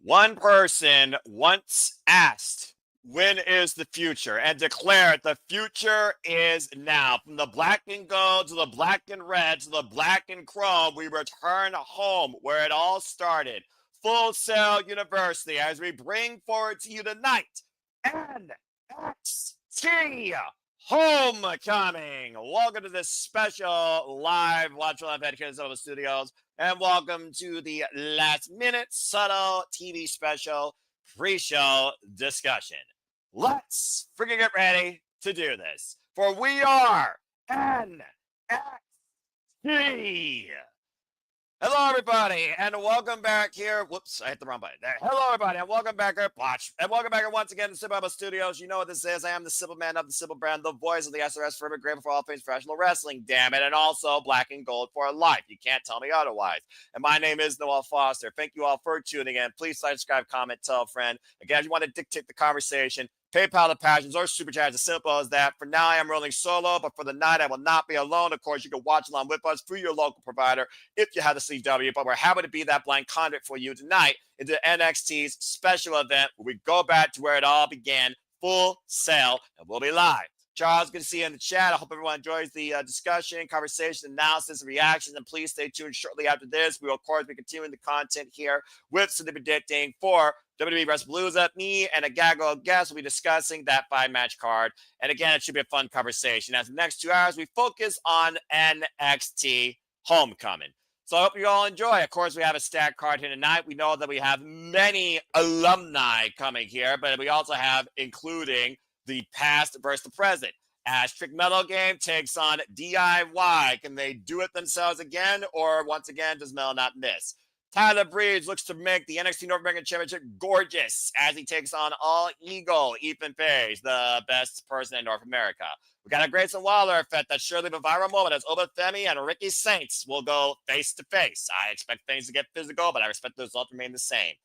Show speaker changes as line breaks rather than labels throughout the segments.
One person once asked, when is the future? And declared the future is now. From the black and gold to the black and red to the black and chrome, we return home where it all started. Full Sail University, as we bring forward to you tonight, NXT Homecoming. Welcome to this special live watch event here in the studios. And welcome to the last minute subtle TV special pre-show discussion. Let's freaking get ready to do this. For we are NXT. Hello, everybody, and welcome back here. Whoops, I hit the wrong button. There. Hello, everybody, and welcome back here. Watch. And welcome back here once again to Simple Studios. You know what this is. I am the Simple Man of the Simple Brand, the voice of the SRS Forever, grateful for all things professional wrestling, damn it, and also black and gold for life. You can't tell me otherwise. And my name is Noel Foster. Thank you all for tuning in. Please like, subscribe, comment, tell a friend. Again, if you want to dictate the conversation, PayPal the Passions or Super Chat, as simple as that. For now, I am rolling solo, but for the night, I will not be alone. Of course, you can watch along with us through your local provider if you have the CW, but we're happy to be that blind conduit for you tonight into NXT's special event where we go back to where it all began, Full Sail, and we'll be live. Charles, good to see you in the chat. I hope everyone enjoys the discussion, conversation, analysis, and reactions. And please stay tuned shortly after this. We will, of course, be continuing the content here with some predicting for WWE WrestlePalooza. Me and a gaggle of guests will be discussing that 5-match card. And again, it should be a fun conversation. As the next 2 hours, we focus on NXT Homecoming. So I hope you all enjoy. Of course, we have a stacked card here tonight. We know that we have many alumni coming here, but we also have including the past versus the present. As Trick Metal Game takes on DIY. Can they do it themselves again? Or once again, does Mel not miss? Tyler Breeze looks to make the NXT North American Championship gorgeous as he takes on All Eagle Ethan Page, the best person in North America. We got a Grayson Waller effect that surely the viral moment as Oba Femi and Ricky Saints will go face to face. I expect things to get physical, but I expect the result to remain the same.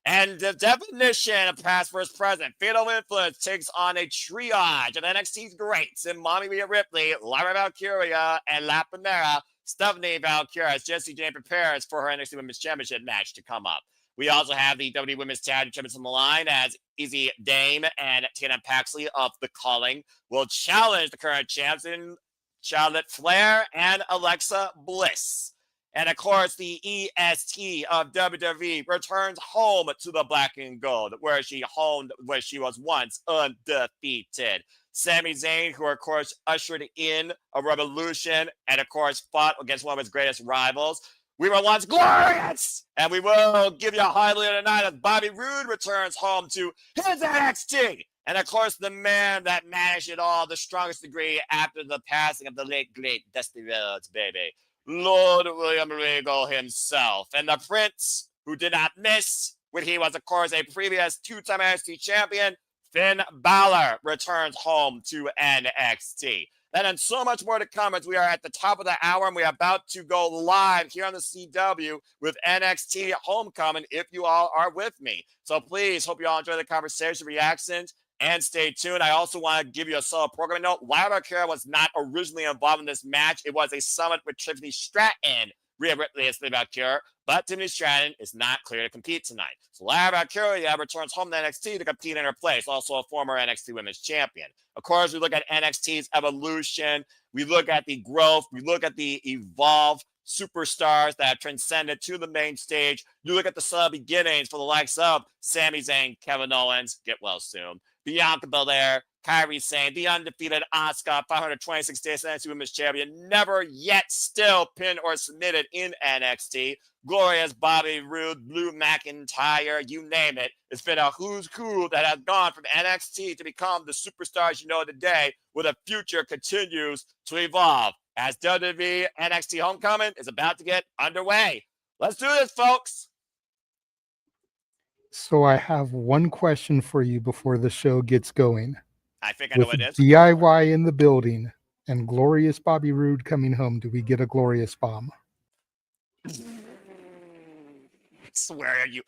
And the definition of past versus present, Fatal Influence takes on a triage of NXT's greats in Mommy Rhea Ripley, Lyra Valkyria, and La Primera, Stephanie Valkyria, as Jayne prepares for her NXT Women's Championship match to come up. We also have the WWE Women's Tag Team Champions on the line as Izzy Dame and Tatum Paxley of the Culling will challenge the current champs in Charlotte Flair and Alexa Bliss. And of course, the EST of WWE returns home to the black and gold, where she was once undefeated. Sami Zayn, who of course ushered in a revolution and of course fought against one of his greatest rivals. We were once glorious, and we will give you a highlight tonight as Bobby Roode returns home to his NXT. And of course, the man that managed it all, the strongest degree after the passing of the late, great Dusty Rhodes, baby. Lord William Regal himself, and the Prince, who did not miss when he was, of course, a previous 2-time NXT champion, Finn Balor, returns home to NXT. And then so much more to come as we are at the top of the hour, and we are about to go live here on the CW with NXT Homecoming if you all are with me. So please, hope you all enjoy the conversation, reactions, and stay tuned. I also want to give you a solid programming note. Lyra Valkyria was not originally involved in this match. It was a summit with Tiffany Stratton, Rhea Ripley is the Valkyria, but Tiffany Stratton is not clear to compete tonight. So Lyra Valkyria returns home to NXT to compete in her place, also a former NXT Women's Champion. Of course, we look at NXT's evolution. We look at the growth. We look at the evolved superstars that have transcended to the main stage. You look at the sub beginnings for the likes of Sami Zayn, Kevin Owens, get well soon, Bianca Belair, Kairi Sane, the undefeated Asuka, 526 days NXT Women's Champion, never yet still pinned or submitted in NXT. Glorious Bobby Roode, Blue McIntyre, you name it. It's been a who's who that has gone from NXT to become the superstars you know today, where the future continues to evolve as WWE NXT Homecoming is about to get underway. Let's do this, folks.
So I have one question for you before the show gets going.
I think I know what it is.
DIY in the building and glorious Bobby Roode coming home, do we get a glorious bomb?
Swear you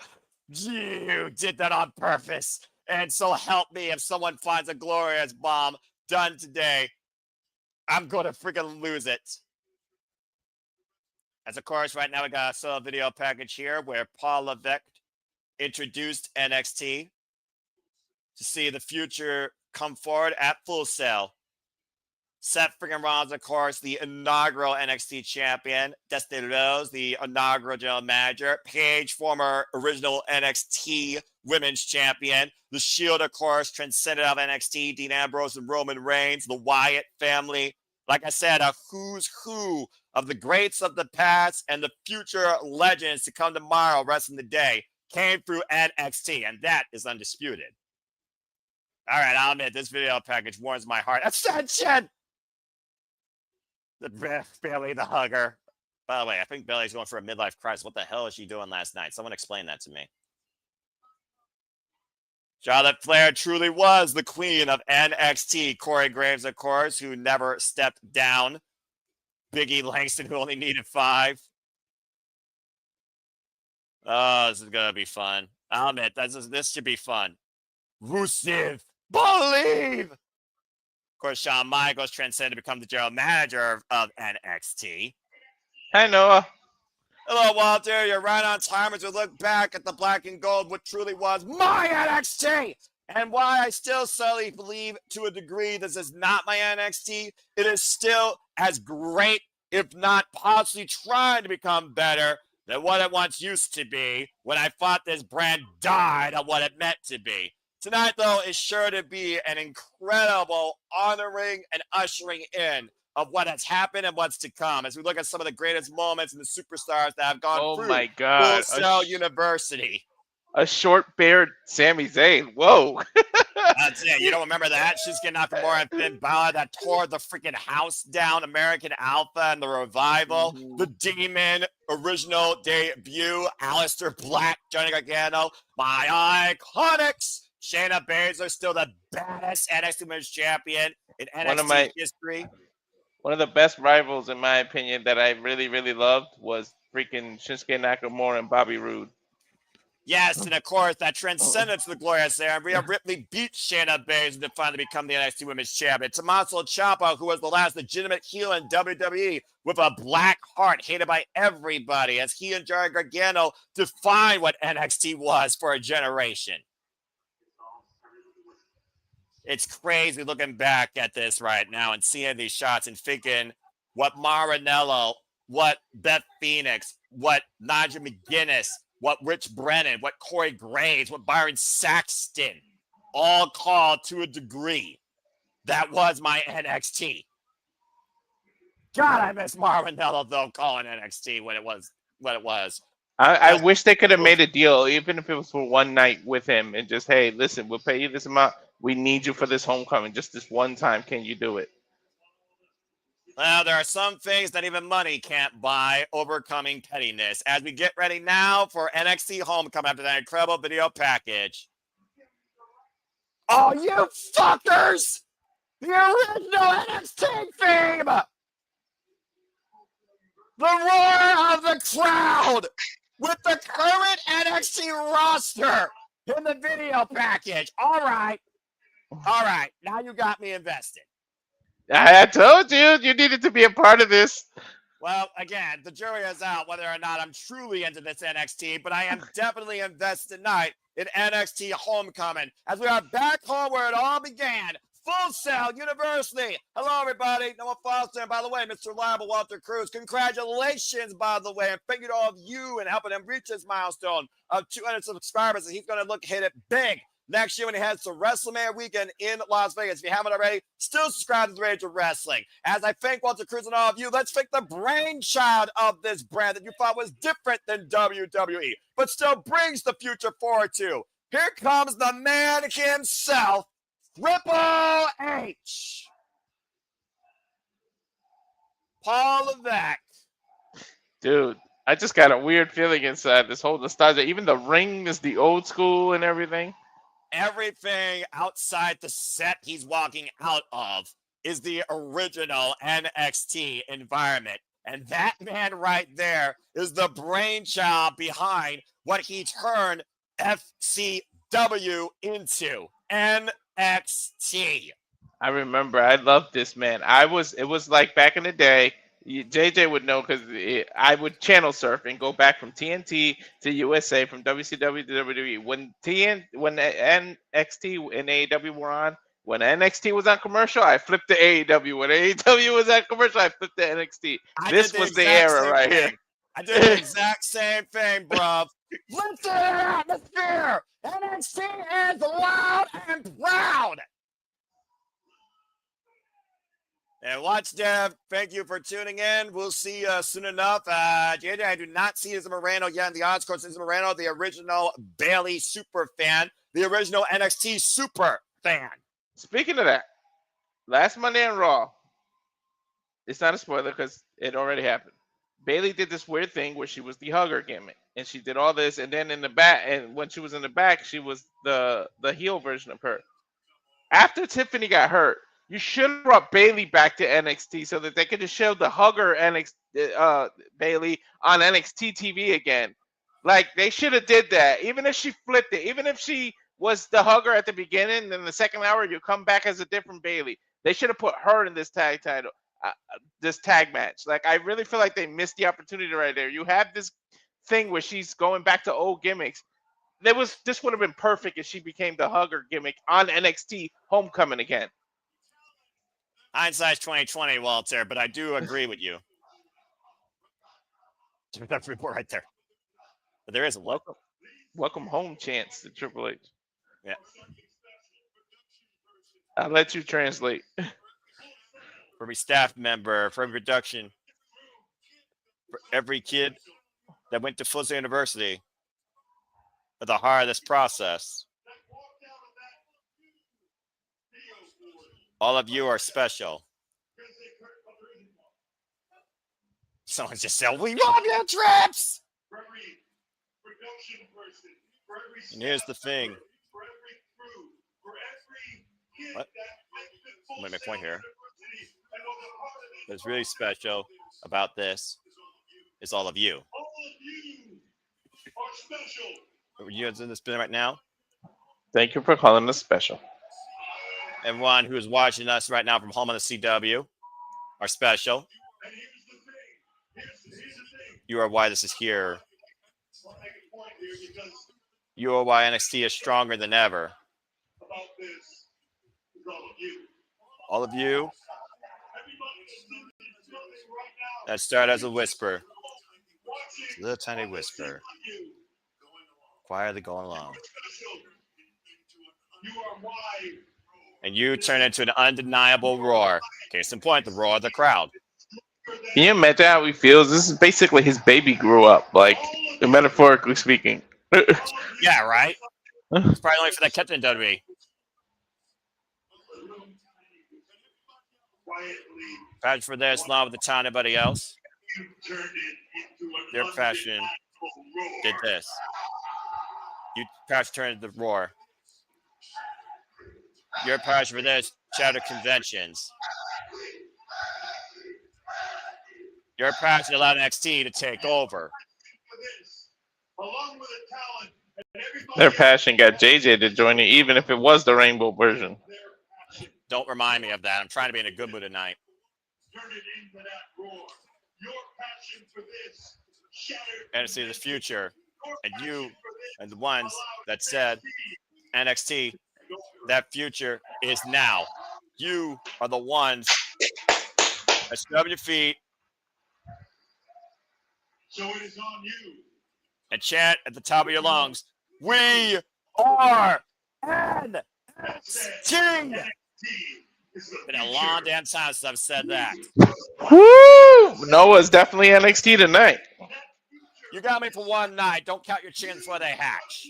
did that on purpose. And so help me if someone finds a glorious bomb done today, I'm going to freaking lose it. As of course, right now we got a solo video package here where Paul Levesque introduced NXT to see the future come forward at Full Sail. Seth freaking Rollins, of course, the inaugural NXT champion. Dustin Rose, the inaugural general manager. Paige, former original NXT women's champion. The Shield, of course, transcended out of NXT. Dean Ambrose and Roman Reigns. The Wyatt family. Like I said, a who's who of the greats of the past and the future legends to come tomorrow, rest of the day, came through NXT, and that is undisputed. All right, I'll admit, this video package warms my heart. Ascension! Bailey the hugger. By the way, I think Bailey's going for a midlife crisis. What the hell is she doing last night? Someone explain that to me. Charlotte Flair truly was the queen of NXT. Corey Graves, of course, who never stepped down. Biggie Langston, who only needed 5. Oh, this is going to be fun. I'll admit, this should be fun. Rusev, believe! Of course, Shawn Michaels transcended to become the general manager of NXT.
Hi, Noah.
Hello, Walter. You're right on time as we look back at the black and gold, what truly was my NXT, and why I still solely believe to a degree this is not my NXT. It is still as great, if not possibly trying to become better than what it once used to be when I thought this brand died of what it meant to be. Tonight, though, is sure to be an incredible honoring and ushering in of what has happened and what's to come as we look at some of the greatest moments and the superstars that have gone through
my God.
Full Sail University.
A short-bearded Sami Zayn. Whoa.
That's it. You don't remember that? She's getting out for more than Finn Balor that tore the freaking house down, American Alpha and the Revival.
Mhm.
The Demon original debut, Aleister Black, Johnny Gargano, my iconics. Shayna Baszler, still the baddest NXT Women's Champion in NXT history.
One of the best rivals, in my opinion, that I really, really loved was freaking Shinsuke Nakamura and Bobby Roode.
Yes, and of course, that transcended to the glorious era. Rhea Ripley beat Shayna Baszler to finally become the NXT Women's Champion. Tommaso Ciampa, who was the last legitimate heel in WWE with a black heart, hated by everybody, as he and Johnny Gargano defined what NXT was for a generation. It's crazy looking back at this right now and seeing these shots and thinking what Maranello, what Beth Phoenix, what Nigel McGuinness, what Rich Brennan, what Corey Graves, what Byron Saxton, all called to a degree. That was my NXT. God, I miss Maranello, though, calling NXT what it was.
I wish they could have made a deal, even if it was for one night with him, and just, hey, listen, we'll pay you this amount. We need you for this homecoming. Just this one time, can you do it?
Well, there are some things that even money can't buy, overcoming pettiness. As we get ready now for NXT Homecoming after that incredible video package. Oh, you fuckers! The original NXT theme! The roar of the crowd with the current NXT roster in the video package. All right. Now you got me invested.
I told you needed to be a part of this.
Well, again, the jury is out whether or not I'm truly into this NXT, but I am definitely invested tonight in NXT Homecoming as we are back home where it all began. Full Sail University. Hello, everybody. Noah Foster. And by the way, Mr. Reliable Walter Cruz. Congratulations, by the way. And thank you to all of you and helping him reach this milestone of 200 subscribers. And he's going to hit it big next year when he heads to WrestleMania weekend in Las Vegas. If you haven't already, still subscribe to the Rage of Wrestling. As I thank Walter Cruz and all of you, let's thank the brainchild of this brand that you thought was different than WWE, but still brings the future forward too. Here comes the man himself, Triple H. Paul Levesque.
Dude, I just got a weird feeling inside this whole nostalgia. Even the ring is the old school and everything.
Everything outside the set he's walking out of is the original NXT environment. And that man right there is the brainchild behind what he turned FCW into. NXT.
I remember. I loved this, man. It was like back in the day, JJ would know because I would channel surf and go back from TNT to USA, from WCW to WWE. When NXT and AEW were on, when NXT was on commercial, I flipped to AEW. When AEW was on commercial, I flipped to NXT.
I did
This
the
was the
exact
era
same
right
thing.
here.
I did the exact same thing, bruv. Let's do the atmosphere. NXT is loud and proud. And watch, Dev. Thank you for tuning in. We'll see you soon enough. JJ, I do not see Izzy Moreno yet in the odds. Of course, Izzy Moreno, the original Bailey super fan, the original NXT super fan.
Speaking of that, last Monday on Raw, it's not a spoiler because it already happened. Bailey did this weird thing where she was the hugger gimmick, and she did all this, and then in the back, and when she was in the back, she was the heel version of her. After Tiffany got hurt, you should have brought Bailey back to NXT so that they could just show the hugger Bailey on NXT TV again. Like they should have did that. Even if she flipped it, even if she was the hugger at the beginning, then the second hour you come back as a different Bailey. They should have put her in this tag title, this tag match. Like I really feel like they missed the opportunity right there. You have this thing where she's going back to old gimmicks. This would have been perfect if she became the hugger gimmick on NXT Homecoming again.
Hindsight's 2020, Walter, but I do agree with you. That's report right there. But there is a
welcome home chance to Triple H.
Yeah.
I'll let you translate.
For every staff member, for every production, for every kid that went to Fuller University at the heart of this process. All of you are special. Someone just said, "We love your trips!" And here's the thing. What? I'm going to make a point here. What's really special about this is all of you. Are you guys in this bin right now?
Thank you for calling us special.
Everyone who is watching us right now from home on the CW are special. You are why this is here. You are why NXT is stronger than ever. All of you that started as a whisper. It's a little tiny whisper. Quietly going along. And you turn into an undeniable roar. Case in point, the roar of the crowd.
Can you imagine how he feels? This is basically his baby grew up, like metaphorically speaking.
Yeah, right? It's probably only for that Captain WWE. Passion for this, along with the town, everybody else. Your passion did this. You passion turned the roar. Your passion for this, chatter conventions. Your passion allowed NXT to take over.
Their passion got JJ to join it, even if it was the rainbow version.
Don't remind me of that. I'm trying to be in a good mood tonight. And see the future. And you and the ones that said NXT, that future is now. You are the ones that stood up your feet. So it is on you. And chant at the top of your lungs, "We are NXT." It's been a long damn time since I've said that.
Woo! Noah's definitely NXT tonight.
You got me for one night. Don't count your chickens before they hatch.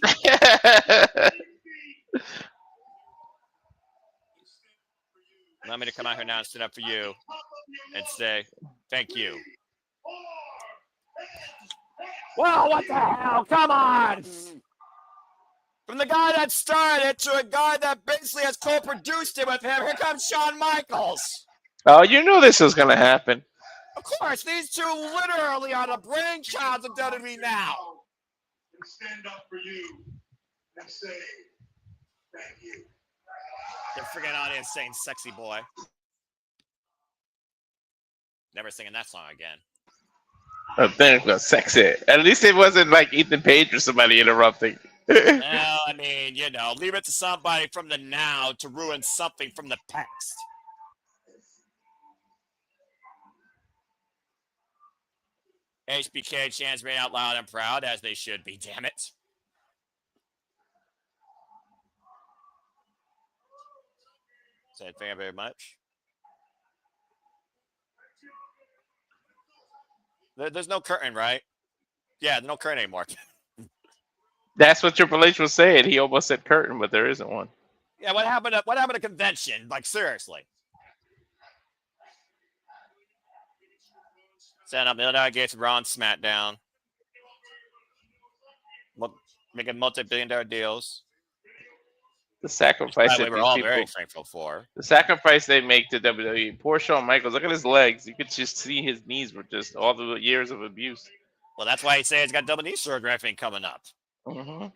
Allow me to come out here now and stand up for you and say thank you. Well, what the hell? Come on! From the guy that started it to a guy that basically has co-produced it with him, here comes Shawn Michaels.
Oh, you knew this was going to happen.
Of course, these two literally are the brainchilds of WWE now. Stand up for you and say thank you. The freaking audience saying sexy boy. Never singing that song again.
Oh, there goes sexy. At least it wasn't like Ethan Page or somebody interrupting.
Well, I mean, leave it to somebody from the now to ruin something from the past. HBK chants being out loud and proud, as they should be, damn it. Thank you very much. There's no curtain, right? Yeah, no curtain anymore.
That's what Triple H was saying. He almost said curtain, but there isn't one.
Yeah, what happened to convention? Like, seriously. Setting up Illinois Gates Raw and SmackDown. Making multi-billion-dollar deals.
The sacrifice
we
that
were
these
all
people,
very thankful for.
the sacrifice they make to WWE. Poor Shawn Michaels. Look at his legs. You could just see his knees were just all the years of abuse.
Well, that's why he says he's got double knee surgery, I think, coming up.
Mm-hmm.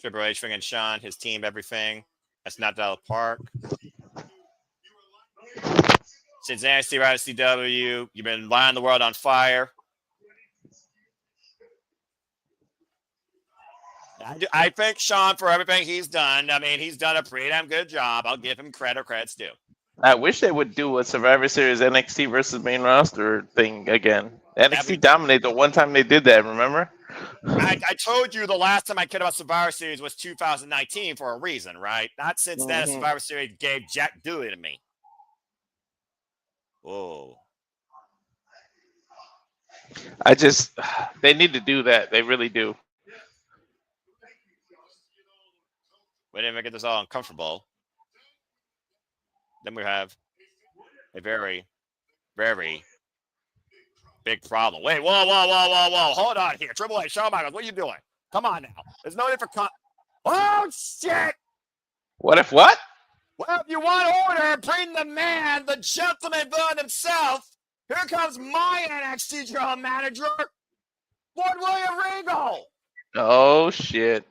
Triple H bringing Sean, his team, everything. That's not the park. Since NXT right to CW, you've been lighting the world on fire. I thank Sean for everything he's done. I mean, he's done a pretty damn good job. I'll give him credit. Credit's due.
I wish they would do a Survivor Series NXT versus main roster thing again. NXT dominated the one time they did that, remember?
I told you the last time I cared about Survivor Series was 2019 for a reason, right? Not since then Survivor Series gave Jack Dewey to me. Whoa.
They need to do that. They really do.
We didn't even get this all uncomfortable. Then we have a very, very big problem. Wait, whoa. Hold on here. Triple H, Shawn Michaels, what are you doing? Come on now. There's no need for oh, shit!
What if what?
Well, if you want order, bring the man, the gentleman villain himself. Here comes my NXT general manager, Lord William Regal.
Oh, shit.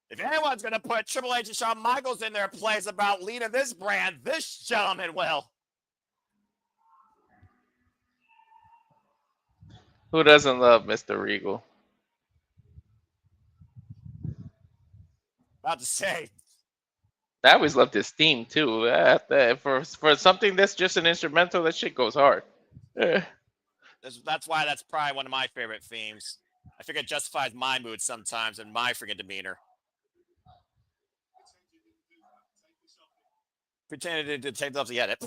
If anyone's going to put Triple H and Shawn Michaels in their place about leading this brand, this gentleman will.
Who doesn't love Mr. Regal?
About to say.
I always loved his theme, too. For something that's just an instrumental, that shit goes hard.
That's why that's probably one of my favorite themes. I think it justifies my mood sometimes and my freaking demeanor. Pretended to take off the edit.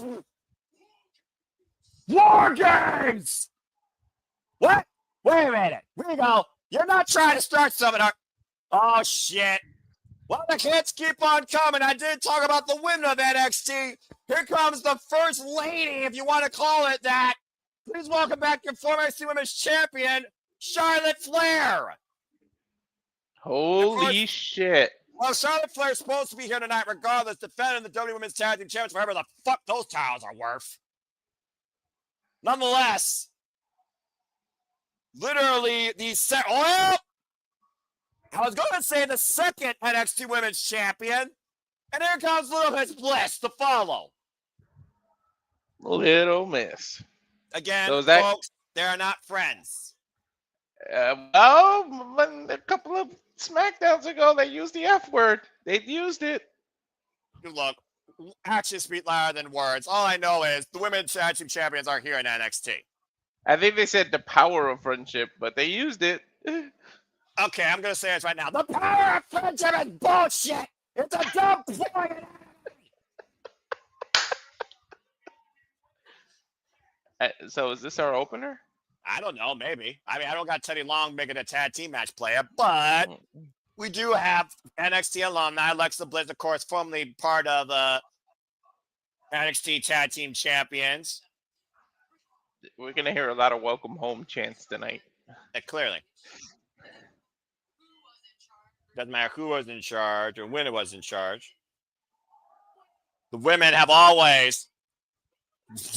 War Games! What? Wait a minute. Regal, you're not trying to start something. Oh, shit. Well, the hits keep on coming. I did talk about the women of NXT. Here comes the first lady, if you want to call it that. Please welcome back your former NXT Women's Champion, Charlotte Flair.
Holy shit.
Well, Charlotte Flair is supposed to be here tonight regardless, defending the WWE Women's Tag Team Champions, whatever the fuck those titles are worth. Nonetheless, literally I was going to say the second NXT Women's Champion, and here comes Little Miss Bliss to follow.
Little Miss.
Again, folks, they are not friends.
A couple of SmackDowns ago, they used the F word. They used it.
Look, actions speak louder than words. All I know is the Women's Tag Team Champions are here in NXT.
I think they said the power of friendship, but they used it.
Okay, I'm going to say this right now. The power of friendship is bullshit. It's a dumb point.
So is this our opener?
I don't know, maybe. I mean, I don't got Teddy Long making a tag team match player, but we do have NXT alumni, Alexa Bliss, of course, formerly part of NXT Tag Team Champions.
We're going to hear a lot of welcome home chants tonight.
Clearly. Doesn't matter who was in charge or when it was in charge. The women have always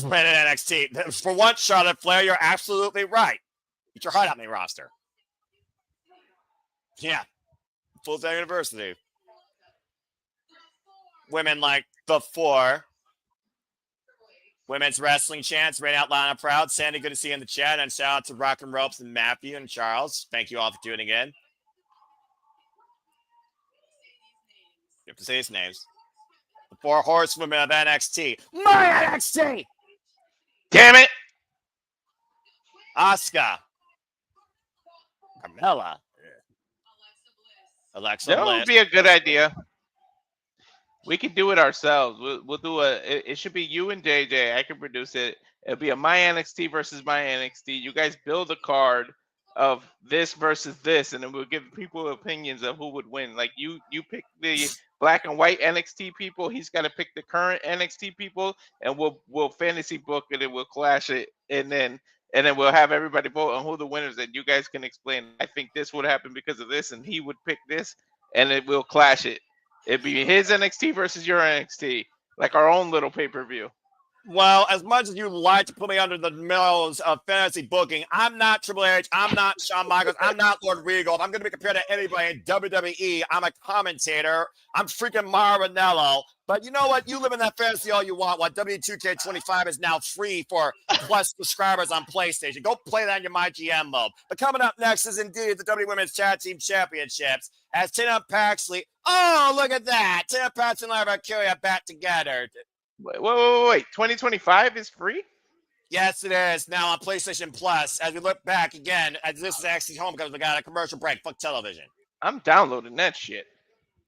been in NXT. For once, Charlotte Flair, you're absolutely right. Get your heart out of me roster. Yeah, Full Sail University. Women like the 4. Women's wrestling chants right out loud and proud. Sandy, good to see you in the chat. And shout out to Rock and Ropes and Matthew and Charles. Thank you all for tuning in. You have to say these names. The 4 horsewomen of NXT. My NXT!
Damn it!
Asuka. Carmella. Alexa
That
Bliss.
would be a good idea. We could do it ourselves. We'll do it should be you and JJ. I can produce it. It'll be a My NXT versus My NXT. You guys build a card of this versus this, and then we'll give people opinions of who would win. Like you pick the black and white NXT people. He's got to pick the current NXT people, and we'll fantasy book it and we'll clash it, and then we'll have everybody vote on who the winners. And you guys can explain. I think this would happen because of this, and he would pick this, and it will clash it. It'd be his NXT versus your NXT, like our own little pay-per-view.
Well, as much as you like to put me under the nose of fantasy booking, I'm not Triple H. I'm not Shawn Michaels. I'm not Lord Regal. If I'm going to be compared to anybody in WWE, I'm a commentator. I'm freaking Maranello. But you know what? You live in that fantasy all you want. What W2K25 is now free for Plus subscribers on PlayStation. Go play that in your MyGM mode. But coming up next is indeed the W Women's Tag Team Championships. As Tatum Paxley, oh, look at that. Tatum Paxley and Lyra Valkyria back together.
Wait. 2025 is free?
Yes, it is. Now on PlayStation Plus. As we look back again, as this is actually home because we got a commercial break. Fuck television.
I'm downloading that shit.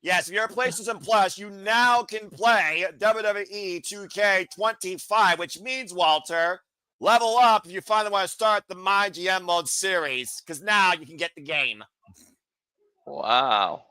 Yes, if you're a PlayStation Plus, you now can play WWE 2K25, which means, Walter, level up if you finally want to start the My GM mode series, because now you can get the game.
Wow.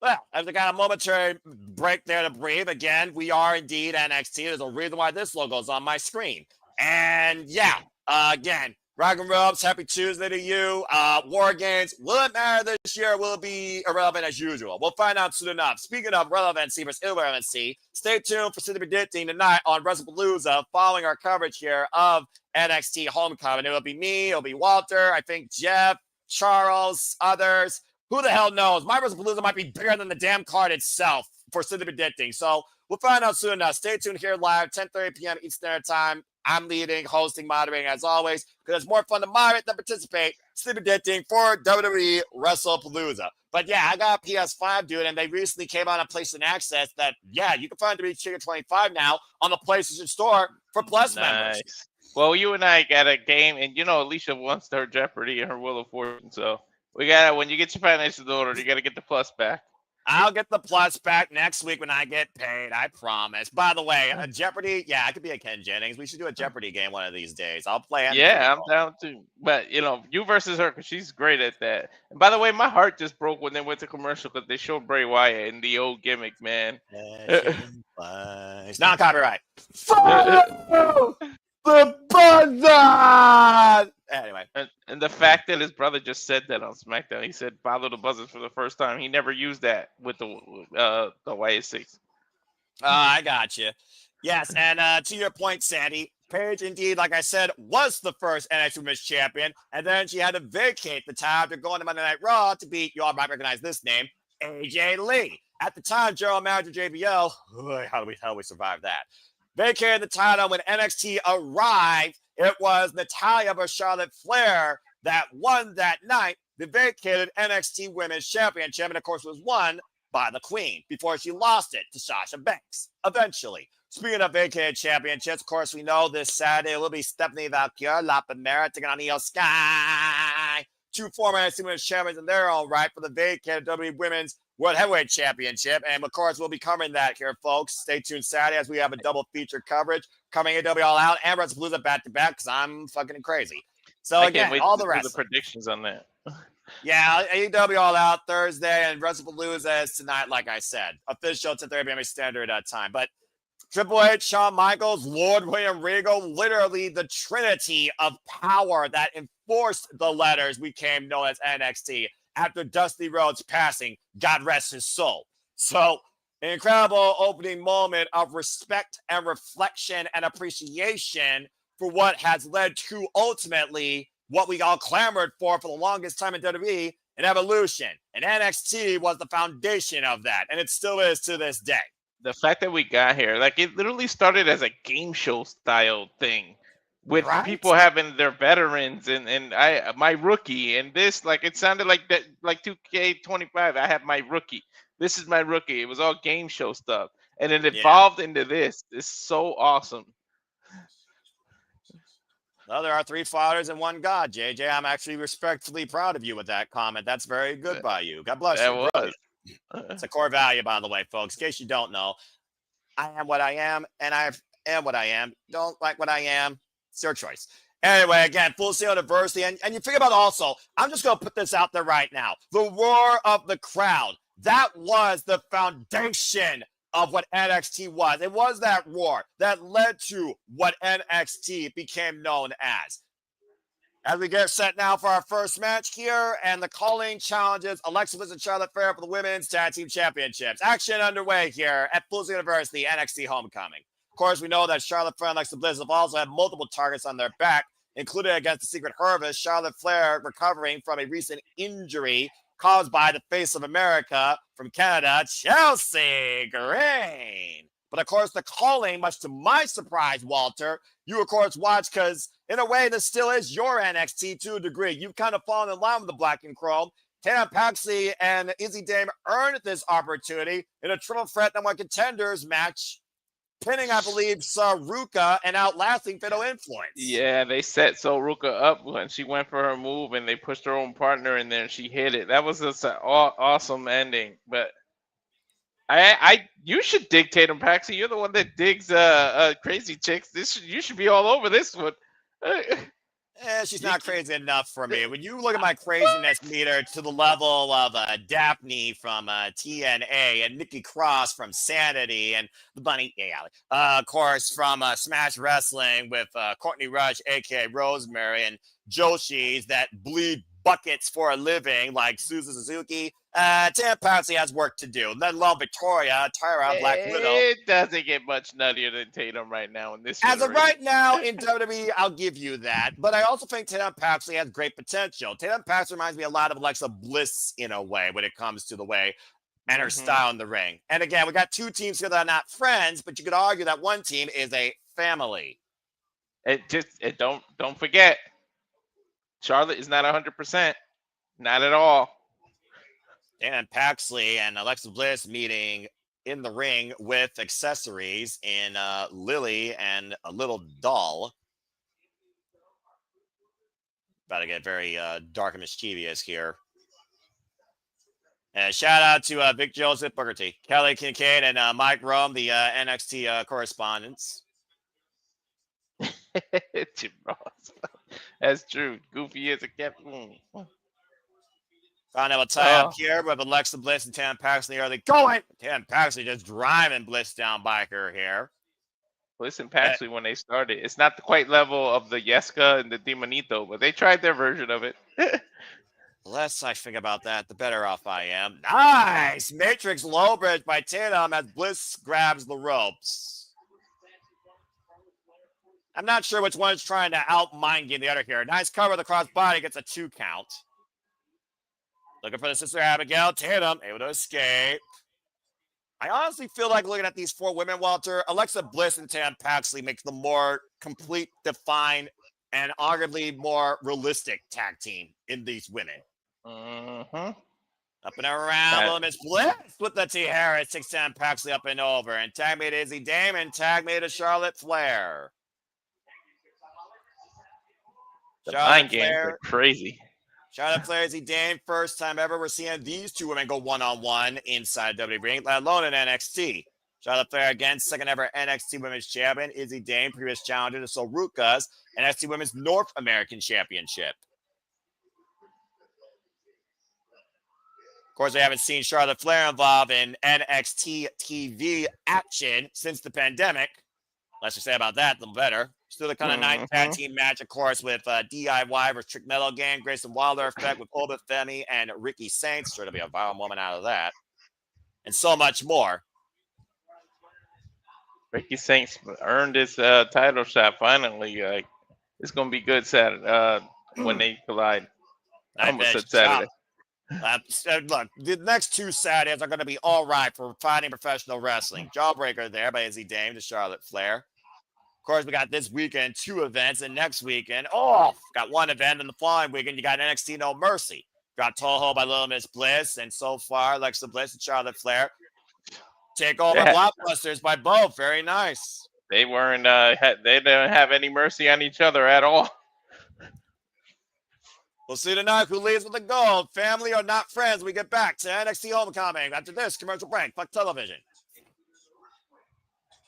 Well, as we got a momentary break there to breathe, again, we are indeed NXT. There's a reason why this logo is on my screen. And yeah, again, Rock and Ropes, happy Tuesday to you. War Games, will it matter this year? Will it be irrelevant as usual? We'll find out soon enough. Speaking of relevancy versus irrelevancy, stay tuned for City Predicting tonight on WrestlePalooza following our coverage here of NXT Homecoming. It'll be me, it'll be Walter, I think Jeff, Charles, others. Who the hell knows? My WrestlePalooza might be bigger than the damn card itself for City Predicting. So we'll find out soon enough. Stay tuned here live, 10:30 p.m. Eastern Standard Time. I'm leading, hosting, moderating as always, because it's more fun to moderate than participate. City Predicting for WWE WrestlePalooza. But yeah, I got a PS5, dude, and they recently came out on PlayStation Access that, yeah, you can find WWE Chicken 25 now on the PlayStation Store for Plus members.
Well, you and I got a game, and you know Alicia wants her Jeopardy and her Wheel of Fortune, so we got when you get your financial order, you got to get the Plus back.
I'll get the Plus back next week when I get paid. I promise. By the way, Jeopardy, yeah, I could be a Ken Jennings. We should do a Jeopardy game one of these days. I'll play it.
Yeah, I'm down too. But, you know, you versus her because she's great at that. And by the way, my heart just broke when they went to commercial because they showed Bray Wyatt in the old gimmick, man.
It's not copyright.
The buzzer!
Anyway.
And the fact that his brother just said that on SmackDown, he said follow the buzzers for the first time. He never used that with the YS6.
I got you. Yes, and to your point, Sandy, Paige indeed, like I said, was the first NXT Women's Champion, and then she had to vacate the title after going to Monday Night Raw to beat, you all might recognize this name, AJ Lee. At the time, general manager JBL, how do we survive that? Vacated the title when NXT arrived. It was Natalya versus Charlotte Flair that won that night. The vacated NXT Women's Championship, and of course was won by the Queen before she lost it to Sasha Banks eventually. Speaking of vacated championships, of course we know this Saturday it will be Stephanie Vaquer, La Primera, taking on Io Sky. Two former NXT Women's Champions in their own right for the vacated WWE Women's World Heavyweight Championship. And of course, we'll be covering that here, folks. Stay tuned Saturday as we have a double feature coverage coming AW All Out and WrestlePalooza back to back because I'm fucking crazy. So again, all the rest.
The predictions on that.
Yeah, AEW All Out Thursday and WrestlePalooza is tonight, like I said. Official 10:30 p.m. Standard time. But Triple H, Shawn Michaels, Lord William Regal, literally the trinity of power that enforced the letters we came known as NXT after Dusty Rhodes passing, God rest his soul. So, an incredible opening moment of respect and reflection and appreciation for what has led to ultimately what we all clamored for the longest time in WWE, and Evolution, and NXT was the foundation of that, and it still is to this day.
The fact that we got here, like it literally started as a game show style thing with
Right?
people having their veterans and my rookie and this, like it sounded like that, like 2K25. I have my rookie. This is my rookie. It was all game show stuff, and it evolved into this. It's so awesome.
Well, there are 3 fathers and 1 God, JJ. I'm actually respectfully proud of you with that comment. That's very good by you. God bless
That
you.
was.
It's a core value, by the way, folks. In case you don't know, I am what I am, and I am what I am. Don't like what I am. It's your choice. Anyway, again, full scale diversity. And you figure about also, I'm just going to put this out there right now. The roar of the crowd. That was the foundation of what NXT was. It was that roar that led to what NXT became known as. As we get set now for our first match here, and the Culling challenges Alexa Bliss and Charlotte Flair for the Women's Tag Team Championships. Action underway here at Full Sail University NXT Homecoming. Of course, we know that Charlotte Flair and Alexa Bliss have also had multiple targets on their back, including against the Secret Harvest. Charlotte Flair recovering from a recent injury caused by the face of America from Canada, Chelsea Green. But of course, the Culling, much to my surprise, Walter, you of course watch because in a way this still is your NXT to a degree. You've kind of fallen in line with the Black and Chrome. Tatum, Paxley, and Izzy Dame earned this opportunity in a triple threat number 1 contenders match, pinning, I believe, Saruka and outlasting Fatal Influence.
Yeah, they set Saruka up when she went for her move, and they pushed her own partner in there, and she hit it. That was just an awesome ending. But you should dig Tatum, Paxley. You're the one that digs crazy chicks. You should be all over this one.
She's not crazy enough for me. When you look at my craziness meter to the level of Daphne from TNA and Nikki Cross from Sanity and the Bunny, of course, from Smash Wrestling with Courtney Rush, a.k.a. Rosemary, and Joshi's that bleed buckets for a living like Suzu Suzuki, Tam Paxley has work to do. Let alone Victoria, Tyra, Black Widow.
It doesn't get much nuttier than Tatum right now in this.
As of right now in WWE, I'll give you that. But I also think Tatum Paxley has great potential. Tatum Paxley reminds me a lot of Alexa Bliss in a way when it comes to the way and her style in the ring. And again, we got 2 teams here that are not friends, but you could argue that one team is a family.
Don't forget, Charlotte is not 100%, not at all.
And Paxley and Alexa Bliss meeting in the ring with accessories in Lily and a little doll. About to get very dark and mischievous here. And shout out to Vic Joseph, Booker T, Kelly Kincaid, and Mike Rome, the NXT correspondents.
That's true. Goofy is a captain.
Found out a tie-up here with Alexa Bliss and Tam Paxley early going. Tam Paxley just driving Bliss down by her here.
Bliss and Paxley, when they started, it's not the quite level of the Yeska and the Demonito, but they tried their version of it.
The less I think about that, the better off I am. Nice! Matrix low bridge by Tatum as Bliss grabs the ropes. I'm not sure which one is trying to out-mind game the other here. Nice cover of the crossbody, gets a 2 count. Looking for the Sister Abigail. Tatum able to escape. I honestly feel like looking at these 4 women, Walter, Alexa Bliss and Tam Paxley makes the more complete, defined, and arguably more realistic tag team in these women. Up and around, Miss Bliss with the T. Harris, 6'10" Paxley up and over. And tag made Izzy Dame and tag made a Charlotte Flair.
The mind games are crazy.
Charlotte Flair, Izzy Dame, first time ever we're seeing these 2 women go one-on-one inside WWE ring, let alone in NXT. Charlotte Flair again, second ever NXT Women's Champion. Izzy Dame, previous challenger to Saruka's NXT Women's North American Championship. Of course, we haven't seen Charlotte Flair involved in NXT TV action since the pandemic. Less to say about that, the better. Still the kind of 9 tag team match, of course, with DIY versus Trick Metal Gang, Grayson Wilder Effect with Oba Femi and Ricky Saints. Sure to be a viral moment out of that. And so much more.
Ricky Saints earned his title shot finally. It's going to be good Saturday when they collide. I almost said Saturday.
So look, the next two Saturdays are going to be all right for fighting professional wrestling. Jawbreaker there by Izzy Dame to Charlotte Flair. Of course, we got this weekend 2 events, and next weekend, got 1 event, and the following weekend, you got NXT No Mercy. Got Toho by Little Miss Bliss, and so far, Alexa Bliss and Charlotte Flair. Takeover Blockbusters by both. Very nice.
They weren't. They didn't have any mercy on each other at all.
We'll see tonight who leads with the gold. Family or not friends. We get back to NXT Homecoming after this commercial break. Fuck television.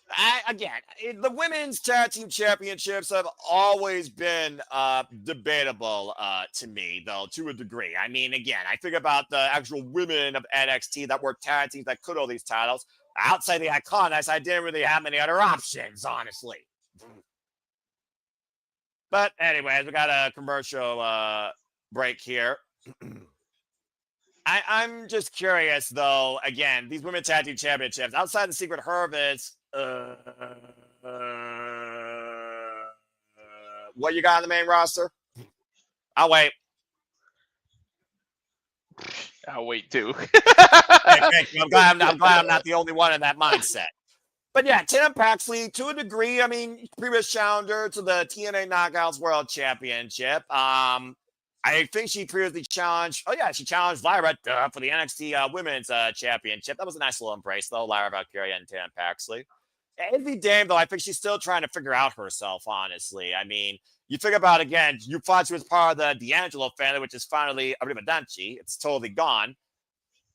The women's tag team championships have always been debatable to me, though, to a degree. I mean, again, I think about the actual women of NXT that were tag teams that could hold these titles. Outside the Iconics, I didn't really have many other options, honestly. But anyways, we got a commercial break here. I'm just curious, though, again, these women's tag team championships, outside the Secret Harvest, what you got on the main roster? I'll wait.
I'll wait too.
Thank you. I'm glad I'm not the only one in that mindset. But yeah, Tatum Paxley, to a degree, I mean, previous challenger to the TNA Knockouts World Championship. I think she previously challenged. Oh yeah, she challenged Lyra for the NXT Women's Championship. That was a nice little embrace, though. Lyra, Valkyria, and Tatum Paxley. Izzy Dame, though, I think she's still trying to figure out herself, honestly. I mean, you think about, again, you thought she was part of the D'Angelo family, which is finally Arrivederci. It's totally gone.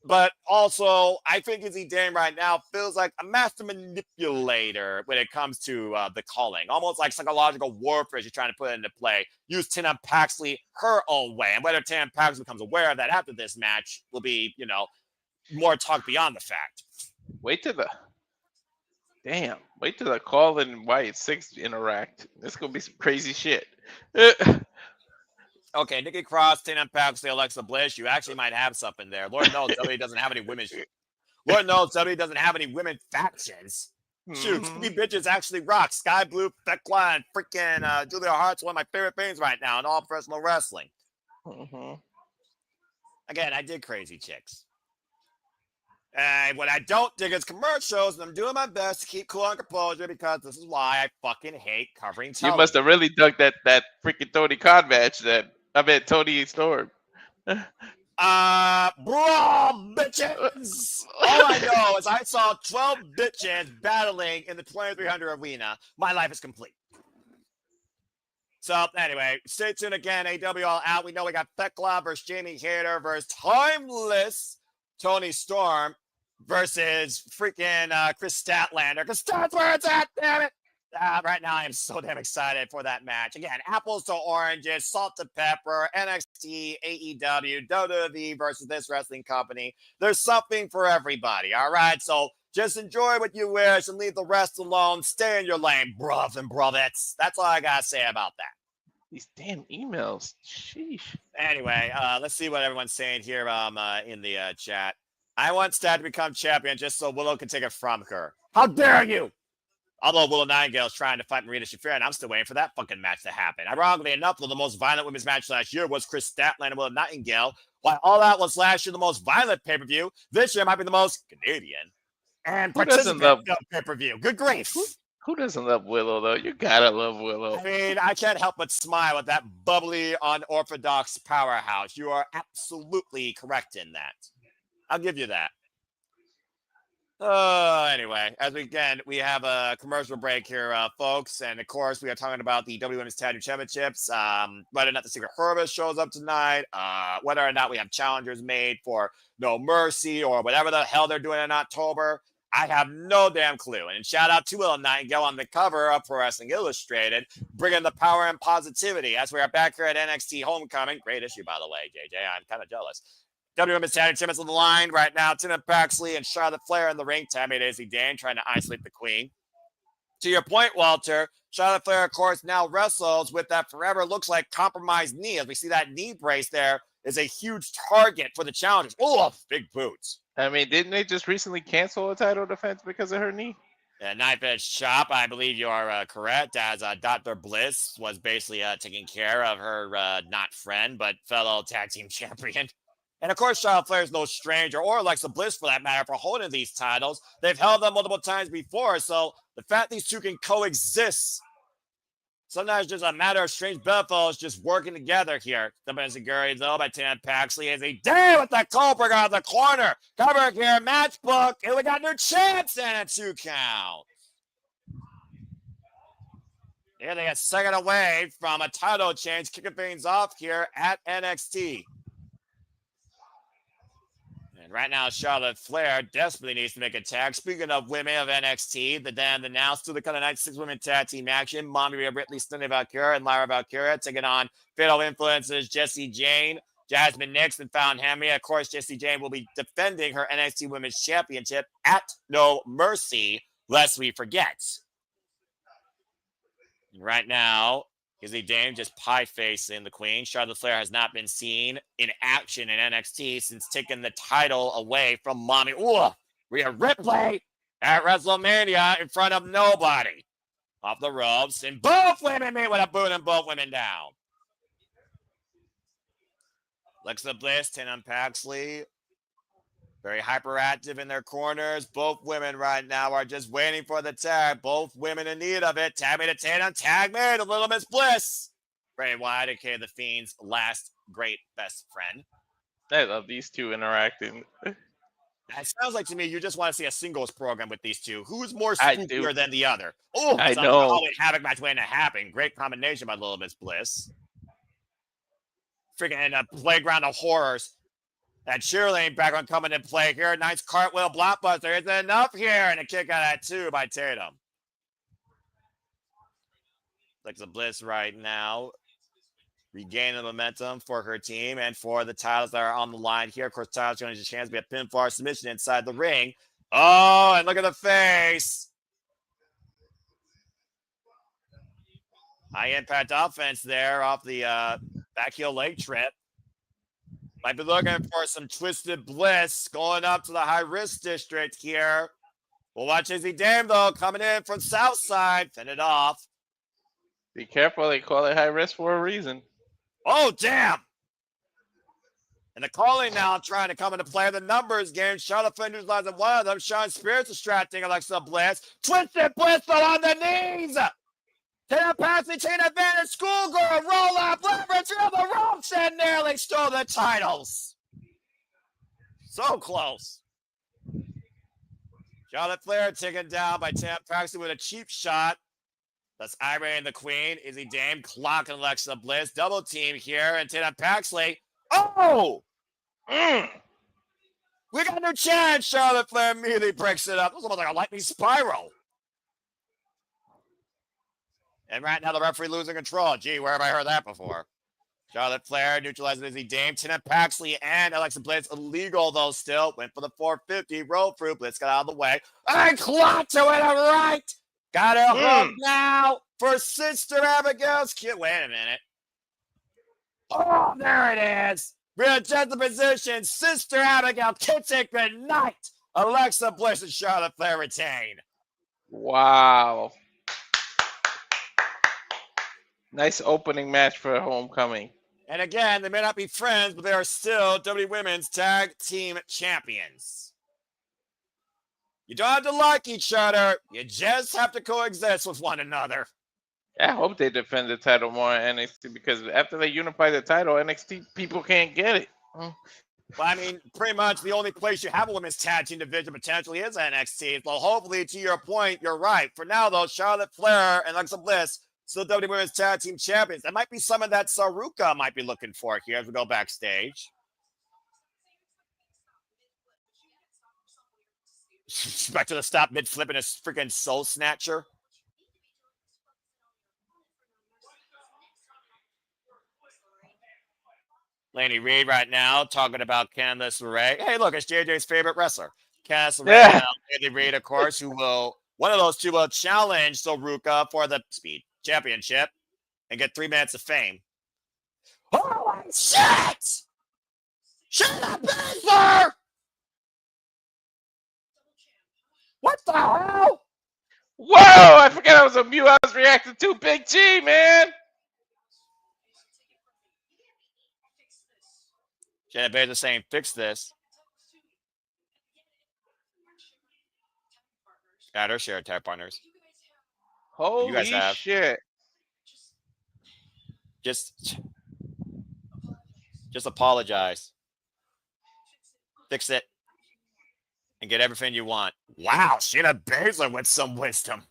But also, I think Izzy Dame right now feels like a master manipulator when it comes to the Culling. Almost like psychological warfare she's trying to put into play. Use Tatum Paxley her own way. And whether Tatum Paxley becomes aware of that after this match will be, more talk beyond the fact.
Wait till the Culling and White 6 interact. It's going to be some crazy shit.
Okay, Nikki Cross, Tatum Paxley, Alexa Bliss. You actually might have something there. Lord knows WWE doesn't have any women. Lord knows WWE doesn't have any women factions. Shoot, Scooby Bitches actually rock. Sky Blue, Thekla, and freaking Julia Hart's one of my favorite things right now in all professional wrestling. Again, I dig crazy chicks. And what I don't dig is commercials, and I'm doing my best to keep cool and composure because this is why I fucking hate covering television.
You must have really dug that freaking Tony Khan match Tony Storm.
Bro, bitches! All I know is I saw 12 bitches battling in the 2300 arena. My life is complete. So, anyway, stay tuned again. AW All Out. We know we got Thekla versus Jamie Hayter versus Timeless Tony Storm versus freaking Chris Statlander. Because that's where it's at, damn it! Right now, I am so damn excited for that match. Again, apples to oranges, salt to pepper, NXT, AEW, WWE versus this wrestling company. There's something for everybody, all right? So just enjoy what you wish and leave the rest alone. Stay in your lane, bruv and bruvettes. That's all I got to say about that.
These damn emails. Sheesh.
Anyway, let's see what everyone's saying here in the chat. I want Stat to become champion just so Willow can take it from her. How dare you! Although Willow Nightingale is trying to fight Marina Shafir, and I'm still waiting for that fucking match to happen. Ironically enough, though, the most violent women's match last year was Chris Statlander and Willow Nightingale. While All Out was last year the most violent pay-per-view, this year might be the most Canadian and participant pay-per-view. Good grief.
Who doesn't love Willow, though? You gotta love Willow.
I mean, I can't help but smile at that bubbly, unorthodox powerhouse. You are absolutely correct in that. I'll give you that. Anyway, we have a commercial break here, folks. And of course, we are talking about the WWE Women's Tag Team Championships. Whether or not the Secret Harvest shows up tonight, whether or not we have challengers made for No Mercy or whatever the hell they're doing in October. I have no damn clue. And shout out to Willow Nightingale on the cover of Pro Wrestling Illustrated, bringing the power and positivity as we are back here at NXT Homecoming. Great issue, by the way, JJ. I'm kind of jealous. WWE Women's Tag Team Champions on the line right now. Tatum Paxley and Charlotte Flair in the ring. Tammy Daisy Dane trying to isolate the queen. To your point, Walter, Charlotte Flair, of course, now wrestles with that forever looks like compromised knee. As we see that knee brace there is a huge target for the challengers. Oh, big boots.
I mean, didn't they just recently cancel a title defense because of her knee?
Yeah, Knife Edge Chop, I believe you are correct, as Dr. Bliss was basically taking care of her not friend, but fellow tag team champion. And of course, Charlotte Flair is no stranger, or Alexa Bliss for that matter, for holding these titles. They've held them multiple times before. So the fact these two can coexist, sometimes just a matter of strange bedfellows just working together here. The Enziguri, though, by Tatum Paxley is a day with the Cobra out of the corner. Cover here, match book, and we got new champs and a 2 count. Here they get second away from a title change, kicking things off here at NXT. And right now, Charlotte Flair desperately needs to make a tag. Speaking of women of NXT, the announced to the kind of night 6-women tag team action. Mommy Rhea, Ripley, Stunning Valkyria, and Lyra Valkyria taking on Fatal Influences, Jacy, Jayne, Jazmyn, Nix, and Fallon Henley. Of course, Jacy Jayne will be defending her NXT Women's Championship at No Mercy, lest we forget. And right now, Izzy Dame just pie-facing the Queen. Charlotte Flair has not been seen in action in NXT since taking the title away from Mommy. Ooh, Rhea Ripley at WrestleMania in front of nobody. Off the ropes, and both women meet with a boot and both women down. Alexa Bliss, Tatum Paxley, very hyperactive in their corners. Both women right now are just waiting for the tag. Both women in need of it. Tag me to Tatum, tag me to Little Miss Bliss. Bray Wyatt, aka The Fiend's last great best friend.
I love these two interacting.
It sounds like to me you just want to see a singles program with these two. Who's more spookier than the other? Oh,
I know.
Havoc match waiting to happen. Great combination by Little Miss Bliss. Freaking in a playground of horrors. That cheerleading background coming in play here. Nice cartwheel blockbuster. Isn't enough here. And a kick out at 2 by Tatum. Alexa Bliss right now regaining the momentum for her team and for the titles that are on the line here. Of course, titles going to have a chance to be a pinfall submission inside the ring. Oh, and look at the face. High impact offense there off the back heel leg trip. Might be looking for some Twisted Bliss going up to the high-risk district here. We'll watch Izzy Dame, though, coming in from south side. Fend it off.
Be careful. They call it high risk for a reason.
Oh, damn. And the calling now trying to come into play. The numbers game. Charlotte Flair neutralizing one of them. Sean Spears distracting Alexa Bliss. Twisted Bliss fell on the knees. Tatum Paxley, chain advantage, schoolgirl, roll up, leverage through the ropes, and nearly stole the titles. So close. Charlotte Flair taken down by Tatum Paxley with a cheap shot. That's Irene and the Queen. Izzy Dame clocking Alexa Bliss. Double team here, and Tatum Paxley. Oh! We got a new chance. Charlotte Flair immediately breaks it up. It was almost like a lightning spiral. And right now, the referee losing control. Gee, where have I heard that before? Charlotte Flair neutralizing Izzy Dame. Tatum Paxley and Alexa Bliss illegal, though, still. Went for the 450. Roll through. Bliss got out of the way. And clock to it right. Got her hook now for Sister Abigail's kid. Wait a minute. Oh, there it is. Readjust the position. Sister Abigail kicks it. Good night. Alexa Bliss and Charlotte Flair retain.
Wow. Nice opening match for Homecoming.
And again, they may not be friends, but they are still WWE Women's Tag Team Champions. You don't have to like each other. You just have to coexist with one another.
I hope they defend the title more in NXT because after they unify the title, NXT people can't get it.
Well, I mean, pretty much the only place you have a women's tag team division potentially is NXT. So hopefully, to your point, you're right. For now, though, Charlotte Flair and Alexa Bliss still WWE Women's Tag Team Champions. That might be some of that Saruka might be looking for here as we go backstage. Expect her to stop mid-flipping a freaking soul snatcher. Laney Reed right now talking about Candice LeRae. Hey, look, it's JJ's favorite wrestler. Candice LeRae now. Laney Reed, of course, who will, one of those two will challenge Saruka for the Speed Championship and get 3 minutes of fame. Holy shit! Shut up, Baszler! What the hell?
Whoa! I forgot I was a mute. I was reacting to Big G, man.
Shayna Baszler saying, fix this. Got her share of tag partners. You guys
Holy
have.
shit.
Just apologize. Fix it. And get everything you want. Wow, Shayna Baszler with some wisdom.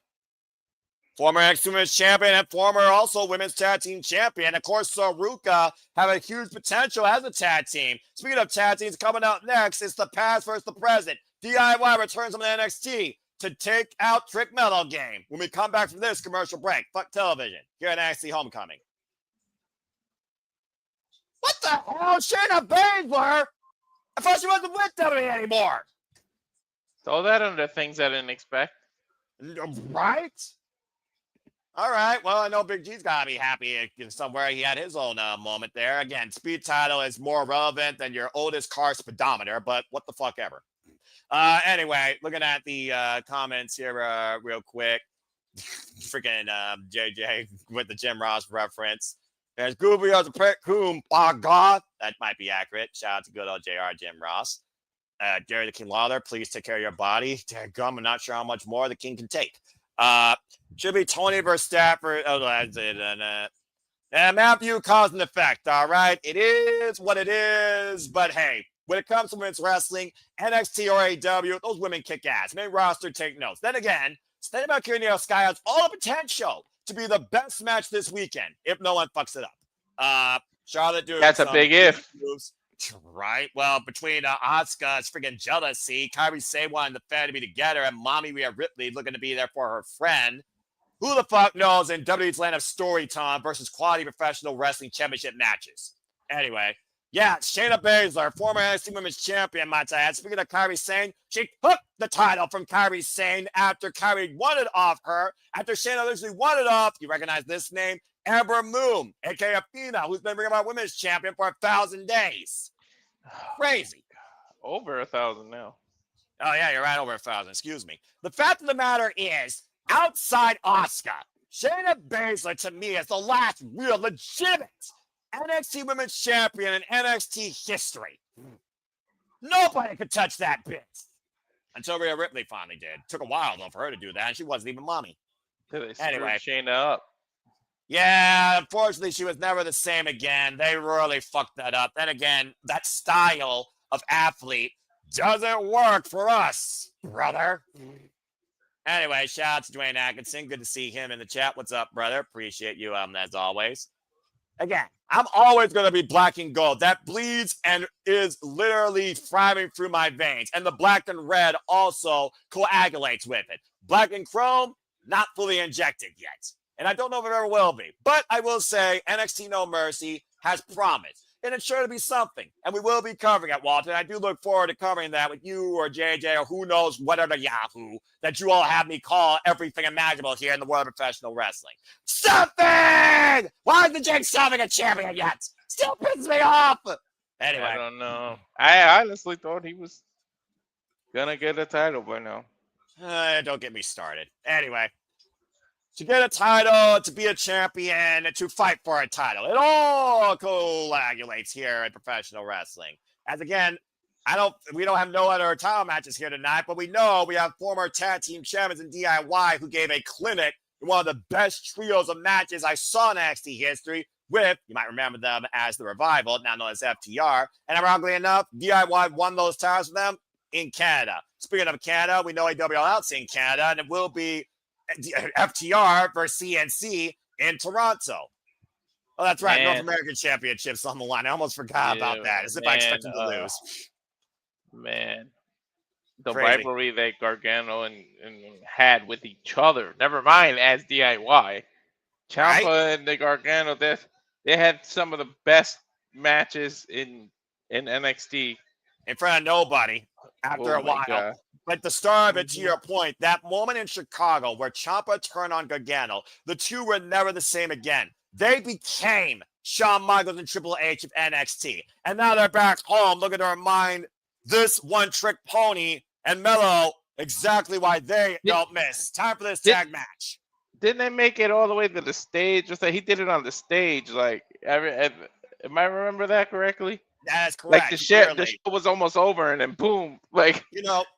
Former NXT Women's Champion and former also Women's Tag Team Champion. Of course, Saruka have a huge potential as a tag team. Speaking of tag teams, coming out next, it's the past versus the present. DIY returns on the NXT to take out Trick Metal Game. When we come back from this commercial break, fuck television, here at NXT Homecoming. What the hell? Shayna Baszler? I thought she wasn't with WWE anymore.
All that under things I didn't expect.
Right? All right. Well, I know Big G's got to be happy somewhere. He had his own moment there. Again, speed title is more relevant than your oldest car speedometer, but what the fuck ever. Anyway, looking at the comments here real quick. Freaking JJ with the Jim Ross reference. There's Gooby as a prick, whom, by God. That might be accurate. Shout out to good old JR Jim Ross. Jerry the King Lawler, please take care of your body. Gum, I'm not sure how much more the King can take. Should be Tony versus Stafford. Oh, that's it. And Matthew, cause and effect. All right. It is what it is. But hey, when it comes to women's wrestling, NXT or AEW, those women kick ass. Main roster, take notes. Then again, Valkyria Sky has all the potential to be the best match this weekend if no one fucks it up. Charlotte doing
That's a big if.
Moves. Right. Well, between Asuka's freaking jealousy, Kairi Sane wanting the fan to be together, and Mommy Rhea Ripley looking to be there for her friend. Who the fuck knows in WWE's land of story time versus quality professional wrestling championship matches? Anyway, yeah, Shayna Baszler, former NXT Women's Champion, might I add. Speaking of Kairi Sane, she took the title from Kairi Sane after Kairi won it off her. After Shayna literally won it off, you recognize this name? Amber Moon, a.k.a. Athena, who's been bringing our Women's Champion for 1,000 days. Crazy.
Over 1,000 now.
Oh, yeah, you're right, over 1,000. Excuse me. The fact of the matter is, outside Asuka, Shayna Baszler, to me, is the last real legitimate NXT Women's Champion in NXT history. Nobody could touch that bitch. Until Rhea Ripley finally did. Took a while, though, for her to do that, and she wasn't even Mommy.
Anyway, Shayna up.
Yeah, unfortunately, she was never the same again. They really fucked that up. Then again, that style of athlete doesn't work for us, brother. Anyway, shout out to Dwayne Atkinson. Good to see him in the chat. What's up, brother? Appreciate you, as always. Again, I'm always going to be black and gold. That bleeds and is literally thriving through my veins. And the black and red also coagulates with it. Black and chrome, not fully injected yet. And I don't know if it ever will be. But I will say NXT No Mercy has promised. And it's sure to be something. And we will be covering it, Walter. And I do look forward to covering that with you or JJ or who knows what other Yahoo that you all have me call everything imaginable here in the world of professional wrestling. Something! Why isn't Jake Something a champion yet? Still pisses me off! Anyway.
I don't know. I honestly thought he was going to get a title by now.
Don't get me started. Anyway. To get a title, to be a champion, to fight for a title. It all coagulates here in professional wrestling. As again, we don't have no other title matches here tonight, but we know we have former tag team champions in DIY who gave a clinic in one of the best trios of matches I saw in NXT history with, you might remember them as the Revival, now known as FTR. And ironically enough, DIY won those titles for them in Canada. Speaking of Canada, we know AWL's in Canada, and it will be FTR versus CNC in Toronto. Oh, that's right.
Man.
North American Championships on the line. I almost forgot about that. As if I expected to lose.
Man. The
Crazy.
rivalry that Gargano and had with each other. Never mind as DIY. Ciampa
Right?
and the Gargano, they had some of the best matches in NXT.
In front of nobody after a while.
God.
But the star of it, to your point, that moment in Chicago where Ciampa turned on Gargano, the two were never the same again. They became Shawn Michaels and Triple H of NXT. And now they're back home looking to remind this one-trick pony and Melo exactly why they don't miss. Time for this tag match.
Didn't they make it all the way to the stage? Just that he did it on the stage. Like, am I remember that correctly?
That's
Like
correct.
the show
Clearly.
was almost over, and then boom, like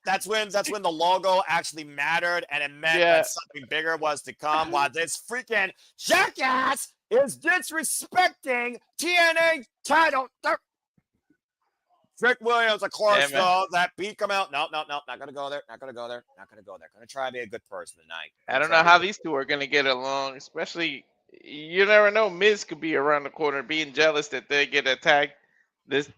That's when the logo actually mattered, and it meant
yeah.
that something bigger was to come. While this freaking jackass is disrespecting TNA title. Trick Williams, of course,
Yeah, man.
though, that beat come out. No, not gonna go there. Not gonna go there. Gonna try to be a good person tonight.
I don't know how these two are gonna get along, especially you never know. Miz could be around the corner, being jealous that they get a tag. They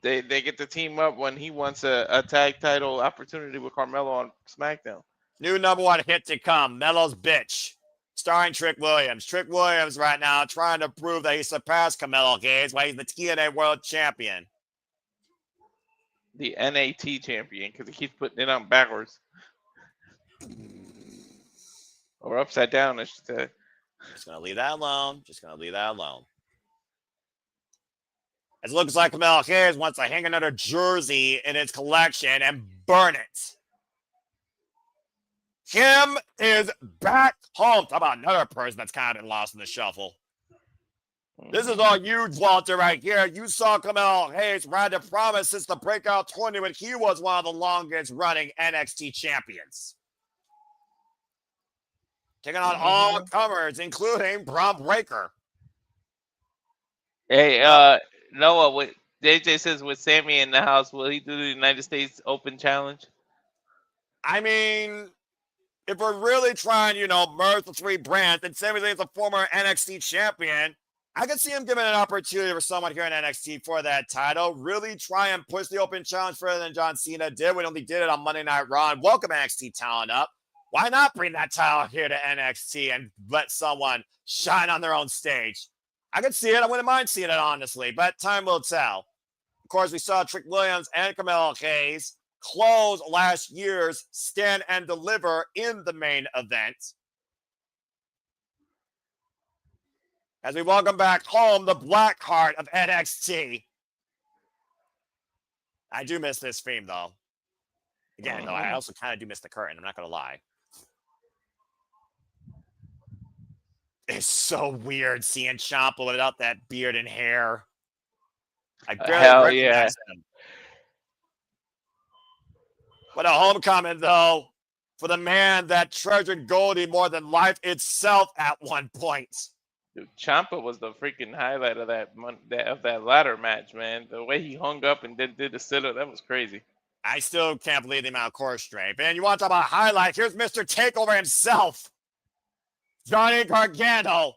get to team up when he wants a tag title opportunity with Carmelo on SmackDown.
New number one hit to come, Melo's Bitch, starring Trick Williams. Trick Williams right now trying to prove that he surpassed Carmelo Hayes while he's the TNA World Champion.
The NAT champion, because he keeps putting it on backwards. Or upside down, I should say.
Just gonna leave that alone. It looks like Carmelo Hayes wants to hang another jersey in his collection and burn it. Kim is back home. Talk about another person that's kind of been lost in the shuffle. This is all you, Walter, right here. You saw Carmelo Hayes ride the promise since the breakout tournament when he was one of the longest running NXT champions. Taking on all comers, including Braun Breaker.
Hey, Noah, what JJ says with Sami in the house, will he do the United States Open Challenge?
I mean, if we're really trying, merge the three brands, and Sami Zayn is a former NXT champion, I could see him giving an opportunity for someone here in NXT for that title. Really try and push the Open Challenge further than John Cena did. We only did it on Monday Night Raw and welcome NXT talent up. Why not bring that title here to NXT and let someone shine on their own stage? I could see it. I wouldn't mind seeing it, honestly, but time will tell. Of course, we saw Trick Williams and Carmelo Hayes close last year's Stand and Deliver in the main event. As we welcome back home the Black Heart of NXT. I do miss this theme, though. Again, though, I also kind of do miss the curtain. I'm not going to lie. It's so weird seeing Ciampa without that beard and hair. I barely recognize him. What a homecoming, though, for the man that treasured Goldie more than life itself at one point.
Dude, Ciampa was the freaking highlight of that ladder match, man. The way he hung up and did the sit-up, that was crazy.
I still can't believe the amount of core strength. And you want to talk about highlight? Here's Mr. Takeover himself, Johnny Gargano.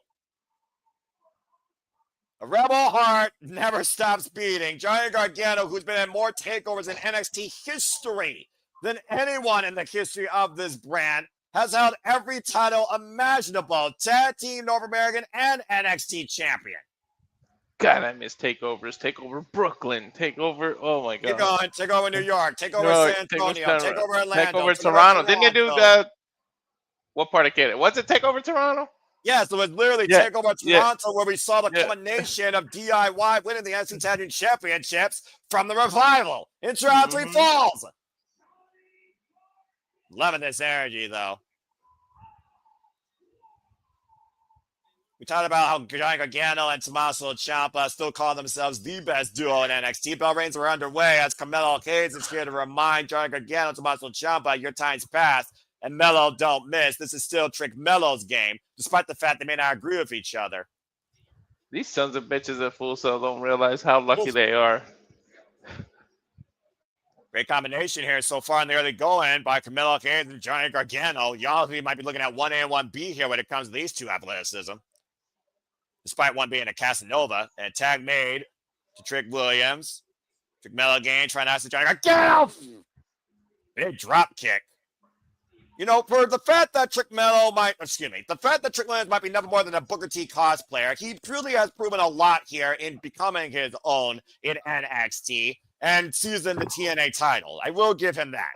A rebel heart never stops beating. Johnny Gargano, who's been in more takeovers in NXT history than anyone in the history of this brand, has held every title imaginable. Tag Team North American and NXT champion.
God, I miss takeovers. Takeover Brooklyn. Takeover, oh my God.
Keep going. Take over New York. Take over San Antonio. Take over Atlanta.
Take over Toronto. Didn't you do what part of Canada? Was it Takeover Toronto?
Yes, it was literally Takeover Toronto where we saw the culmination of DIY winning the NXT Tag Team Championships from the Revival in Toronto Falls. Loving this energy, though. We talked about how Johnny Gargano and Tommaso Ciampa still call themselves the best duo in NXT. Bell reigns are underway as Carmelo Hayes is here to remind Johnny Gargano and Tommaso Ciampa your time's past and Melo don't miss. This is still Trick Melo's game, despite the fact they may not agree with each other.
These sons of bitches at Full Sail don't realize how lucky they are.
Great combination here so far in the early going by Carmelo Hayes and Johnny Gargano. Y'all might be looking at 1A and 1B here when it comes to these two athleticism. Despite one being a Casanova, and a tag made to Trick Williams. Trick Melo again, trying to ask Johnny Gargano. Big drop kick. For the fact that Trick Williams might be nothing more than a Booker T cosplayer, he truly has proven a lot here in becoming his own in NXT and seizing the TNA title. I will give him that.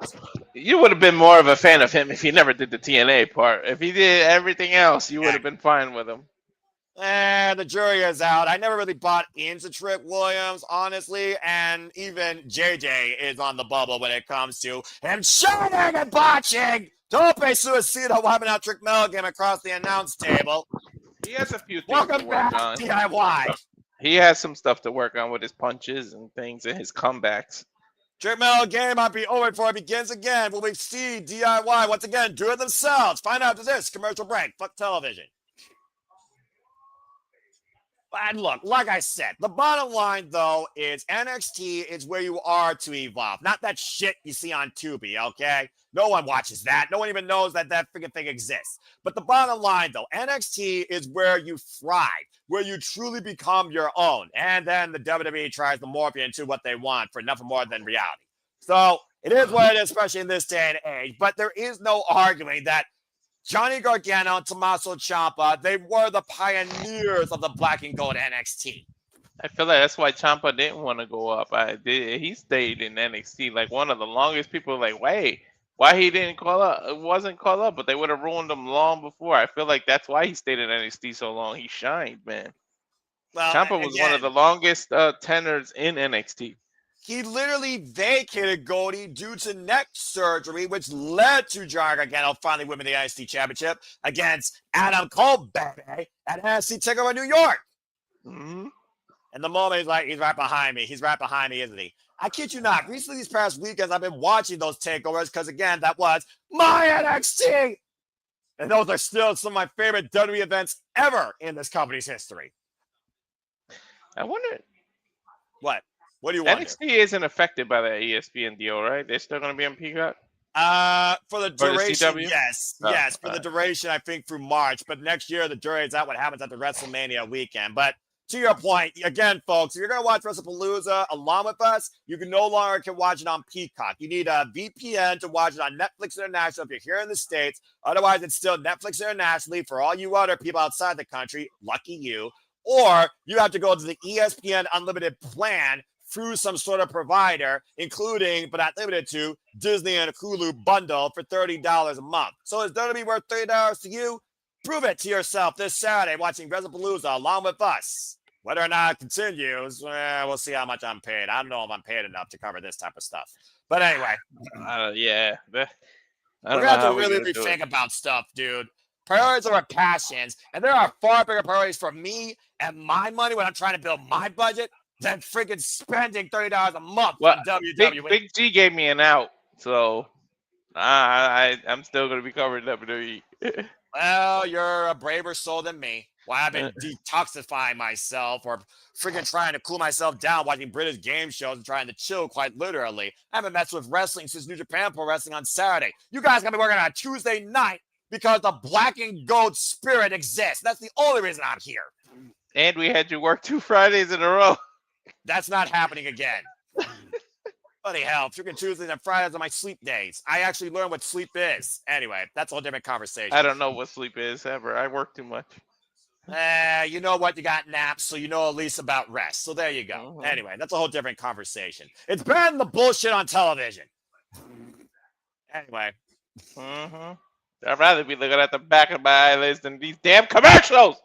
You would have been more of a fan of him if he never did the TNA part. If he did everything else, you would have been fine with him.
The jury is out. I never really bought into Trick Williams, honestly, and even JJ is on the bubble when it comes to him shining and botching. Tope Suicida wiping out Trick Melo game across the announce table.
He has a few things
Welcome
to work
back,
on.
DIY.
He has some stuff to work on with his punches and things and his comebacks.
Trick Metal game might be over before it begins again. Will we see DIY once again do it themselves? Find out after this commercial break. Fuck television. And look, like I said, the bottom line, though, is NXT is where you are to evolve. Not that shit you see on Tubi, okay? No one watches that. No one even knows that freaking thing exists. But the bottom line, though, NXT is where you thrive, where you truly become your own. And then the WWE tries to morph you into what they want for nothing more than reality. So it is what it is, especially in this day and age. But there is no arguing that Johnny Gargano and Tommaso Ciampa, they were the pioneers of the black and gold NXT.
I feel like that's why Ciampa didn't want to go up. He stayed in NXT like one of the longest people. Like, wait, why he didn't call up? It wasn't called up, but they would have ruined him long before. I feel like that's why he stayed in NXT so long. He shined, man.
Well,
Ciampa was one of the longest tenors in NXT.
He literally vacated Goldie due to neck surgery, which led to Johnny Gargano finally winning the NXT Championship against Adam Cole, baby, at NXT TakeOver New York.
Mm-hmm.
And the moment he's like, he's right behind me. He's right behind me, isn't he? I kid you not. Recently, these past weekends, I've been watching those takeovers because, again, that was my NXT. And those are still some of my favorite WWE events ever in this company's history.
I wonder.
What? What do you want?
NXT isn't affected by the ESPN deal, right? They're still going to be on Peacock?
For the duration,
CW?
yes.
Oh,
yes, for the duration, I think through March. But next year, the jury is out what happens at the WrestleMania weekend. But to your point, again, folks, if you're going to watch WrestlePalooza along with us, you can no longer can watch it on Peacock. You need a VPN to watch it on Netflix International if you're here in the States. Otherwise, it's still Netflix internationally for all you other people outside the country. Lucky you. Or you have to go to the ESPN Unlimited plan through some sort of provider, including, but not limited to, Disney and Hulu bundle for $30 a month. So is WWE worth $30 to you? Prove it to yourself this Saturday watching WrestlePalooza along with us. Whether or not it continues, we'll see how much I'm paid. I don't know if I'm paid enough to cover this type of stuff. But anyway.
Yeah.
We're going to have to really rethink about stuff, dude. Priorities are our passions, and there are far bigger priorities for me and my money when I'm trying to build my budget than freaking spending $30 a month on WWE.
Big G gave me an out, so I'm still going to be covering WWE.
Well, you're a braver soul than me. Why I've been detoxifying myself or freaking trying to cool myself down watching British game shows and trying to chill quite literally. I haven't messed with wrestling since New Japan Pro Wrestling on Saturday. You guys got me working on a Tuesday night because the black and gold spirit exists. That's the only reason I'm here.
And we had you work 2 Fridays in a row.
That's not happening again. Bloody hell, freaking Tuesdays and Fridays are my sleep days. I actually learned what sleep is. Anyway, that's a whole different conversation.
I don't know what sleep is ever. I work too much.
You know what? You got naps, so you know at least about rest. So there you go.
Mm-hmm.
Anyway, that's a whole different conversation. It's better than the bullshit on television. Anyway.
Mm-hmm. I'd rather be looking at the back of my eyelids than these damn commercials.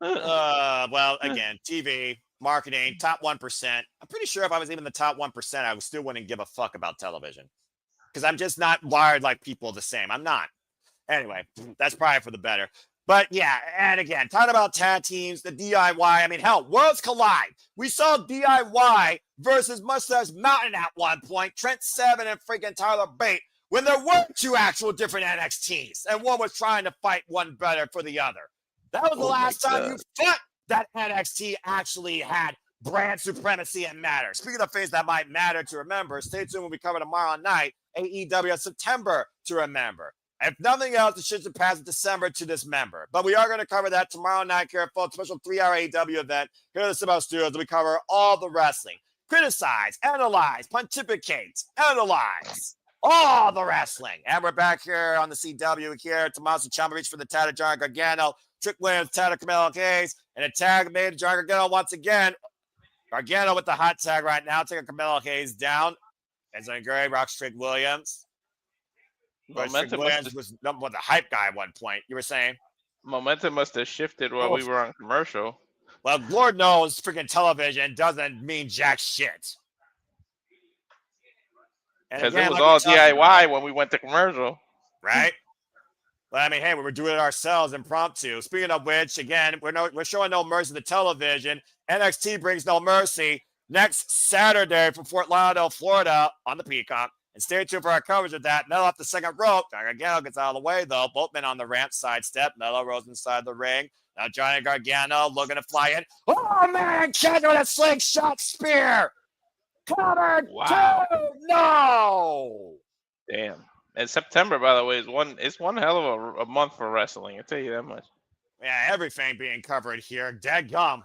Well, again, TV, marketing, top 1%. I'm pretty sure if I was even the top 1%, I still wouldn't give a fuck about television. Because I'm just not wired like people the same. I'm not. Anyway, that's probably for the better. But yeah, and again, talking about tag teams, the DIY. I mean, hell, worlds collide. We saw DIY versus Mustache Mountain at one point, Trent Seven and freaking Tyler Bate, when there were 2 actual different NXTs, and one was trying to fight one better for the other. That was the last time you thought that NXT actually had brand supremacy and matter. Speaking of things that might matter to remember, stay tuned when we cover tomorrow night, AEW in September to remember. If nothing else, it should surpass December to dismember. But we are going to cover that tomorrow night here for a special 3-hour AEW event here at the Cibo Studios. We cover all the wrestling. Criticize, analyze, pontificate, analyze all the wrestling. And we're back here on the CW here. Tommaso Ciampa reached for the tag of Johnny Gargano. Trick Williams, tag of Carmelo Hayes. And a tag made to Johnny Gargano once again. Gargano with the hot tag right now, taking Carmelo Hayes down. And so Gray rocks Trick Williams.
Momentum
was the hype guy at one point. You were saying?
Momentum must have shifted while we were on commercial.
Well, Lord knows freaking television doesn't mean jack shit.
Because it was all DIY when we went to commercial.
Right? But I mean, hey, we were doing it ourselves impromptu. Speaking of which, again, we're showing no mercy to television. NXT brings no mercy next Saturday from Fort Lauderdale, Florida on the Peacock. And stay tuned for our coverage of that. Melo off the second rope. Gargano gets out of the way, though. Both men on the ramp, sidestep. Melo rolls inside the ring. Now Johnny Gargano looking to fly in. Oh, man! Catch with a slingshot spear! Covered!
Wow.
Two! No!
Damn. And September, by the way, is one hell of a month for wrestling. I tell you that much.
Yeah, everything being covered here. Dead gum.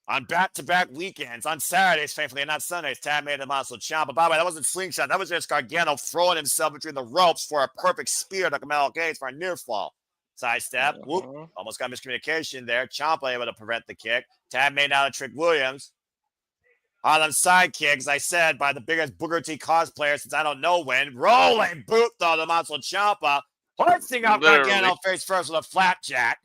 On back-to-back weekends, on Saturdays, thankfully, and not Sundays, Tad made Tommaso Ciampa. By the way, that wasn't slingshot. That was just Gargano throwing himself between the ropes for a perfect spear to Carmelo Gates for a near fall. Sidestep. Whoop. Almost got miscommunication there. Ciampa able to prevent the kick. Tad made out of Trick Williams. Harlem sidekick, as I said, by the biggest Booker T cosplayer since I don't know when. Rolling boot, though, Tommaso Ciampa. Hoisting up Gargano face first with a flapjack.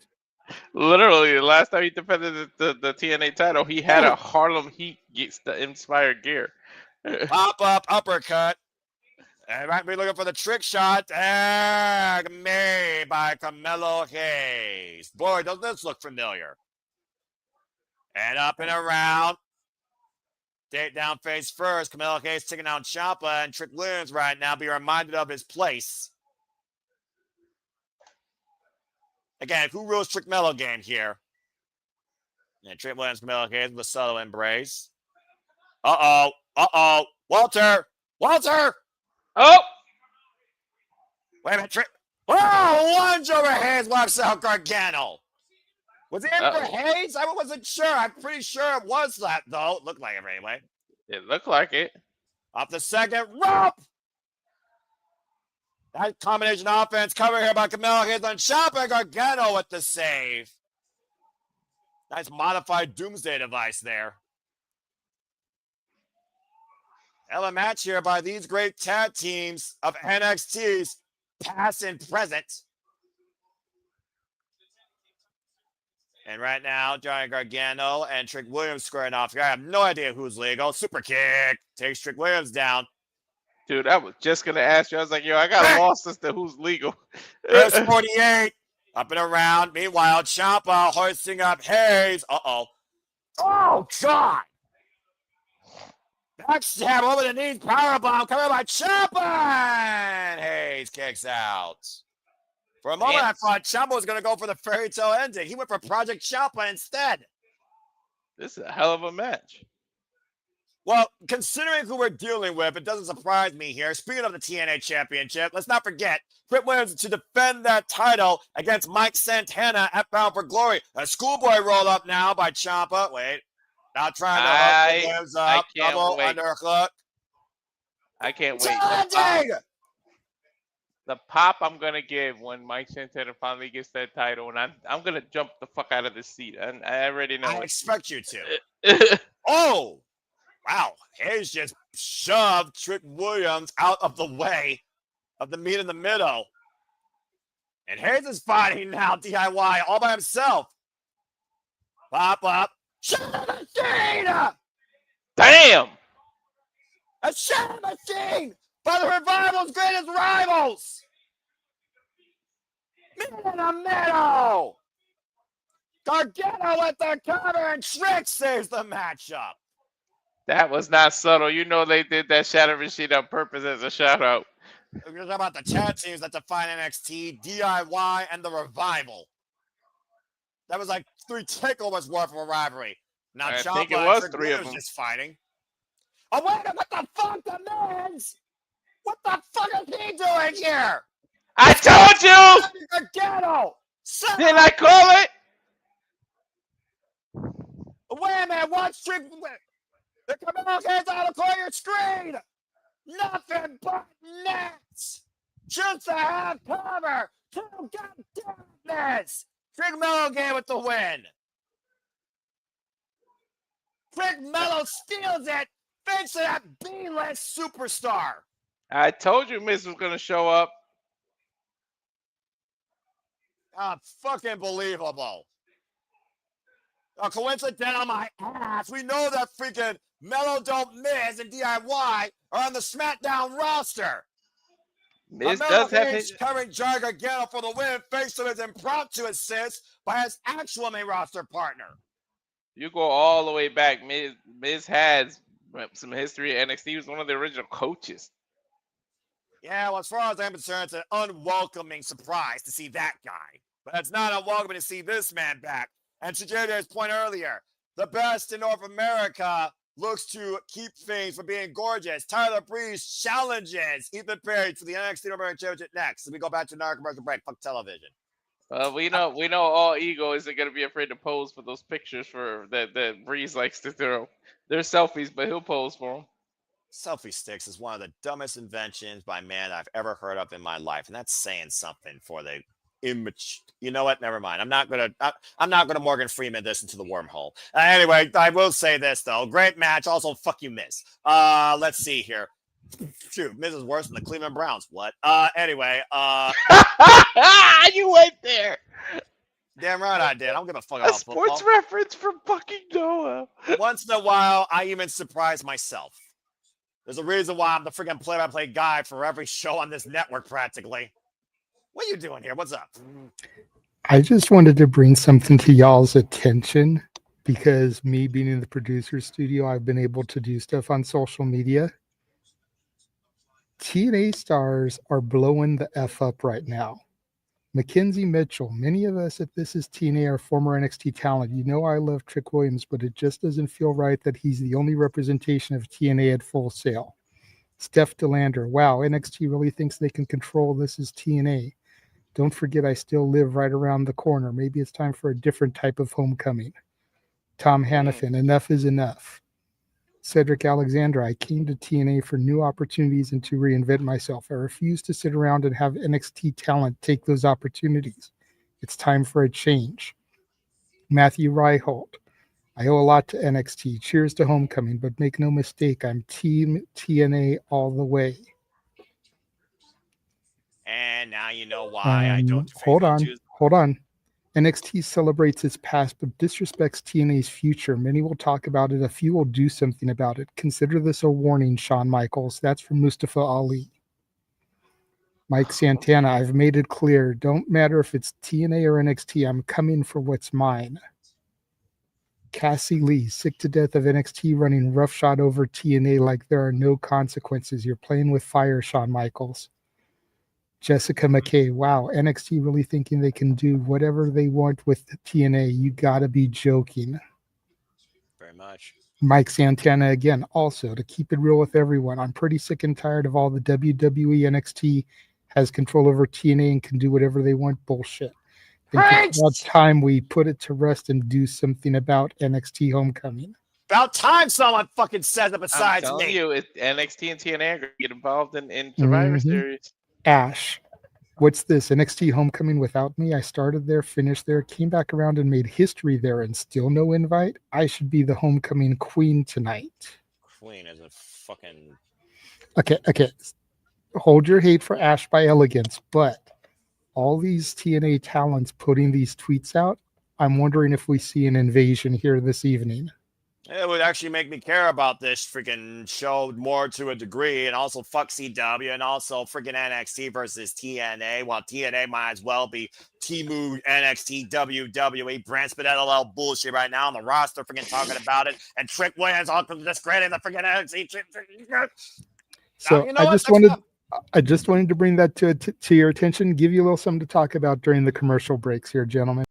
Literally, the last time he defended the TNA title, he had a Harlem Heat inspired gear.
Pop up uppercut. And might be looking for the trick shot. Made by Carmelo Hayes. Boy, does this look familiar. And up and around. Date down face first. Carmelo Hayes taking down Ciampa, and Trick Williams right now be reminded of his place. Again, who rules Trick Mello game here? And Trick Williams, Carmelo Hayes with a subtle embrace. Uh-oh. Uh-oh. Walter.
Oh!
Wait a minute. Trick. Oh, lunge over Hayes. Wipes out Gargano. Was it in for Hayes? I wasn't sure. I'm pretty sure it was that, though. It looked like it anyway.
It looked like it.
Off the second rope. That combination offense covered here by Carmelo Hayes on Ciampa. Gargano with the save. Nice modified doomsday device there. Hell of a match here by these great tag teams of NXT's past and present. And right now, Johnny Gargano and Trick Williams squaring off here. I have no idea who's legal. Super kick. Takes Trick Williams down.
Dude, I was just going to ask you. I was like, yo, I got lost as to who's legal.
There's 48. Up and around. Meanwhile, Ciampa hoisting up Hayes. Uh-oh. Oh, God. Backstab over the knees. Powerbomb coming by Ciampa. And Hayes kicks out. For a moment, I thought Ciampa was going to go for the fairy tale ending. He went for Project Ciampa instead.
This is a hell of a match.
Well, considering who we're dealing with, it doesn't surprise me here. Speaking of the TNA Championship, let's not forget, Britt Williams to defend that title against Mike Santana at Bound for Glory. A schoolboy roll up now by Ciampa. Wait, now trying to hook Williams up. Double underhook.
I can't wait. The pop I'm gonna give when Mike Santana finally gets that title, and I'm gonna jump the fuck out of this seat. And I already know.
I expect you to. Oh. Wow, Hayes just shoved Trick Williams out of the way of the meat in the middle. And Hayes is fighting now, DIY, all by himself. Pop up. Shot machine!
Damn!
A shot machine by the Revival's greatest rivals! Meat in the middle! Gargano with the cover, and Trick saves the matchup.
That was not subtle. You know they did that shatter machine on purpose as a shout out.
We're talking about the tag teams that define NXT, DIY, and the Revival. That was like 3 takeovers worth of a rivalry. Now
I
Ciampa
think it was
and
3 of them.
Just fighting. Oh wait, what the fuck, the man's? What the fuck is he doing here?
I told you!
Gargano!
Didn't I call it?
Wait a minute, what's Trick? The Carmelo Hayes out of your screen! Nothing but nets! Just a half cover! 2 goddamn nets! Trick Mello game with the win! Trick Mello steals it! Thanks to that B-list superstar!
I told you Miz was going to show up.
Fucking believable. A coincidence on my ass. We know that freaking Mello Don't Miz and DIY are on the SmackDown roster.
Miz
Carmelo
does have
Hayes
his.
carrying Gargano for the win, thanks to his impromptu assist by his actual main roster partner.
You go all the way back. Miz has some history at NXT. He was one of the original coaches.
Yeah, well, as far as I'm concerned, it's an unwelcoming surprise to see that guy. But it's not unwelcoming to see this man back. And to JJ's point earlier, the best in North America looks to keep things from being gorgeous. Tyler Breeze challenges Ethan Perry for the NXT North American Championship next. And we go back to non-commercial break. Fuck television.
We know all ego isn't gonna be afraid to pose for those pictures for that Breeze likes to throw. They're selfies, but he'll pose for them.
Selfie sticks is one of the dumbest inventions by man I've ever heard of in my life, and that's saying something for the image. You know what? Never mind. I'm not gonna Morgan Freeman this into the wormhole. Anyway, I will say this though: great match. Also, fuck you, Miz. Let's see here. Shoot, Miz is worse than the Cleveland Browns. What? Anyway,
You went there.
damn right I did. I don't give a fuck
A
about
sports
football.
reference from fucking Noah.
Once in a while, I even surprise myself. There's a reason why I'm the freaking play-by-play guy for every show on this network, practically. What are you doing here? What's up?
I just wanted to bring something to y'all's attention because me being in the producer studio, I've been able to do stuff on social media. TNA stars are blowing the F up right now. Mackenzie Mitchell, many of us at This Is TNA are former NXT talent. You know I love Trick Williams, but it just doesn't feel right that he's the only representation of TNA at Full Sail. Steph DeLander, wow, NXT really thinks they can control This Is TNA. Don't forget I still live right around the corner. Maybe it's time for a different type of homecoming. Tom Hannafin, enough is enough. Cedric Alexander, I came to TNA for new opportunities and to reinvent myself. I refuse to sit around and have NXT talent take those opportunities. It's time for a change. Matthew Reicholt, I owe a lot to NXT. Cheers to homecoming, but make no mistake, I'm Team TNA all the way.
And now you know why I don't.
Hold on. NXT celebrates its past but disrespects TNA's future. Many will talk about it. A few will do something about it. Consider this a warning, Shawn Michaels. That's from Mustafa Ali. Mike Santana, I've made it clear. Don't matter if it's TNA or NXT. I'm coming for what's mine. Cassie Lee, sick to death of NXT running roughshod over TNA like there are no consequences. You're playing with fire, Shawn Michaels. Jessica McKay, wow, NXT really thinking they can do whatever they want with TNA. You gotta be joking.
Very much.
Mike Santana again, also to keep it real with everyone. I'm pretty sick and tired of all the WWE NXT has control over TNA and can do whatever they want bullshit. I think it's about time we put it to rest and do something about NXT Homecoming.
About time someone fucking says it besides
I'm telling
me.
you, NXT and TNA are going to get involved in Survivor Series.
Ash, what's this? NXT Homecoming without me? I started there, finished there, came back around and made history there, and still no invite? I should be the homecoming queen tonight.
Queen is a fucking...
Okay. Hold your hate for Ash by Elegance, but all these TNA talents putting these tweets out, I'm wondering if we see an invasion here this evening.
It would actually make me care about this freaking show more to a degree, and also fuck CW, and also freaking NXT versus TNA. While TNA might as well be Timu NXT WWE brand spit LLL bullshit right now on the roster, freaking talking about it, and Trick Williams all discrediting the freaking NXT.
So you know I just wanted to bring that to your attention, give you a little something to talk about during the commercial breaks here, gentlemen.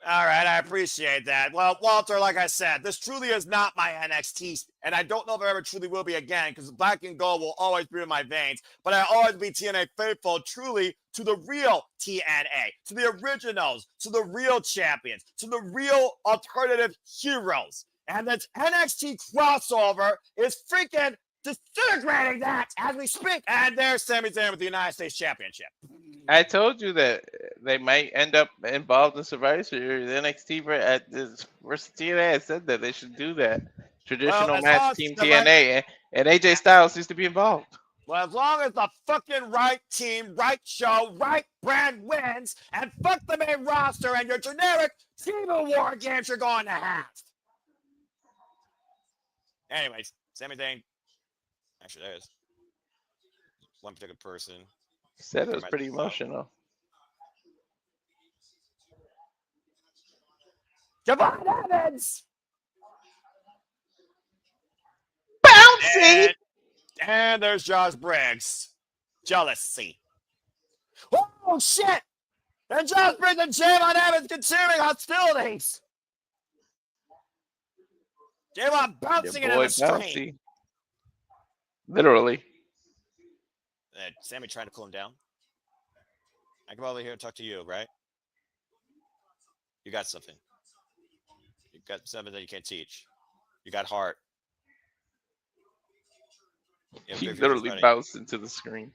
All right, I appreciate that. Well, Walter, like I said, this truly is not my NXT, and I don't know if it ever truly will be again, because black and gold will always be in my veins, but I always be TNA faithful, truly, to the real TNA, to the originals, to the real champions, to the real alternative heroes. And this NXT crossover is freaking disintegrating that as we speak. And there's Sami Zayn with the United States Championship.
I told you that they might end up involved in Survivor Series. NXT versus TNA. I said that they should do that. Traditional match team TNA. And AJ Styles needs to be involved.
Well, as long as the fucking right team, right show, right brand wins, and fuck the main roster and your generic team of war games you're going to have. Anyways, Sami Zayn. Actually, there is one particular person
Said it was pretty emotional.
Javon Evans!
Bouncy!
And there's Josh Briggs. Jealousy. Oh, shit! And Josh Briggs and Javon Evans continuing hostilities. Javon bouncing into the screen.
Bouncy. Literally.
Sami trying to cool him down. I come over here and talk to you, right? You got something. You got something that you can't teach. You got heart.
He literally bounced into the screen.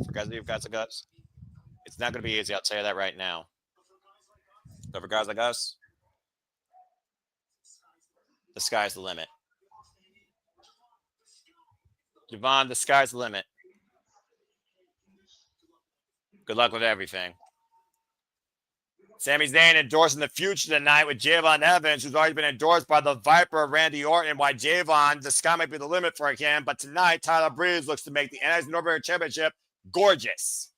For guys who've got some guts, it's not going to be easy. I'll tell you that right now. But for guys like us, the sky's the limit. Javon, the sky's the limit. Good luck with everything. Sami Zayn endorsing the future tonight with Javon Evans, who's already been endorsed by the Viper, Randy Orton. Why Javon, the sky might be the limit for him. But tonight, Tyler Breeze looks to make the NXT North American Championship gorgeous.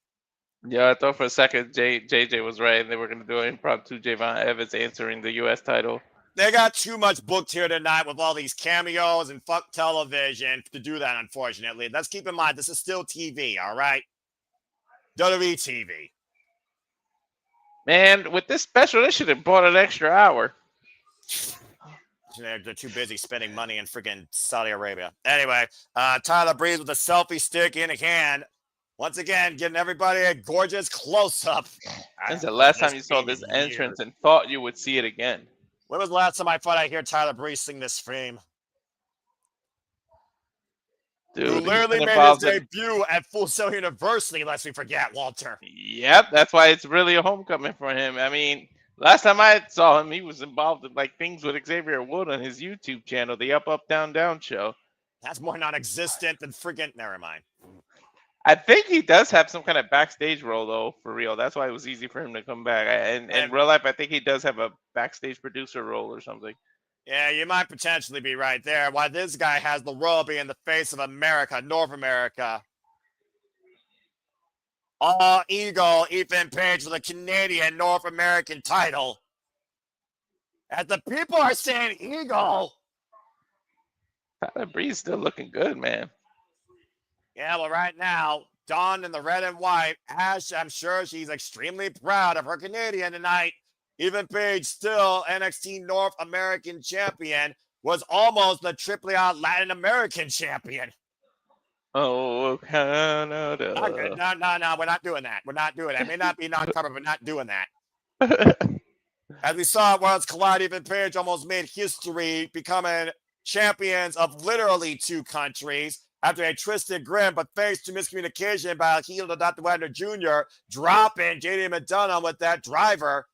Yeah, I thought for a second JJ was right, and they were going to do an impromptu Javon Evans answering the U.S. title.
They got too much booked here tonight with all these cameos and fuck television to do that, unfortunately. Let's keep in mind, this is still TV, all right? WWE TV.
Man, with this special, they should have bought an extra hour.
They're too busy spending money in freaking Saudi Arabia. Anyway, Tyler Breeze with a selfie stick in hand. Once again, getting everybody a gorgeous close-up.
When's the last time you saw this entrance and thought you would see it again?
When was the last time I thought I'd hear Tyler Breeze sing this theme?
Dude,
who literally made his debut at Full Sail University, lest we forget, Walter.
Yep, that's why it's really a homecoming for him. I mean, last time I saw him, he was involved in like things with Xavier Wood on his YouTube channel, the Up, Up, Down, Down show.
That's more non-existent than freaking. Never mind.
I think he does have some kind of backstage role, though, for real. That's why it was easy for him to come back. And in real life, I think he does have a backstage producer role or something.
Yeah, you might potentially be right there. Why this guy has the role being the face of America, North America. All Eagle, Ethan Page for the Canadian North American title. As the people are saying Eagle.
Tyler Breeze still looking good, man.
Yeah, well, right now, Dawn in the red and white, Ash, I'm sure she's extremely proud of her Canadian tonight. Even Page, still NXT North American champion, was almost the AAA Latin American champion.
Oh, Canada.
No, we're not doing that. We're not doing that. It may not be non-covered, but we're not doing that. As we saw at Worlds Collide, even Page almost made history, becoming champions of literally 2 countries after a twisted grin, but thanks to miscommunication by Akil Dr. Wagner Jr., dropping JD McDonough with that driver.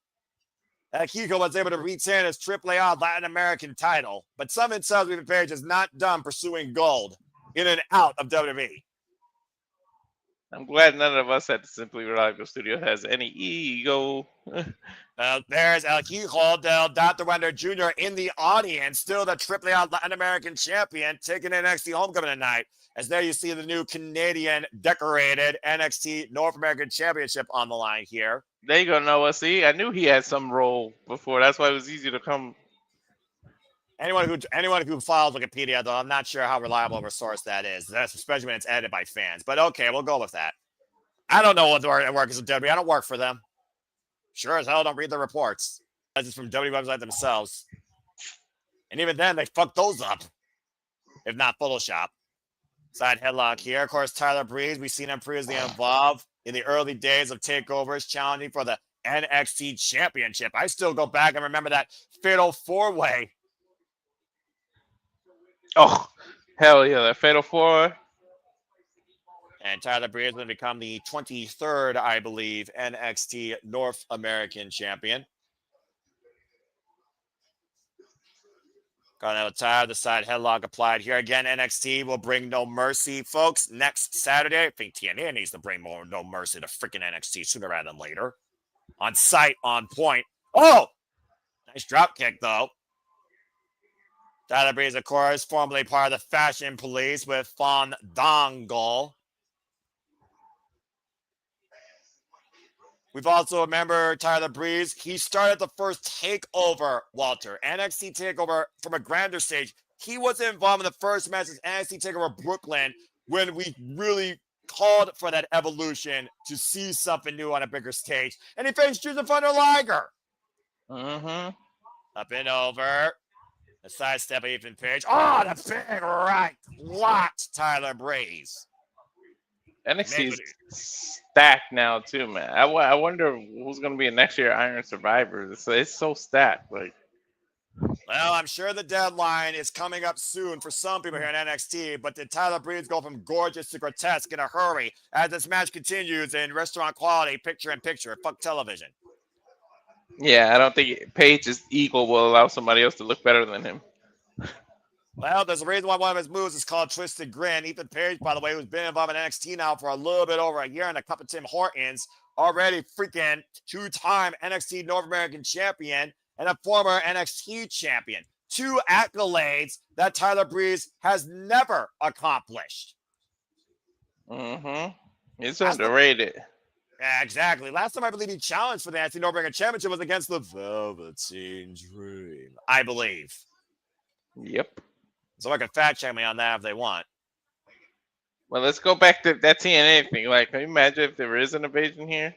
Akiko was able to retain his AAA Latin American title, but some insides Ethan Page is not done pursuing gold in and out of WWE.
I'm glad none of us at the Simply Reliable Studio has any ego.
There's Akiko del Dr. Wagner Jr. in the audience, still the AAA Latin American champion, taking NXT Homecoming tonight. As there you see the new Canadian decorated NXT North American Championship on the line here.
There you go, Noah. See, I knew he had some role before. That's why it was easy to come.
Anyone who follows Wikipedia, though, I'm not sure how reliable of a source that is. That's especially when it's edited by fans. But okay, we'll go with that. I don't know what the work is with WWE. I don't work for them. Sure as hell don't read the reports. That's just from WWE website themselves. And even then, they fucked those up. If not Photoshop. Side headlock here. Of course, Tyler Breeze. We've seen him previously involved in the early days of takeovers, challenging for the NXT Championship. I still go back and remember that Fatal 4-Way.
Oh, hell yeah, that Fatal 4.
And Tyler Breeze will become the 23rd, I believe, NXT North American Champion. Got another tire, the side headlock applied here. Again, NXT will bring No Mercy, folks, next Saturday. I think TNA needs to bring more No Mercy to freaking NXT sooner rather than later. On site, on point. Oh! Nice drop kick, though. Tyler Breeze, of course, formerly part of the Fashion Police with Fandango. We've also remember Tyler Breeze. He started the first takeover, Walter. NXT takeover from a grander stage. He was involved in the first match as NXT takeover Brooklyn when we really called for that evolution to see something new on a bigger stage. And he faced Juice Thunder Liger.
Mm-hmm.
Up and over. A sidestep of Ethan Page. Oh, the big right. Locked Tyler Breeze.
NXT's stacked now too, man. I wonder who's gonna be in next year Iron Survivor. It's so stacked. Like,
well, I'm sure the deadline is coming up soon for some people here in NXT, but did Tyler Breeze go from gorgeous to grotesque in a hurry as this match continues in restaurant quality, picture-in-picture, fuck television?
yeah, I don't think Page's ego will allow somebody else to look better than him.
Well, there's a reason why one of his moves is called Twisted Grin. Ethan Page, by the way, who's been involved in NXT now for a little bit over a year and a cup of Tim Hortons, already freaking two-time NXT North American champion and a former NXT champion. 2 accolades that Tyler Breeze has never accomplished.
Mm-hmm. It's underrated.
Yeah, exactly. Last time I believe he challenged for the NXT North American Championship was against the Velveteen Dream, I believe.
Yep.
So I can fact check me on that if they want.
Well, let's go back to that TNA thing. Like, can you imagine if there is an invasion here?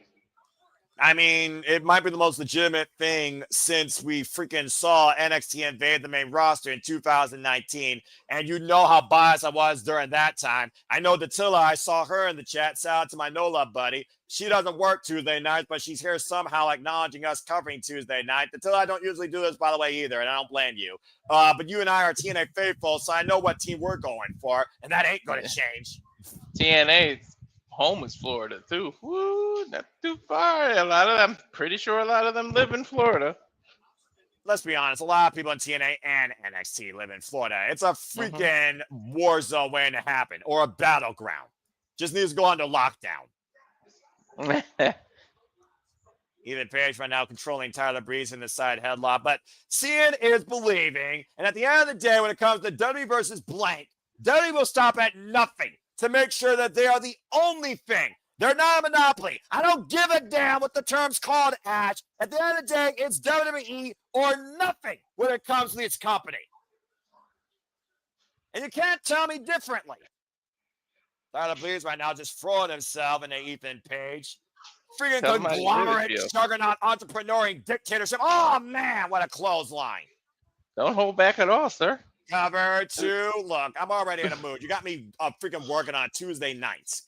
I mean, it might be the most legitimate thing since we freaking saw NXT invade the main roster in 2019. And you know how biased I was during that time. I know Datilla, I saw her in the chat. Shout out to my No-Love buddy. She doesn't work Tuesday nights, but she's here somehow acknowledging us covering Tuesday night. Datilla, I don't usually do this, by the way, either, and I don't blame you. But you and I are TNA faithful, so I know what team we're going for, and that ain't going to change.
TNA's home is Florida, too. Woo, not too far. Pretty sure a lot of them live in Florida.
Let's be honest, a lot of people in TNA and NXT live in Florida. It's a freaking war zone waiting to happen, or a battleground. Just needs to go under lockdown. Ethan Page right now controlling Tyler Breeze in the side headlock, but seeing is believing. And at the end of the day, when it comes to WWE versus blank, WWE will stop at nothing to make sure that they are the only thing. They're not a monopoly. I don't give a damn what the term's called, Ash. At the end of the day, it's WWE or nothing when it comes to this company. And you can't tell me differently. Tyler Breeze right now just throwing himself into Ethan Page. Freaking conglomerate, juggernaut, entrepreneuring dictatorship. Oh, man, what a clothesline.
Don't hold back at all, sir.
Cover 2. Look, I'm already in a mood. You got me freaking working on Tuesday nights.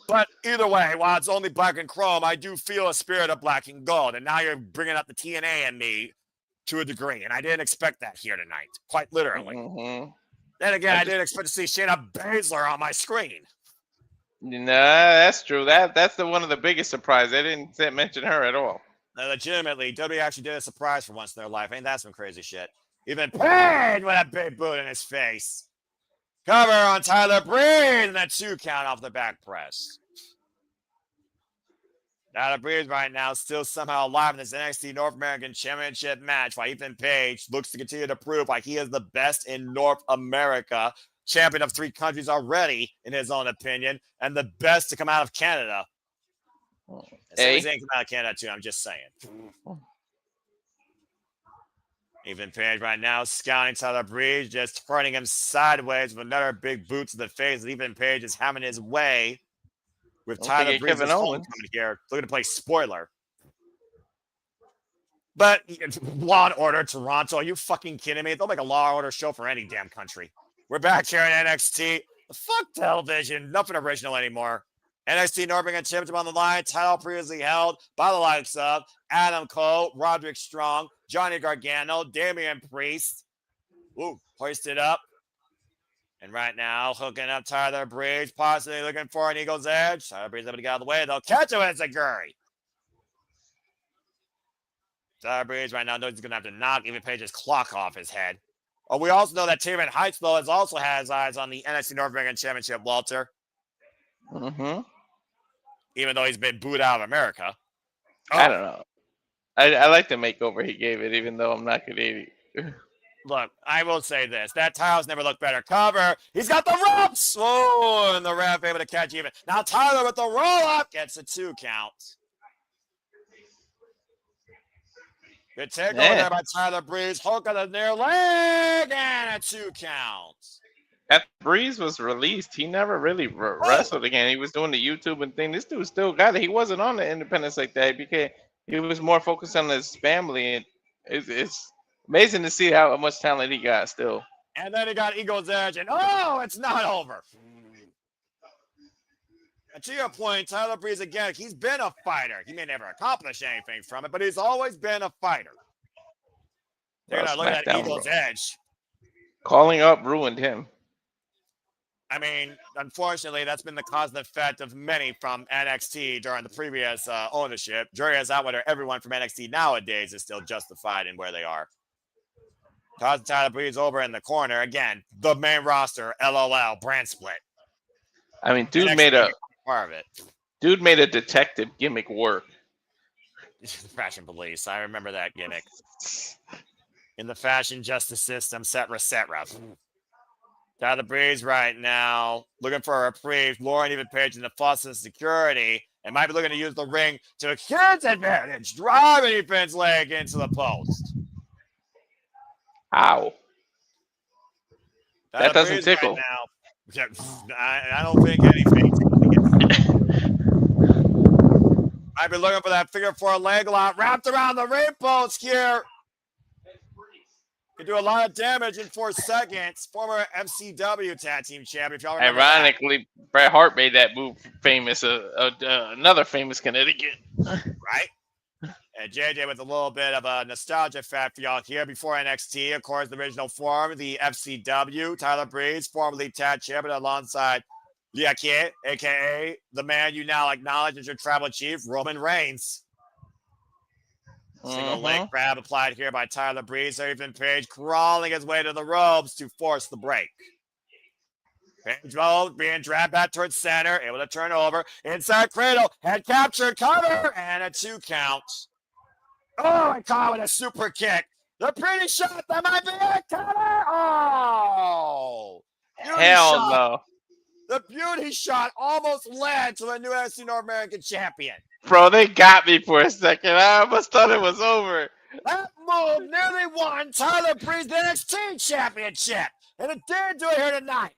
But either way, while it's only black and chrome, I do feel a spirit of black and gold. And now you're bringing up the TNA in me to a degree. And I didn't expect that here tonight, quite literally. Then again, I didn't expect to see Shayna Baszler on my screen.
Nah, that's true. That's one of the biggest surprises. They didn't mention her at all.
Now, legitimately, WWE actually did a surprise for once in their life. Ain't that some crazy shit? Even Page with a big boot in his face. Cover on Tyler Breeze and a 2 count off the back press. Tyler Breeze right now still somehow alive in this NXT North American Championship match while Ethan Page looks to continue to prove like he is the best in North America. Champion of 3 countries already, in his own opinion, and the best to come out of Canada. Sami's ain't come out of Canada too, I'm just saying. Ethan Page right now scouting Tyler Breeze, just turning him sideways with another big boot to the face. Ethan Page is having his way with Tyler Breeze coming here, looking to play spoiler. But Law and Order Toronto, are you fucking kidding me? They'll make a Law and Order show for any damn country. We're back here in NXT. Fuck television. Nothing original anymore. NXT North American Championship on the line. Title previously held by the likes of Adam Cole, Roderick Strong, Johnny Gargano, Damian Priest. Ooh, hoisted up. And right now, hooking up Tyler Breeze, possibly looking for an Eagle's Edge. Tyler Breeze able to get out of the way. They'll catch him as a Guri. Tyler Breeze right now knows he's going to have to knock Ethan Page's clock off his head. Oh, we also know that Tatum Heights, though, also has eyes on the NXT North American Championship, Walter. Even though he's been booed out of America.
I don't know. I like the makeover he gave it, even though I'm not Canadian.
Look, I will say this. That Tyler's never looked better. Cover. He's got the ropes. Oh, and the ref able to catch even. Now Tyler with the roll-up gets a 2 count. Good takeover there by Tyler Breeze. Hook on the near leg and a 2 count.
After Breeze was released, he never really wrestled again. He was doing the YouTube and thing. This dude still got it. He wasn't on the independence like that because he was more focused on his family. And it's amazing to see how much talent he got still.
And then he got Eagle's Edge, and oh, it's not over. And to your point, Tyler Breeze, again, he's been a fighter. He may never accomplish anything from it, but he's always been a fighter. They're going to look at that Eagle's Edge.
Calling up ruined him.
I mean, unfortunately, that's been the cause and effect of many from NXT during the previous ownership. Jury is out whether everyone from NXT nowadays is still justified in where they are. Causing Tyler Breeze over in the corner. Again, the main roster, LOL, brand split.
I mean, dude
NXT
made a
part of it.
Dude made a detective gimmick work.
Fashion police. I remember that gimmick. In the fashion justice system, cetera. Tyler Breeze right now looking for a reprieve. Lauren even Page in the fuss and security. And might be looking to use the ring to his advantage. Driving Ethan's leg into the post.
Ow.
Tyler
That doesn't
Breeze
tickle.
Right now. I don't think anything. Might be looking for that figure 4 leg lock wrapped around the ring post here. Can do a lot of damage in 4 seconds. Former FCW tag team champion. If y'all remember
Ironically, Bret Hart made that move famous. Another famous Connecticut.
Right? And JJ with a little bit of a nostalgia fact for y'all here. Before NXT, of course, the original form, the FCW. Tyler Breeze, formerly tag champion alongside Vaquer, a.k.a. the man you now acknowledge as your tribal chief, Roman Reigns. Single leg grab applied here by Tyler Breeze. Ethan Page crawling his way to the ropes to force the break. Page being dragged back towards center, able to turn over. Inside cradle, head captured, cover, and a 2 count. Oh, and caught with a super kick. The pretty shot, that might be it, cover. Oh!
Hell no.
The beauty shot almost led to a new NXT North American champion.
Bro, they got me for a second. I almost thought it was over.
That move nearly won Tyler Breeze the NXT championship. And it did do it here tonight.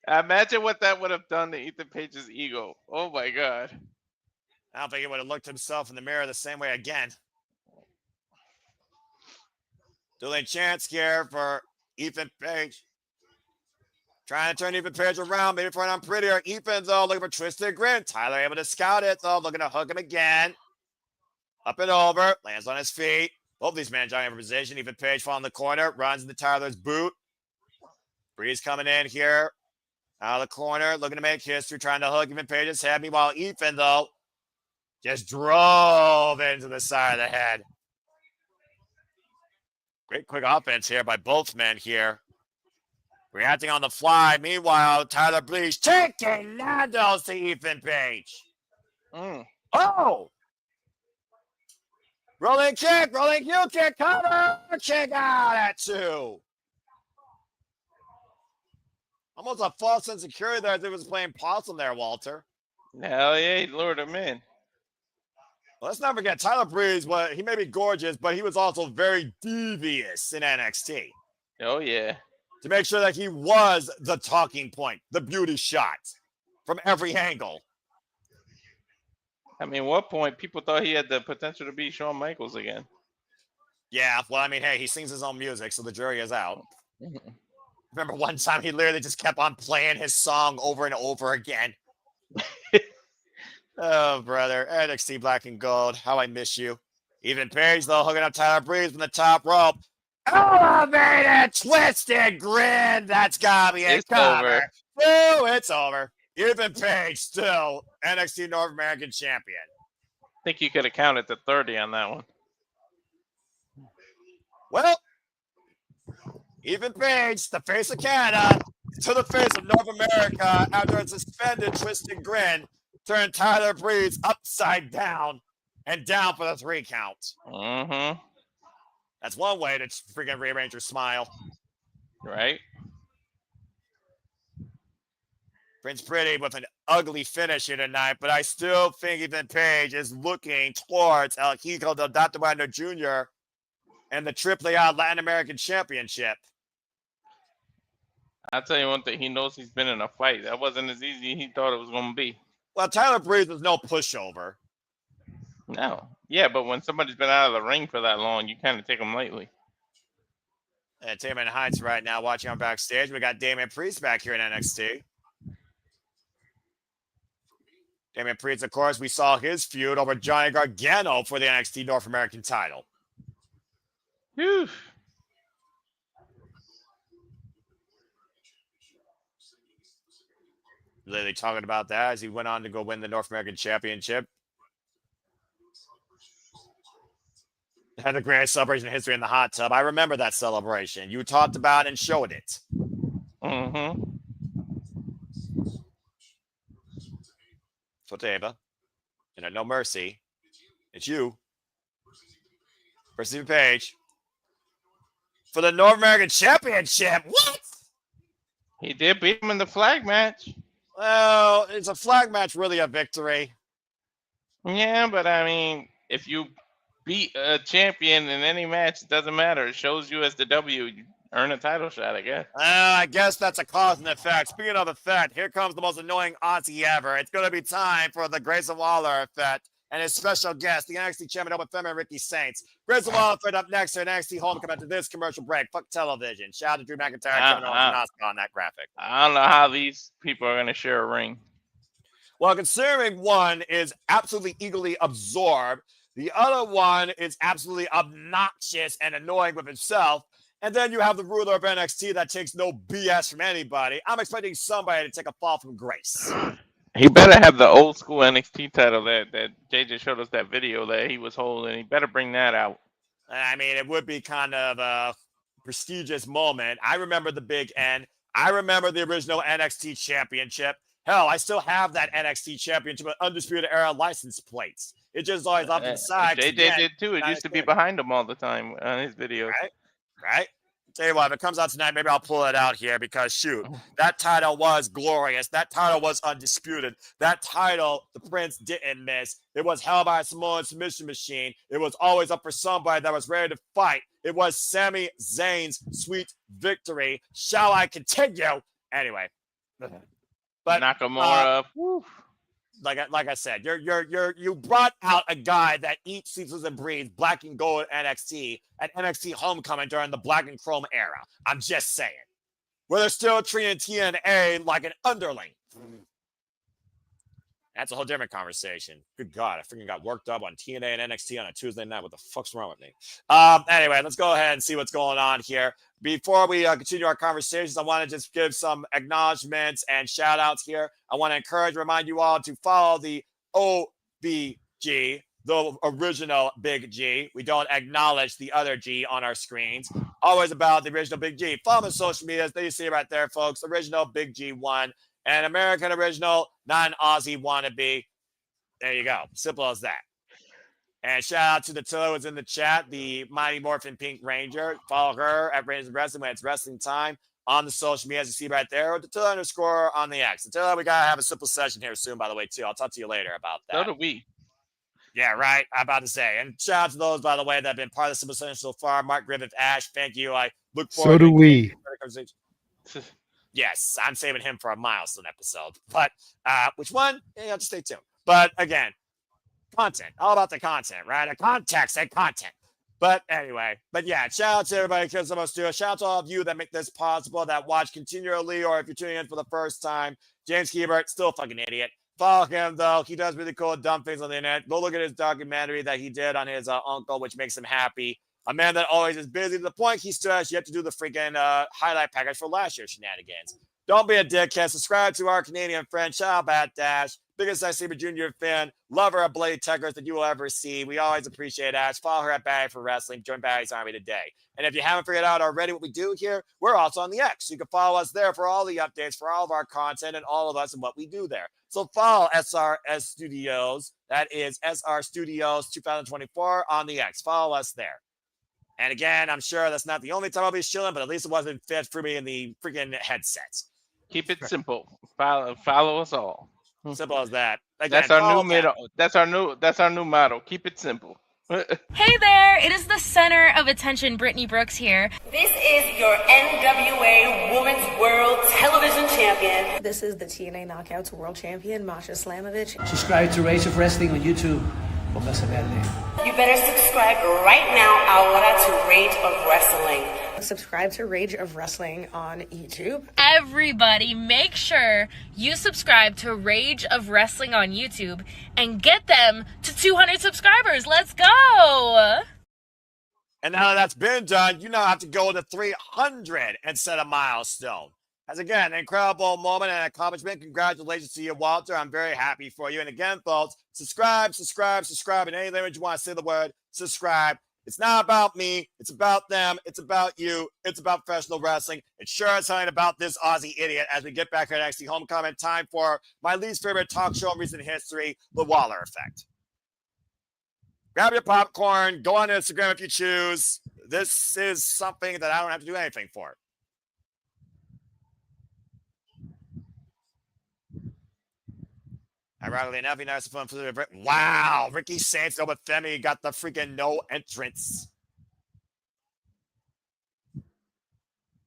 Imagine what that would have done to Ethan Page's ego. Oh my God.
I don't think he would have looked himself in the mirror the same way again. Dueling chance here for Ethan Page. Trying to turn Ethan Page around, maybe for an unprettier. Ethan, though, looking for twisted grin. Tyler able to scout it, though, looking to hook him again. Up and over, lands on his feet. Both these men trying in position. Ethan Page falling in the corner, runs into Tyler's boot. Breeze coming in here. Out of the corner, looking to make history, trying to hook Ethan Page's head. Meanwhile, Ethan, though, just drove into the side of the head. Great quick offense here by both men here. Reacting on the fly. Meanwhile, Tyler Breeze taking Nando's to Ethan Page. Oh! Rolling kick, rolling heel kick, cover, kick out at 2. Almost a false insecurity there as it was playing possum there, Walter.
Hell yeah, he lured him in.
Well, let's not forget, Tyler Breeze, he may be gorgeous, but he was also very devious in NXT.
Oh, yeah.
To make sure that he was the talking point, the beauty shot from every angle.
I mean, at what point people thought he had the potential to be Shawn Michaels again?
Yeah, well, I mean, hey, he sings his own music, so the jury is out. Remember one time he literally just kept on playing his song over and over again. Oh, brother. NXT Black and Gold. How I miss you. Ethan Page, though, hooking up Tyler Breeze from the top rope. Elevated, twisted grin. That's gotta be it. Over. Oh, it's over. Ethan Page still NXT North American champion.
I think you could have counted to 30 on that one.
Well, Ethan Page, the face of Canada, to the face of North America after a suspended twisted grin, turned Tyler Breeze upside down and down for the 3 count. That's one way to freaking rearrange your smile.
Right?
Prince Pretty with an ugly finish here tonight, but I still think Ethan Page is looking towards El Hijo del Dr. Wagner Jr. and the AAA Latin American Championship.
I'll tell you one thing. He knows he's been in a fight. That wasn't as easy as he thought it was going to be.
Well, Tyler Breeze is no pushover.
No. Yeah, but when somebody's been out of the ring for that long, you kind of take them lightly.
And Tatum Heights right now watching on backstage. We got Damian Priest back here in NXT. Damian Priest, of course, we saw his feud over Johnny Gargano for the NXT North American title.
Whew.
Literally talking about that as he went on to go win the North American Championship. Had the greatest celebration in history in the hot tub. I remember that celebration. You talked about and showed it.
Mm-hmm.
Foteva. And No Mercy. It's you. Stephen Page. For the North American Championship. What?
He did beat him in the flag match.
Well, is a flag match really a victory?
Yeah, but I mean, if you beat a champion in any match, it doesn't matter. It shows you as the W, you earn a title shot, I guess.
I guess that's a cause and effect. Speaking of effect, here comes the most annoying Aussie ever. It's going to be time for the Grayson Waller effect and his special guest, the NXT champion with Femi and Ricky Saints. Grayson Waller up next to NXT Homecoming after this commercial break. Fuck television. Shout out to Drew McIntyre, Kevin Owens, and Asuka on that graphic.
I don't know how these people are going to share a ring.
Well, considering one is absolutely eagerly absorbed, the other one is absolutely obnoxious and annoying with himself. And then you have the ruler of NXT that takes no BS from anybody. I'm expecting somebody to take a fall from grace.
He better have the old school NXT title that JJ showed us that video that he was holding. He better bring that out.
I mean, it would be kind of a prestigious moment. I remember the Big N. I remember the original NXT Championship. Hell, I still have that NXT Championship with Undisputed Era license plates. It just always off to the side.
JJ did too. It used to be behind him all the time on his videos.
Right? Tell you what, if it comes out tonight, maybe I'll pull it out here because, shoot, that title was glorious. That title was undisputed. That title, the Prince didn't miss. It was held by a Samoan submission machine. It was always up for somebody that was ready to fight. It was Sami Zayn's sweet victory. Shall I continue? Anyway. But
Nakamura,
like I said, you brought out a guy that eats, sleeps, and breathes black and gold NXT at NXT Homecoming during the black and chrome era. I'm just saying. Where they're still treating TNA like an underling. That's a whole different conversation. Good God, I freaking got worked up on TNA and NXT on a Tuesday night. What the fuck's wrong with me? Anyway, let's go ahead and see what's going on here. Before we continue our conversations, I want to just give some acknowledgments and shout outs here. I want to remind you all to follow the OBG, the original Big G. We don't acknowledge the other G on our screens. Always about the original Big G. Follow me on social media. There you see it right there, folks. Original Big G1. And American original, non-Aussie wannabe. There you go. Simple as that. And shout out to the Tiller who's in the chat, the Mighty Morphin Pink Ranger. Follow her at Rangers Wrestling when it's wrestling time on the social media, as you see right there, or the Tiller _ on the X. Tiller, we got to have a simple session here soon, by the way, too. I'll talk to you later about that.
So do we.
Yeah, right. I'm about to say. And shout out to those, by the way, that have been part of the simple session so far. Mark Griffith, Ash, thank you. I look forward
to we.
Yes, I'm saving him for a milestone episode. But which one? Yeah, just stay tuned. But again, content. All about the content, right? A context and content. But anyway, yeah, shout out to everybody because of us too. Shout out to all of you that make this possible, that watch continually, or if you're tuning in for the first time. James Hebert, still a fucking idiot. Follow him, though. He does really cool, dumb things on the internet. Go look at his documentary that he did on his uncle, which makes him happy. A man that always is busy to the point he still has yet to do the freaking highlight package for last year's shenanigans. Don't be a dickhead. Subscribe to our Canadian friend, Shout out Bat Dash, biggest ICB Junior fan, lover of Blade Tuckers that you will ever see. We always appreciate Ash. Follow her at Barry for Wrestling. Join Barry's Army today. And if you haven't figured out already what we do here, we're also on the X. So you can follow us there for all the updates, for all of our content, and all of us and what we do there. So follow SRS Studios. That is SR Studios 2024 on the X. Follow us there. And again, I'm sure that's not the only time I'll be chilling, but at least it wasn't fed for me in the freaking headsets.
Keep it simple. Follow us all.
Simple as that. Again,
That's our
follow
new
that.
motto. That's our new motto. Keep it simple.
Hey there, it is the center of attention, Brittany Brooks here.
This is your NWA Women's World Television Champion.
This is the TNA Knockouts World Champion, Masha Slamovich.
Subscribe to Rage of Wrestling on YouTube. Póngase verde.
You better subscribe right now ahora to Rage of Wrestling.
Subscribe to Rage of Wrestling on YouTube.
Everybody, make sure you subscribe to Rage of Wrestling on YouTube and get them to 200 subscribers. Let's go!
And now that that's been done, you now have to go to 300 and set a milestone. As again, an incredible moment and accomplishment. Congratulations to you, Walter. I'm very happy for you. And again, folks, subscribe. In any language you want to say the word, subscribe. It's not about me. It's about them. It's about you. It's about professional wrestling. It's sure as hell about this Aussie idiot as we get back here at NXT Homecoming. Time for my least favorite talk show in recent history, The Waller Effect. Grab your popcorn. Go on Instagram if you choose. This is something that I don't have to do anything for. Ironically enough, he knows fun for the wow, Ricky Saints over Femi got the freaking no entrance.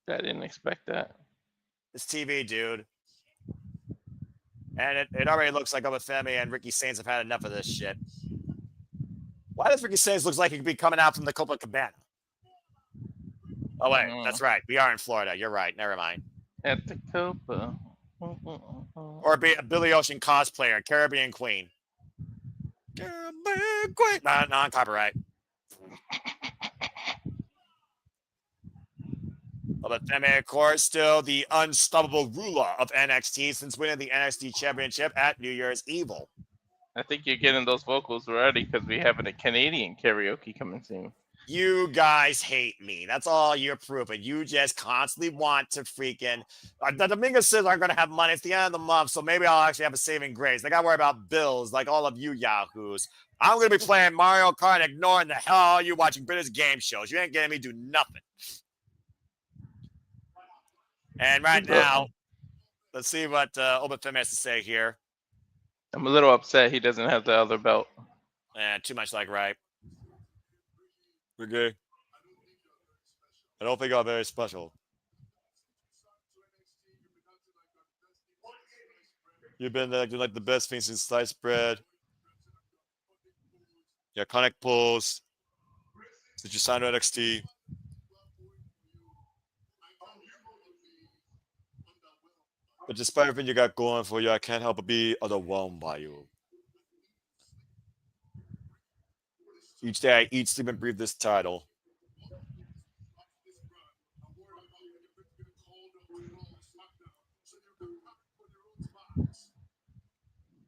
I didn't expect that.
It's TV, dude. And it already looks like over Femi and Ricky Saints have had enough of this shit. Why does Ricky Saints look like he could be coming out from the Copacabana? Oh, wait, that's right. We are in Florida. You're right. Never mind.
At the Copa.
Or be a Billy Ocean cosplayer, Caribbean Queen. Caribbean Queen. Non-copyright. But Femi, of course, still the unstoppable ruler of NXT since winning the NXT Championship at New Year's Evil.
I think you're getting those vocals already because we have a Canadian karaoke coming soon.
You guys hate me. That's all you're proving. You just constantly want to freaking... the Dominguezes aren't going to have money. It's the end of the month, so maybe I'll actually have a saving grace. I got to worry about bills like all of you yahoos. I'm going to be playing Mario Kart and ignoring the hell you watching British game shows. You ain't getting me do nothing. And right now, let's see what Obafemi has to say here.
I'm a little upset he doesn't have the other belt.
Too much like right. We're good. I don't think I'm very special. You've been like the best thing since sliced bread. Your iconic pulls. Since you signed to NXT. But despite everything you got going for you, I can't help but be overwhelmed by you. Each day I eat, sleep, and breathe this title.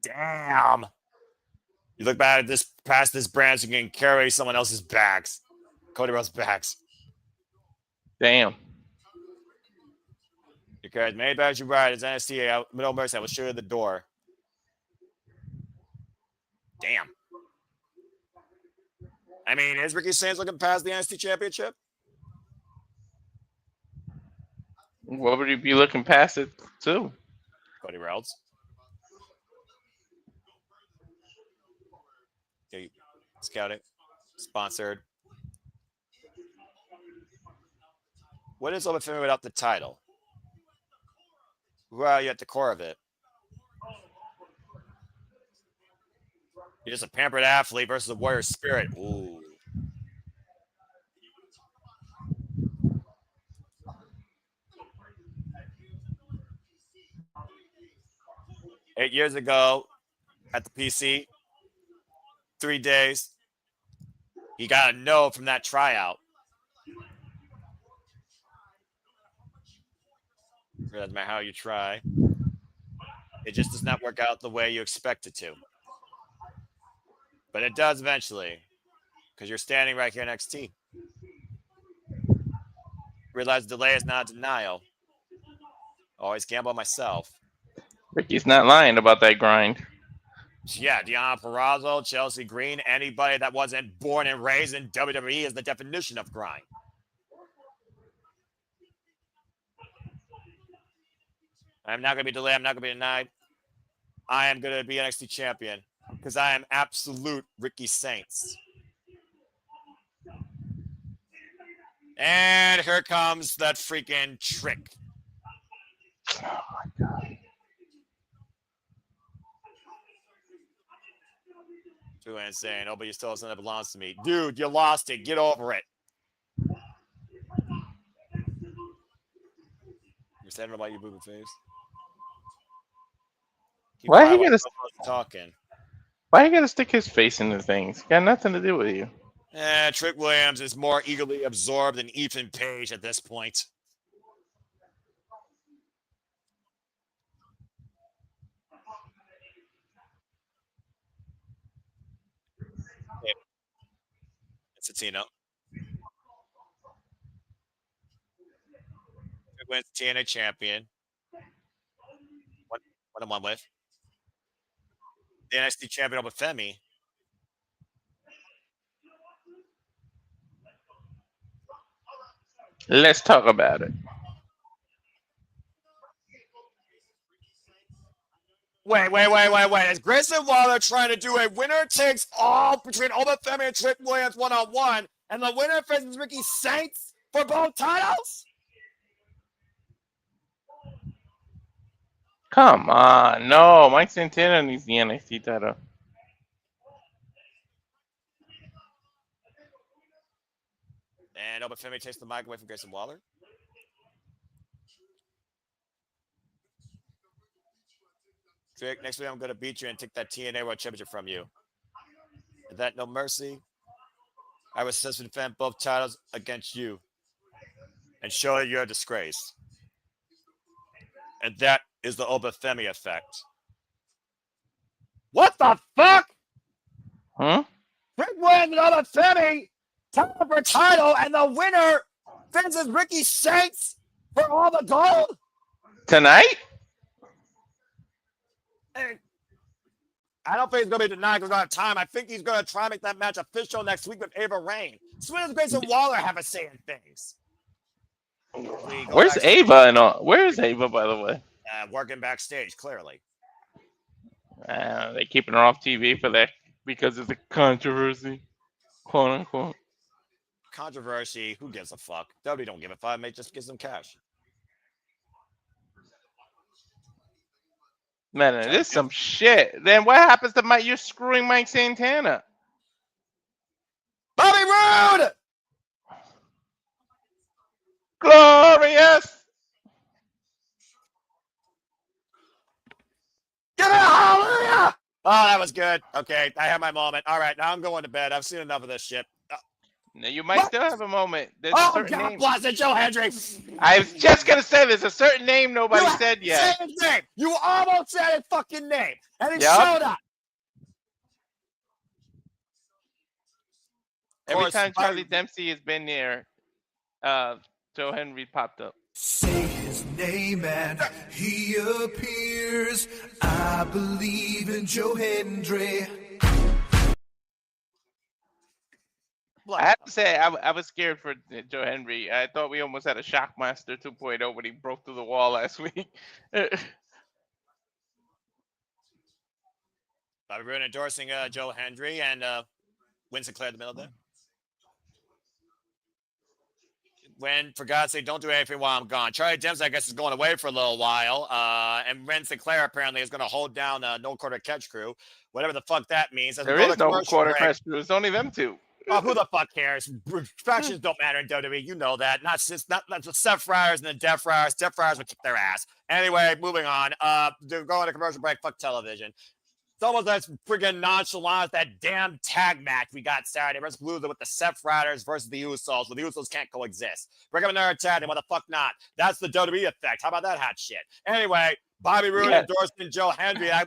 Damn. You look bad at this past this brand, so you can carry someone else's bags. Cody Rhodes' bags.
Damn.
You carried many bags you ride as NXT out middle mercy. I will show you the door. Damn. I mean, is Ricky Saints looking past the NXT Championship?
What would he be looking past it to?
Cody Rhodes. Okay, scouting. Sponsored. What is Obafemi without the title? Who are you at the core of it? You're just a pampered athlete versus a warrior spirit. Ooh. 8 years ago at the PC, 3 days, he got a no from that tryout. Doesn't matter how you try. It just does not work out the way you expect it to. But it does eventually, because you're standing right here next to NXT. Realize delay is not denial. Always gamble on myself.
Ricky's not lying about that grind.
Yeah, Deanna Purrazzo, Chelsea Green, anybody that wasn't born and raised in WWE is the definition of grind. I'm not going to be delayed. I'm not going to be denied. I am going to be NXT champion because I am absolute Ricky Saints. And here comes that freaking trick.
Oh my God.
Too insane. Oh, but you still have something that belongs to me. Dude, you lost it. Get over it. You're saying about your booby face?
Why are you gonna
talking?
Why you gotta stick his face into things? Got nothing to do with you.
Trick Williams is more eagerly absorbed than Ethan Page at this point. It's a Tino. Trick Williams, TNA champion. One with the NXT champion with Femi.
Let's talk about it.
Wait. Is Grayson Waller trying to do a winner takes all between Oba Femi and Trick Williams one-on-one, and the winner faces Ricky Saints for both titles?
Come on. No, Mike Santana needs the NXT title.
And Oba Femi takes the mic away from Grayson Waller. Trick, next week I'm going to beat you and take that TNA World Championship from you. Is that no mercy? I was successful to defend both titles against you and show that you're a disgrace. And that is the Oba Femi effect. What the fuck?
Huh?
Rick Williams and Oba Femi title for title, and the winner faces Ricky Saints for all the gold?
Tonight?
I don't think he's going to be denied because we don't have time. I think he's going to try and make that match official next week with Ava Raine. So when does Grayson Waller have a say in things?
Where's Ava and all? Where is Ava, by the way?
Working backstage, clearly.
They're keeping her off TV for that because of the controversy, quote unquote.
Controversy? Who gives a fuck? WWE don't give a fuck. Mate, just give them cash.
Man, it is some shit. Then what happens to Mike? You're screwing Mike Santana.
Bobby Roode!
Glorious!
Give it a hallelujah! Oh, that was good. Okay, I had my moment. All right, now I'm going to bed. I've seen enough of this shit.
Now you might still have a moment. There's a certain
God
name.
bless it, Joe Hendry.
I was just gonna say there's a certain name nobody said yet.
Say his name. You almost said his fucking name, and it
Yep.
showed up.
Every time Charlie Dempsey has been there, Joe Henry popped up.
Say his name and he appears. I believe in Joe Hendry.
I have to say, I was scared for Joe Henry. I thought we almost had a Shockmaster 2.0 when he broke through the wall last week.
Bobby Roode endorsing Joe Hendry and Winston Clare in the middle there. When, for God's sake, don't do anything while I'm gone. Charlie Dempsey, I guess, is going away for a little while. And Winston Clare apparently is going to hold down No Quarter Catch Crew. Whatever the fuck that means.
There is no Quarter Catch Crew. It's only them two.
Oh, who the fuck cares? Factions don't matter in WWE. You know that. Not the Seth Friars and the Death Friars. Death Friars would kick their ass. Anyway, moving on. They're going to commercial break. Fuck television. It's almost as friggin' nonchalant as that damn tag match we got Saturday versus Loser with the Seth Riders versus the Usos, where the Usos can't coexist. Bring them another tag, and what the fuck not? That's the WWE effect. How about that hot shit? Anyway, Bobby Roode endorsing Joe Hendry. I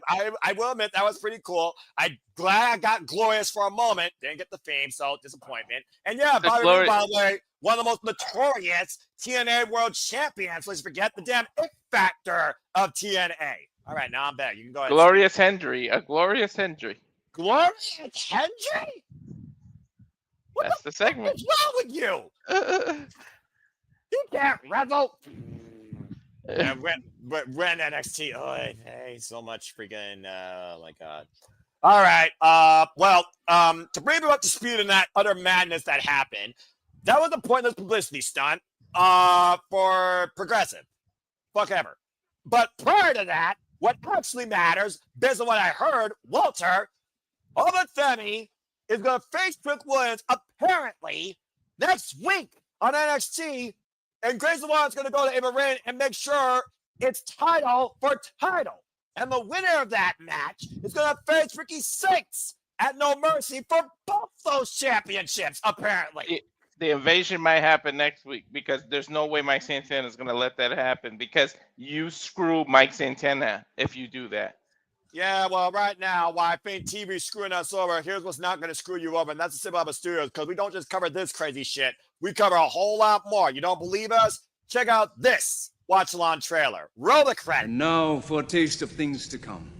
will admit that was pretty cool. I'm glad I got glorious for a moment. Didn't get the fame, so disappointment. And yeah, Bobby Roode, by the way, one of the most notorious TNA World Champions. Let's forget the damn it factor of TNA. All right, now I'm back. You can go ahead.
Glorious Hendry. A glorious Hendry.
Glorious Hendry? What
That's the segment.
What's wrong with you? You can't wrestle. And when NXT, oh, hey, so much freaking, oh my God. All right. To bring you up to speed on that utter madness that happened, that was a pointless publicity stunt for Progressive. Fuck ever. But prior to that, what actually matters, based on what I heard, Walter, Femi is going to face Trick Williams apparently next week on NXT, and Grayson is going to go to Ava Rain and make sure it's title for title. And the winner of that match is going to face Ricky Six at No Mercy for both those championships, apparently.
The invasion might happen next week because there's no way Mike Santana is going to let that happen because you screw Mike Santana if you do that.
Yeah, well, right now, why I think TV's screwing us over, here's what's not going to screw you over, and that's the Civilaba Studios, because we don't just cover this crazy shit. We cover a whole lot more. You don't believe us? Check out this watch-along trailer. Roll the credits.
And now for a taste of things to come.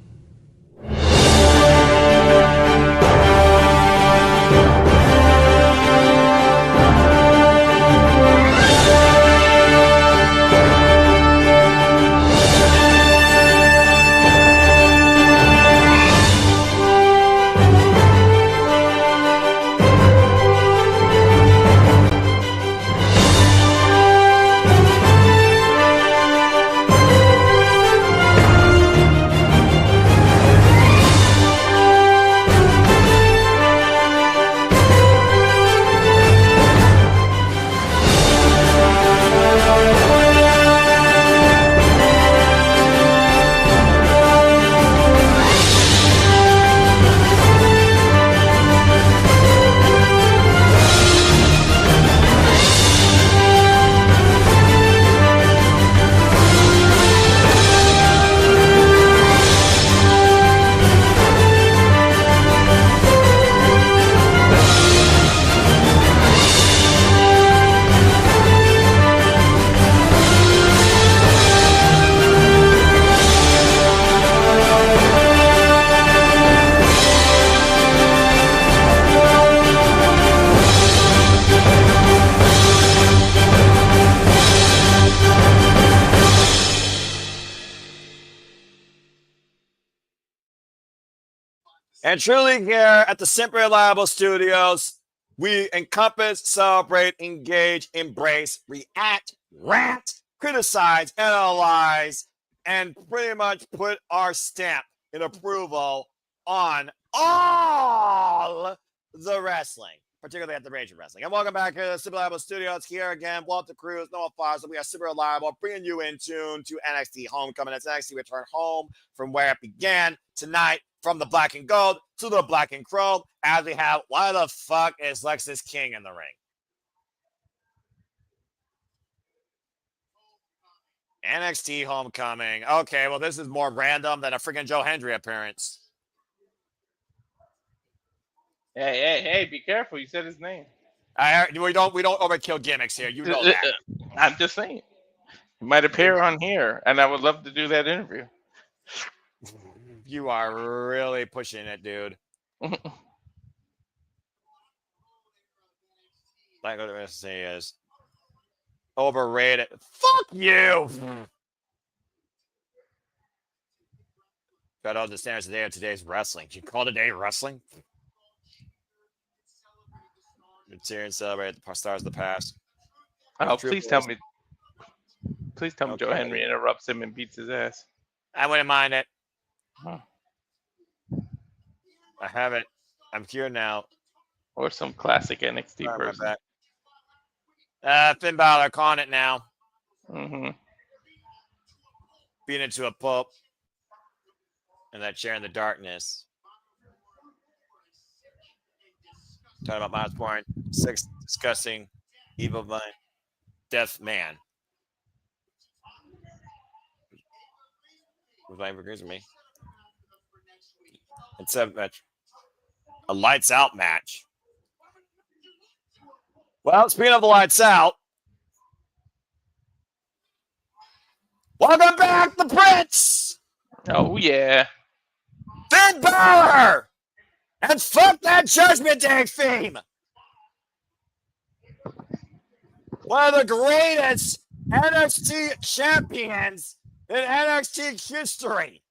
And truly here at the Simply Reliable Studios, we encompass, celebrate, engage, embrace, react, rant, criticize, analyze, and pretty much put our stamp in approval on all the wrestling, particularly at the Rage of Wrestling. And welcome back here to the Simply Reliable Studios. Here again, Walter Cruz, Noah Farza. We are Super Reliable, bringing you in tune to NXT Homecoming. It's NXT Return Home from where it began tonight. From the black and gold to the black and chrome, as we have, why the fuck is Lexis King in the ring? NXT Homecoming. Okay, well, this is more random than a freaking Joe Hendry appearance.
Hey, be careful. You said his name.
We don't overkill gimmicks here. You know that.
I'm just saying. He might appear on here, and I would love to do that interview.
You are really pushing it, dude. Like what I'm going to say is overrated. Fuck you. Got all the standards today of today's wrestling. You call today wrestling? It's here and celebrate the stars of the past.
Oh, please tell me. Please tell me
Okay.
Joe Henry interrupts him and beats his ass.
I wouldn't mind it.
Huh.
I have it. I'm here now.
Or some classic NXT
Sorry,
person.
my bad. Finn Balor calling it now.
Mm-hmm.
Beating it to a pulp. And that chair in the darkness. Talking about Miles Warren. 6 discussing Evil Mind. Death Man. Who's my agrees with me? It's a match. A lights out match. Well, speaking of the lights out, welcome back, the Prince.
Oh, yeah.
Finn Balor! And fuck that Judgment Day theme! One of the greatest NXT champions in NXT history.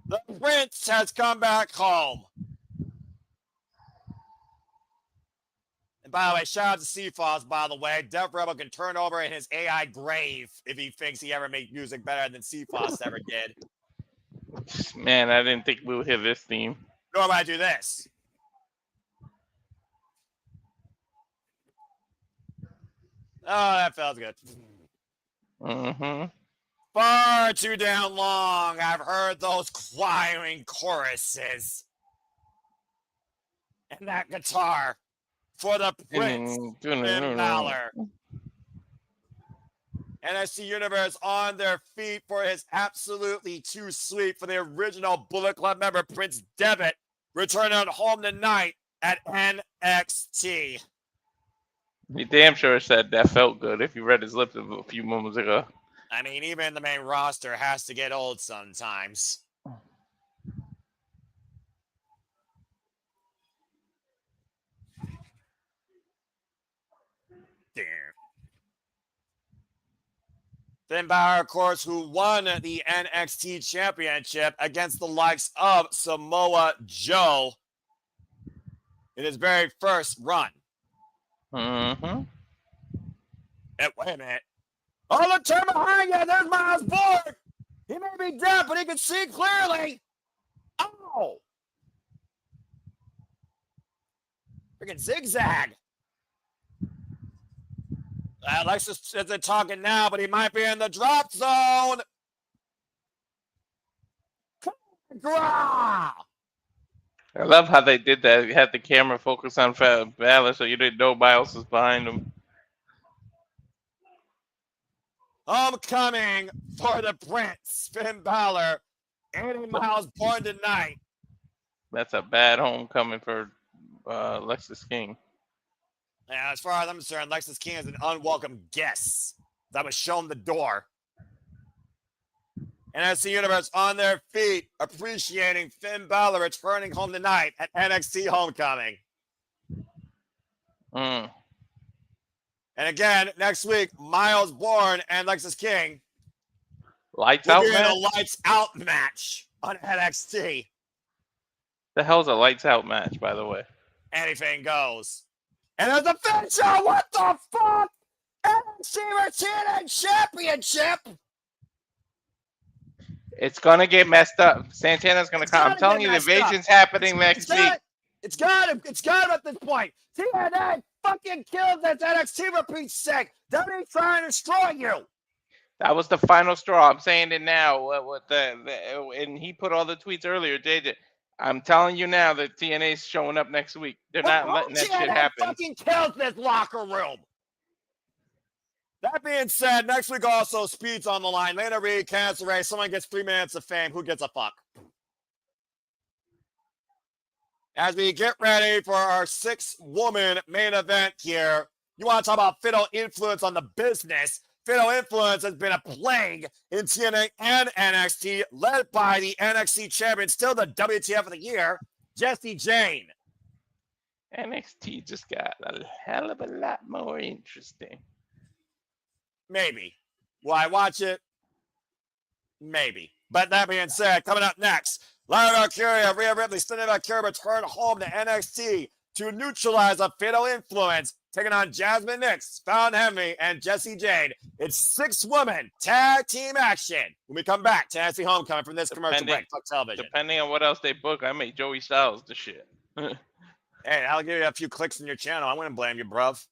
The Prince has come back home. And by the way, shout out to Seafoss, by the way. Def Rebel can turn over in his AI grave if he thinks he ever made music better than Seafoss ever did.
Man, I didn't think we would hear this theme.
Nor would I do this. Oh, that felt good.
Mm-hmm.
Far too damn long. I've heard those choiring choruses. And that guitar for the Prince, Finn Balor. NXT Universe on their feet for his absolutely too sweet for the original Bullet Club member Prince Devitt returning home tonight at NXT.
He damn sure said that felt good if you read his lips a few moments ago.
I mean, even the main roster has to get old sometimes. Damn. Finn Balor, of course, who won the NXT Championship against the likes of Samoa Joe in his very first run.
Mm-hmm.
And wait a minute. Oh, look, turn behind you. There's Miles Borg. He may be deaf, but he can see clearly. Oh. Freaking zigzag. Alexis isn't talking now, but he might be in the drop zone.
I love how they did that. You had the camera focus on Balor so you didn't know Miles was behind him.
Homecoming for the Prince, Finn Balor, 80 miles born tonight.
That's a bad homecoming for Lexus King.
Yeah, as far as I'm concerned, Lexus King is an unwelcome guest that was shown the door. NXT Universe on their feet, appreciating Finn Balor returning home tonight at NXT Homecoming.
Mm.
And again, next week, Miles Bourne and Lexus King
Lights
will
out
be in
match?
a lights out match on NXT.
The hell's a lights out match, by the way?
Anything goes. And there's a finisher! What the fuck? NXT Retaining Championship!
It's gonna get messed up. Santana's gonna come. I'm telling you, the invasion's happening next week.
It's got him at this point. TNA fucking killed this NXT for Pete's sake. WWE's trying to destroy you.
That was the final straw. I'm saying it now. And he put all the tweets earlier, JJ. I'm telling you now that TNA's showing up next week. They're not letting that shit happen.
Fucking kills this locker room. That being said, next week also Speed's on the line. Lana Reed, Cancer Ray. Someone gets 3 minutes of fame. Who gives a fuck? As we get ready for our 6-woman main event here, you want to talk about Fiddle influence on the business. Fiddle influence has been a plague in TNA and NXT, led by the NXT champion, still the WTF of the year, Jayne.
NXT just got a hell of a lot more interesting.
Maybe. Will I watch it? Maybe. But that being said, coming up next, Lyra Valkyria, Rhea Ripley, Stunning Valkyria return home to NXT to neutralize a fatal influence, taking on Jazmyn Nix, Fallon Henley, and Jayne. It's 6-woman tag team action when we come back to NXT Homecoming from this commercial break. Fuck television.
Depending on what else they book, I make Joey Styles the shit.
Hey, I'll give you a few clicks in your channel. I wouldn't blame you, bruv.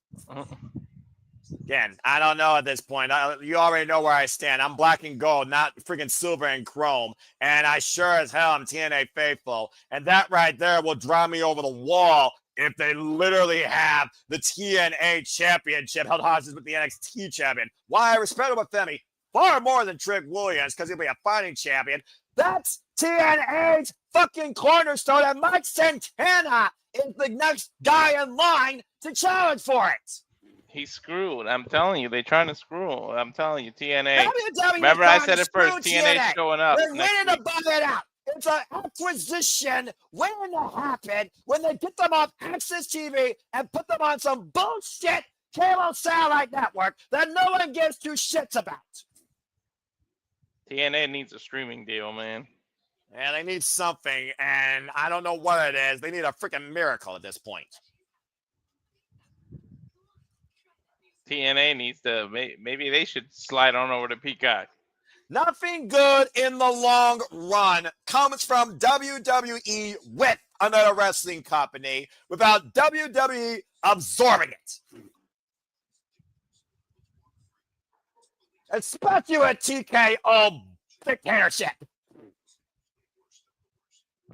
Again, I don't know at this point. You already know where I stand. I'm black and gold, not freaking silver and chrome. And I sure as hell am TNA faithful. And that right there will drive me over the wall if they literally have the TNA championship held hostage with the NXT champion. Why I respect him with Femi far more than Trick Williams because he'll be a fighting champion. That's TNA's fucking cornerstone, and Mike Santana is the next guy in line to challenge for it.
He's screwed. I'm telling you, they're trying to screw him. I'm telling you, TNA.
WWE
Remember, I
trying
said
to
it first.
screw
TNA showing up
They're
next
waiting
week.
to buy it out. It's an acquisition waiting to happen when they get them off Access TV and put them on some bullshit cable satellite network that no one gives two shits about.
TNA needs a streaming deal, man.
Yeah, they need something, and I don't know what it is. They need a freaking miracle at this point.
TNA needs to, maybe they should slide on over to Peacock.
Nothing good in the long run comes from WWE with another wrestling company without WWE absorbing it. Especially with TKO dictatorship.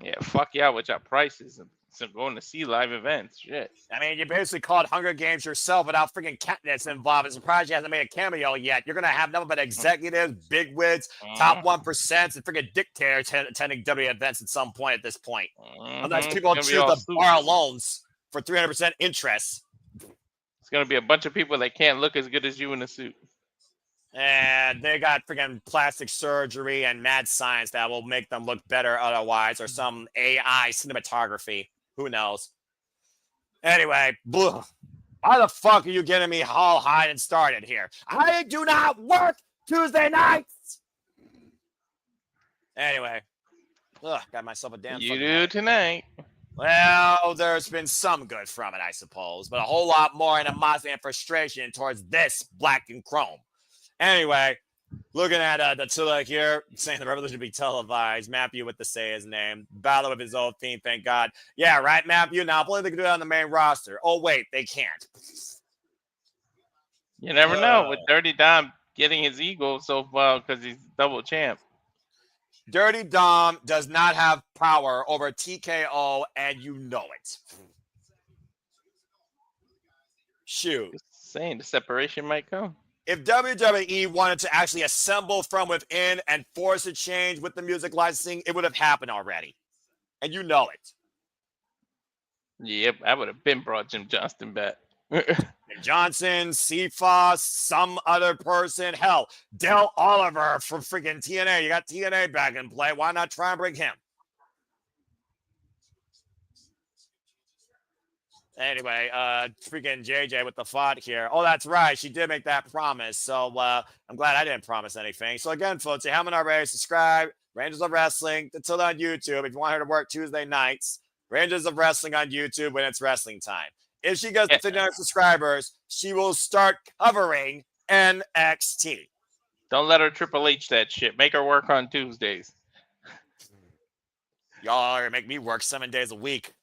Yeah, fuck yeah, with your prices and so going to see live events. Shit.
I mean, you basically called Hunger Games yourself without freaking Katniss involved. I'm surprised you hasn't made a cameo yet. You're going to have nothing but executives, bigwigs, top 1%, and freaking dictators attending W events at some point at this point. Unless people choose to borrow loans for 300% interest.
It's going to be a bunch of people that can't look as good as you in a suit.
And they got freaking plastic surgery and mad science that will make them look better otherwise, or some AI cinematography. Who knows? Anyway, why the fuck are you getting me all high and started here? I do not work Tuesday nights. Anyway, got myself a damn.
You do tonight.
Well, there's been some good from it, I suppose, but a whole lot more animosity and frustration towards this black and chrome. Anyway, looking at Attila here, saying the revolution be televised. Matthew with the say his name. Battle with his old theme, thank God. Yeah, right, Matthew? Now, I believe they can do it on the main roster. Oh, wait, they can't.
You never know with Dirty Dom getting his ego so far because he's double champ.
Dirty Dom does not have power over TKO, and you know it. Shoot.
Just saying, the separation might come.
If WWE wanted to actually assemble from within and force a change with the music licensing, it would have happened already. And you know it.
Yep, I would have been brought Jim Johnston back.
Johnson, CFOS, some other person. Hell, Del Oliver from freaking TNA. You got TNA back in play. Why not try and bring him? Anyway, freaking JJ with the thought here. Oh, that's right. She did make that promise. So I'm glad I didn't promise anything. So again, folks, if you haven't already, subscribe. Rangers of Wrestling until on YouTube. If you want her to work Tuesday nights, Rangers of Wrestling on YouTube when it's wrestling time. If she gets 59 subscribers, she will start covering NXT.
Don't let her Triple H that shit. Make her work on Tuesdays.
Y'all are going to make me work 7 days a week.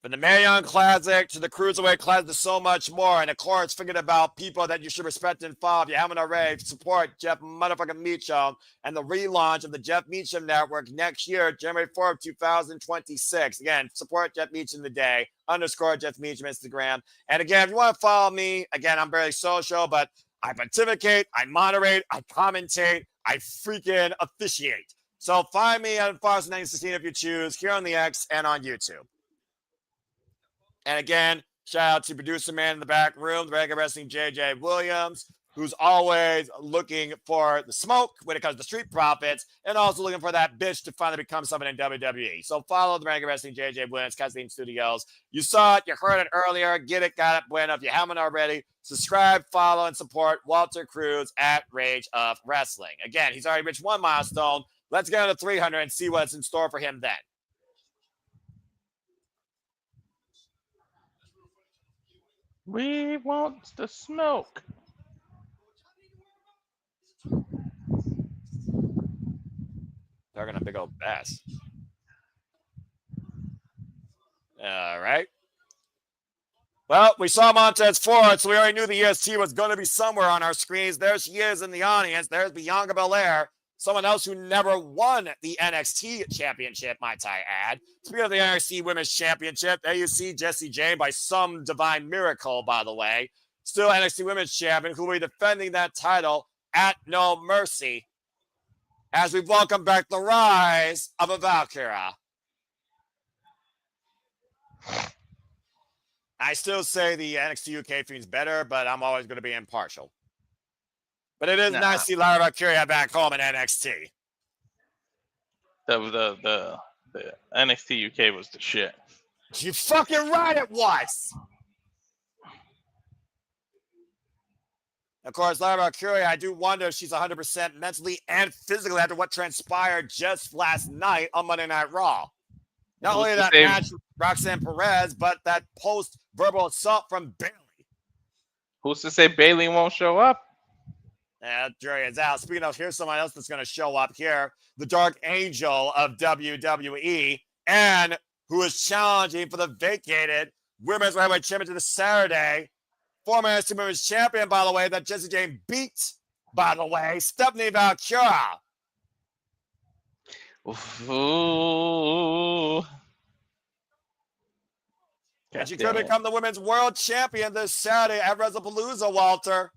From the Mae Young Classic to the Cruiserweight Classic to so much more. And of course, thinking about people that you should respect and follow. If you haven't already, support Jeff motherfucking Meacham and the relaunch of the Jeff Meacham Network next year, January 4th, 2026. Again, support Jeff Meacham today, _ Jeff Meacham Instagram. And again, if you want to follow me, again, I'm very social, but I pontificate, I moderate, I commentate, I freaking officiate. So find me on Fox 916 if you choose, here on the X and on YouTube. And again, shout out to producer man in the back room, the regular wrestling JJ Williams, who's always looking for the smoke when it comes to Street Profits, and also looking for that bitch to finally become something in WWE. So follow the regular wrestling JJ Williams, Casting Studios. You saw it, you heard it earlier. Get it, got it, bueno. If you haven't already, subscribe, follow, and support Walter Cruz at Rage of Wrestling. Again, he's already reached 1 milestone. Let's get on to 300 and see what's in store for him then.
We want the smoke.
Talking a big old bass. All right. Well, we saw Montez Ford, so we already knew the EST was going to be somewhere on our screens. There she is in the audience. There's Bianca Belair. Someone else who never won the NXT championship, might I add. Speaking of the NXT Women's Championship, there you see Jayne by some divine miracle, by the way. Still NXT Women's Champion, who will be defending that title at No Mercy. As we welcome back the rise of a Valkyria. I still say the NXT UK feud's better, but I'm always going to be impartial. But it is nice to see Lyra Valkyria back home in NXT.
The NXT UK was the shit.
You fucking right it was. Of course, Lyra Valkyria, I do wonder if she's 100% mentally and physically after what transpired just last night on Monday Night Raw. Not only that match with Roxanne Perez, but that post-verbal assault from Bayley.
Who's to say Bayley won't show up?
Yeah, that jury is out. Speaking of, here's someone else that's going to show up here. The Dark Angel of WWE, and who is challenging for the vacated Women's Heavyweight Championship this Saturday. Former NXT Women's Champion, by the way, that Jayne beat, by the way, Stephanie Valkyria.
Ooh.
And she could become the Women's World Champion this Saturday at WrestlePalooza, Walter.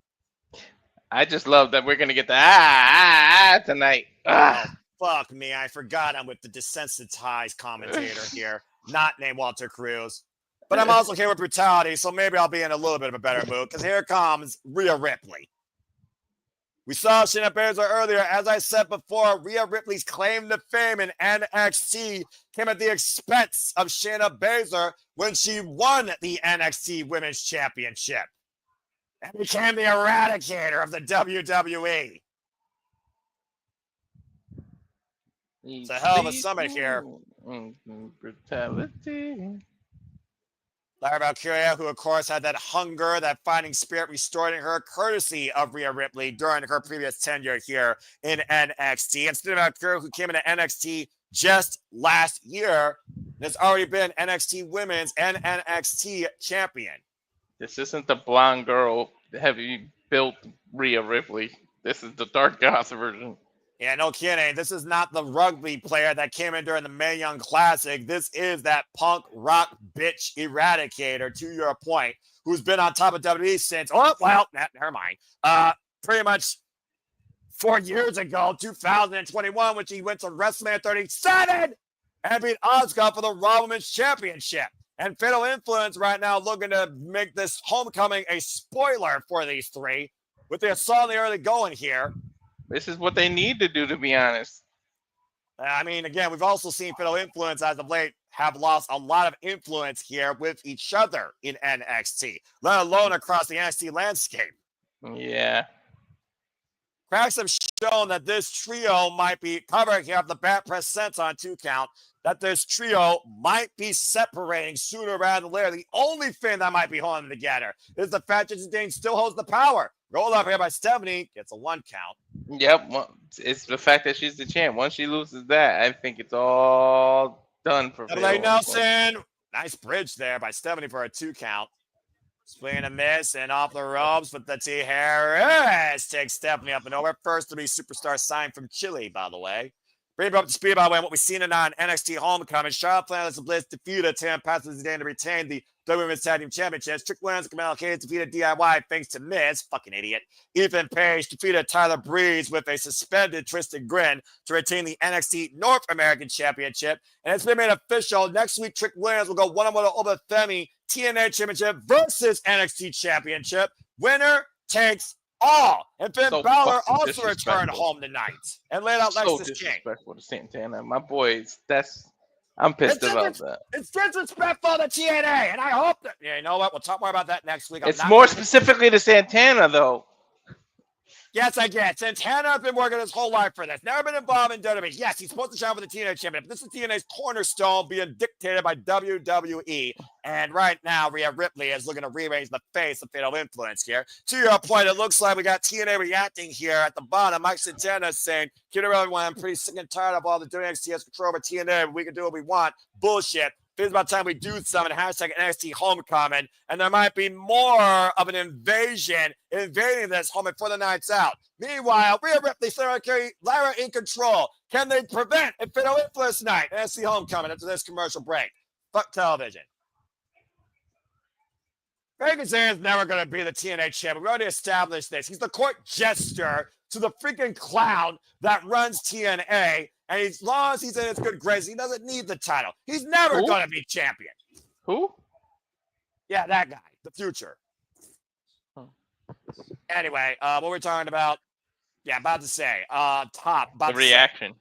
I just love that we're going to get the tonight.
Oh, fuck me. I forgot I'm with the desensitized commentator here, not named Walter Cruz. But I'm also here with brutality, so maybe I'll be in a little bit of a better mood, because here comes Rhea Ripley. We saw Shayna Baszler earlier. As I said before, Rhea Ripley's claim to fame in NXT came at the expense of Shayna Baszler when she won the NXT Women's Championship and became the eradicator of the WWE. It's a hell of a summit here.
Brutality.
Lyra Valkyria, who of course had that hunger, that fighting spirit restored in her, courtesy of Rhea Ripley during her previous tenure here in NXT. And speaking of Valkyria, who came into NXT just last year, and has already been NXT Women's and NXT Champion.
This isn't the blonde girl heavy built Rhea Ripley. This is the dark goth version.
Yeah, no kidding. This is not the rugby player that came in during the Mae Young Classic. This is that punk rock bitch eradicator, to your point, who's been on top of WWE since, never mind. Pretty much 4 years ago, 2021, when she went to WrestleMania 37 and beat Asuka for the Raw Women's Championship. And Fatal Influence right now looking to make this homecoming a spoiler for these three with the assault in the early going here.
This is what they need to do, to be honest.
I mean, again, we've also seen Fatal Influence as of late have lost a lot of influence here with each other in NXT, let alone across the NXT landscape.
Yeah.
Cracks have shown that this trio might be covering here off the bat press sense on 2 count, that this trio might be separating sooner rather than later. The only thing that might be holding them together is the fact that Jayne still holds the power. Rolled up here by Stephanie, gets a 1 count.
Yep, well, it's the fact that she's the champ. Once she loses that, I think it's all done for
Blake Nelson, nice bridge there by Stephanie for a 2 count. Swinging a miss and off the ropes, but the T. Harris takes Stephanie up and over. First to be superstar signed from Chile, by the way. Bring up to speed, by the way, what we've seen tonight on NXT Homecoming. Charlotte Flair and Bliss defeated Tam Paxley to retain the Women's Tag Team Championships. Trick Williams and Carmelo defeated DIY thanks to Miz, fucking idiot. Ethan Page defeated Tyler Breeze with a suspended twisted grin to retain the NXT North American Championship. And it's been made official. Next week, Trick Williams will go one-on-one over Femi TNA Championship versus NXT Championship. Winner takes all. And Finn Balor also returned home tonight and laid out Lexus King.
Disrespectful to Santana. My boys, I'm pissed about that.
It's disrespectful to TNA, and I hope that, you know what, we'll talk more about that next week.
It's more specifically to Santana, though.
Yes, I get. Santana has been working his whole life for this. Never been involved in WWE. Yes, he's supposed to shine for the TNA championship. This is TNA's cornerstone being dictated by WWE. And right now, Rhea Ripley is looking to rearrange the face of Fatal Influence here. To your point, it looks like we got TNA reacting here at the bottom. Mike Santana is saying, "Kid, everyone, I'm pretty sick and tired of all the NXT has control over TNA. We can do what we want. Bullshit. It's about time we do something. Hashtag NXT Homecoming. And there might be more of an invasion invading this home before the night's out. Meanwhile, Rhea Ripley, Lyra in control. Can they prevent a Fatal Influence night? NXT Homecoming after this commercial break. Fuck television. Grayson is never going to be the TNA champion. We already established this. He's the court jester to the freaking clown that runs TNA. And as long as he's in his good graces, he doesn't need the title. He's never going to be champion.
Who?
Yeah, that guy, the future. Anyway, what we're talking about? Yeah, about to say.
The reaction.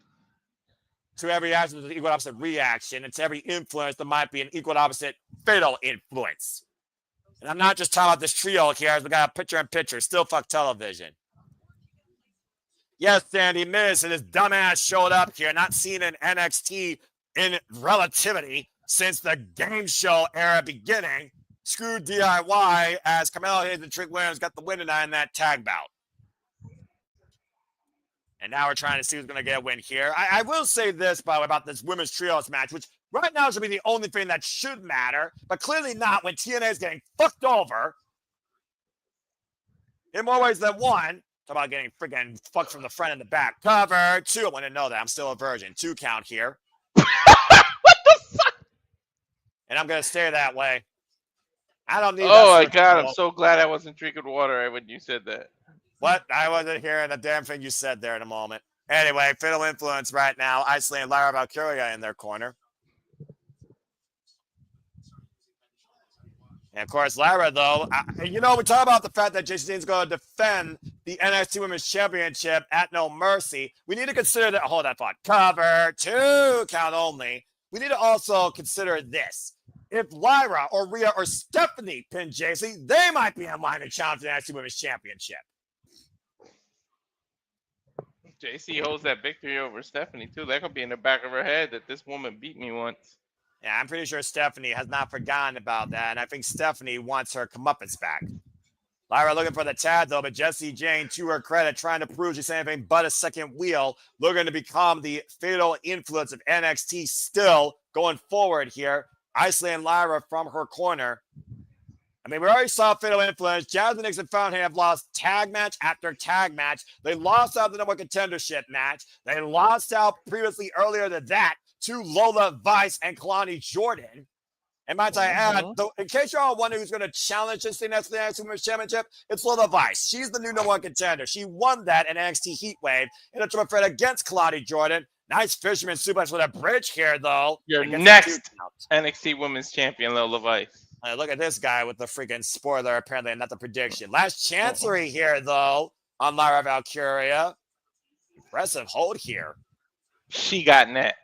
To every reaction, there's an equal opposite reaction. And to every influence, there might be an equal opposite fatal influence. And I'm not just talking about this trio here. We got a picture-in-picture. Still fuck television. Yes, Sandy Miz and his dumbass showed up here, not seen in NXT in relativity since the game show era beginning. Screw DIY as Carmelo Hayes and Trick Williams got the win tonight in that tag bout. And now we're trying to see who's going to get a win here. I will say this, by the way, about this women's trios match, which right now should be the only thing that should matter, but clearly not when TNA is getting fucked over in more ways than one. Talk about getting freaking fucked from the front and the back. Cover 2. I want to know that. I'm still a virgin. 2 count here.
What the fuck?
And I'm going to stay that way. I don't need
Oh my God, I'm so glad I wasn't drinking water when you said that.
What? I wasn't hearing the damn thing you said there in a moment. Anyway, fatal influence right now. Isley and Lyra Valkyria in their corner. And of course, Lyra, though, we talk about the fact that Jacy Jayne's going to defend the NXT Women's Championship at No Mercy. We need to consider that. Hold that thought. Cover 2, count only. We need to also consider this. If Lyra or Rhea or Stephanie pin Jacy, they might be in line to challenge the NXT Women's Championship.
Jacy holds that victory over Stephanie, too. That could be in the back of her head that this woman beat me once.
Yeah, I'm pretty sure Stephanie has not forgotten about that, and I think Stephanie wants her comeuppance back. Lyra looking for the tag, though, but Jacy Jayne, to her credit, trying to prove she's anything but a second wheel, looking to become the fatal influence of NXT still going forward here. Isley and Lyra from her corner. I mean, we already saw fatal influence. Jazmyn and Fallon have lost tag match after tag match. They lost out the number one contendership match. They lost out previously earlier than that to Lola Vice and Kalani Jordan. And might I add, though, in case you're all wondering who's going to challenge this thing that's the NXT Women's Championship, it's Lola Vice. She's the new number one contender. She won that in NXT Heatwave in a triple threat against Kalani Jordan. Nice fisherman suplex with a bridge here, though.
Your next NXT Women's Champion, Lola Vice.
Look at this guy with the freaking spoiler, apparently, and not the prediction. Last chancery here, though, on Lyra Valkyria. Impressive hold here.
She got next.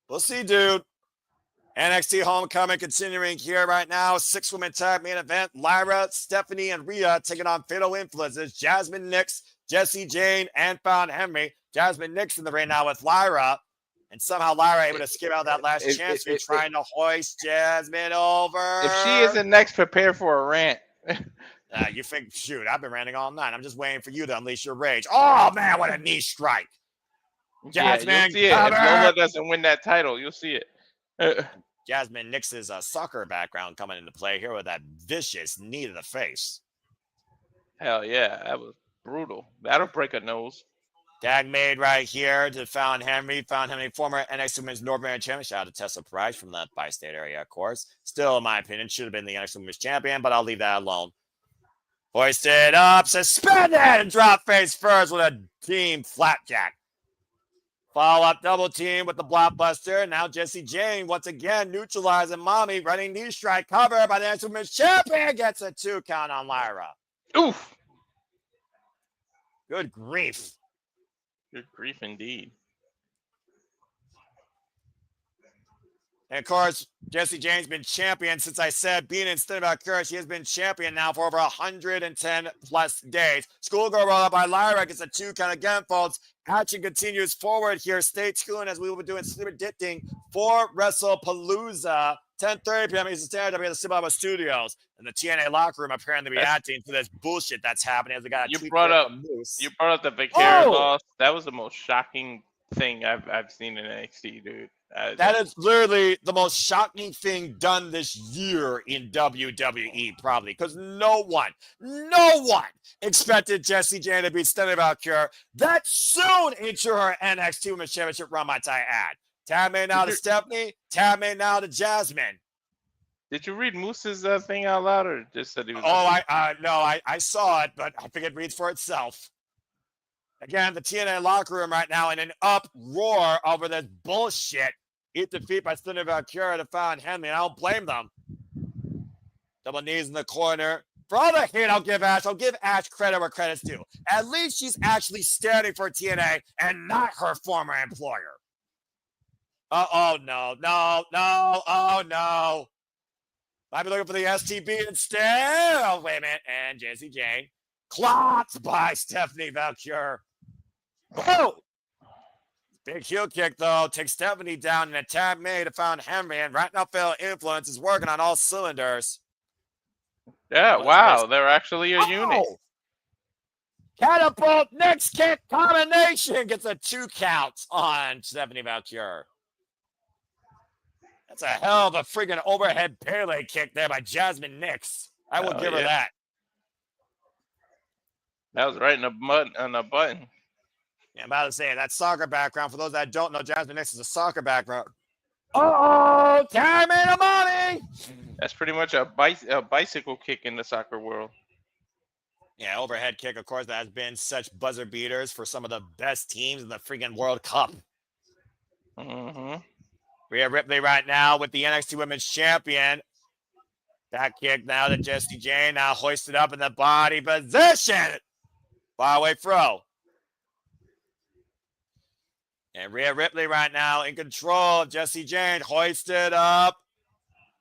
We'll see, dude. NXT Homecoming continuing here right now. 6-woman tag main event. Lyra, Stephanie, and Rhea taking on fatal influences. Jazmyn Nix, Jacy Jayne, and Fallon Henley. Jazmyn Nix in the ring now with Lyra. And somehow Lyra able to skip out that last chance. Trying to hoist Jazmyn over.
If she isn't next, prepare for a rant.
You think, shoot, I've been ranting all night. I'm just waiting for you to unleash your rage. Oh, man, what a knee strike. Jazmyn,
you'll see it. If Lola doesn't win that title, you'll see it.
Jazmyn Nix's soccer background coming into play here with that vicious knee to the face.
Hell yeah, that was brutal. That'll break a nose.
Tag made right here to Fallon Henley. Fallon Henley, former NXT Women's North American Champion. Shout out to Tessa Price from the bi-state area, of course. Still, in my opinion, should have been the NXT Women's Champion, but I'll leave that alone. Hoisted up, suspended, and drop face first with a team flapjack. Follow-up double team with the blockbuster. Now Jacy Jayne once again neutralizing Mommy. Running knee strike cover by the NXT Women's Champion. Gets a 2 count on Lyra.
Oof.
Good grief.
Good grief indeed.
And of course, Jacy Jayne's been champion since I said being instead of Valkyria, she has been champion now for over 110 plus days. Schoolgirl roll up by Lyra gets a 2 count again, folks. Action continues forward here. Stay tuned as we will be doing predicting for WrestlePalooza. 10:30 p.m. Eastern Standard Time at the Ciampa Studios. And the TNA locker room apparently reacting to this bullshit that's happening as we got a tweet
brought up
Moose.
You brought up the Vaquer loss. That was the most shocking thing I've seen in NXT, dude.
That is literally the most shocking thing done this year in WWE, probably, because no one expected Jacy Jayne to beat Stephanie Valkyria that soon into her NXT Women's Championship run, might I add. Tab made now to Stephanie, tab made now to Jazmyn.
Did you read Moose's thing out loud, or just said he was?
I saw it, but I think it reads for itself. Again, the TNA locker room right now in an uproar over this bullshit. Eat defeat by Stephanie Valkyria to Fallon Henley. I don't blame them. Double knees in the corner. For all the hate I'll give Ash credit where credit's due. At least she's actually standing for TNA and not her former employer. Oh, no. Oh, no. Might be looking for the STB instead. Oh, wait a minute. And Jayne. Clocked by Stephanie Vaquer. Oh! Big heel kick, though. Takes Stephanie down and attack made to found Henry. And right now, Phil Influence is working on all cylinders.
Yeah, wow. They're actually a unit.
Catapult next kick combination gets a 2 count on Stephanie Vaquer. That's a hell of a freaking overhead Pele kick there by Jazmyn Nix. I will give her that.
That was right in the button.
Yeah, I'm about to say that soccer background. For those that don't know, Jazmyn Nix is a soccer background. Uh-oh, time in the money.
That's pretty much a bicycle kick in the soccer world.
Yeah, overhead kick, of course, that has been such buzzer beaters for some of the best teams in the freaking World Cup.
Mm-hmm.
Rhea Ripley right now with the NXT Women's Champion. That kick now to Jayne, now hoisted up in the body position. Far away throw. And Rhea Ripley right now in control of Jayne, hoisted up.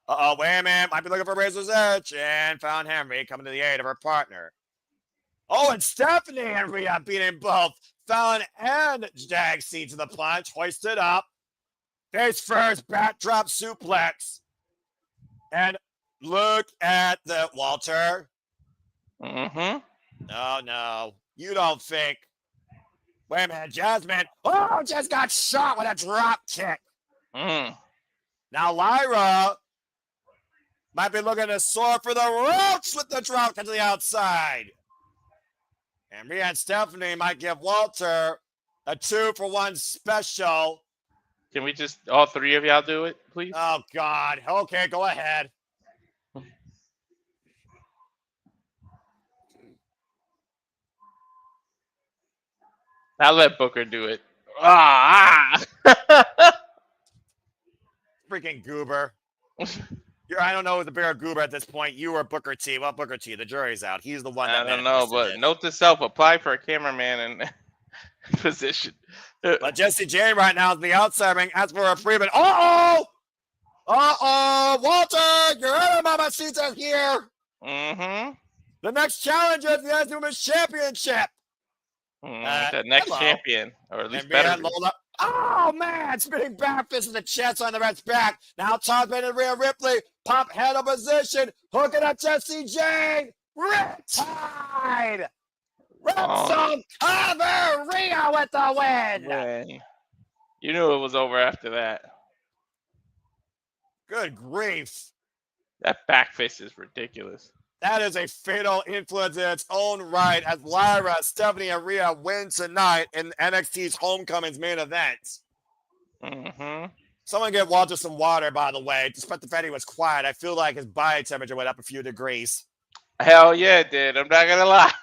Uh-oh, wait a minute. Might be looking for Razor's Edge. And found Henry coming to the aid of her partner. Oh, and Stephanie and Rhea beating both Fallon and Jacy to the punch. Hoisted up. Face first, backdrop suplex. And look at the Walter.
Mm-hmm.
Oh, no. You don't think. Wait a minute, Jazmyn. Oh, just got shot with a drop kick.
Mm.
Now Lyra might be looking to soar for the ropes with the drop kick to the outside. And Rhea and Stephanie might give Walter a 2-for-1 special.
Can we just, all three of y'all do it, please?
Oh, God. Okay, go ahead.
I'll let Booker do it. Ah!
Freaking goober. I don't know who's the bigger goober at this point. You or Booker T. Well, Booker T. The jury's out. He's the one that
I don't know, but note to self, apply for a cameraman in position.
But Jayne right now is the outside ring. As for a Freeman. Uh-oh! Uh-oh! Walter! Your other mamacita here!
Mm-hmm.
The next challenger is the NXT Women's Championship.
The next champion, or at least better.
Oh, man! Spinning back fist in the chest on the red's back. Now top in and Rhea Ripley. Pop head of position. Hooking up Jayne. Riptide! Riptide cover! Rhea with the win!
Man. You knew it was over after that.
Good grief.
That back fist is ridiculous.
That is a fatal influence in its own right as Lyra, Stephanie, and Rhea win tonight in NXT's Homecoming's main event.
Mm-hmm.
Someone get Walter some water, by the way. Despite the fact he was quiet, I feel like his body temperature went up a few degrees.
Hell yeah, it did. I'm not going to lie.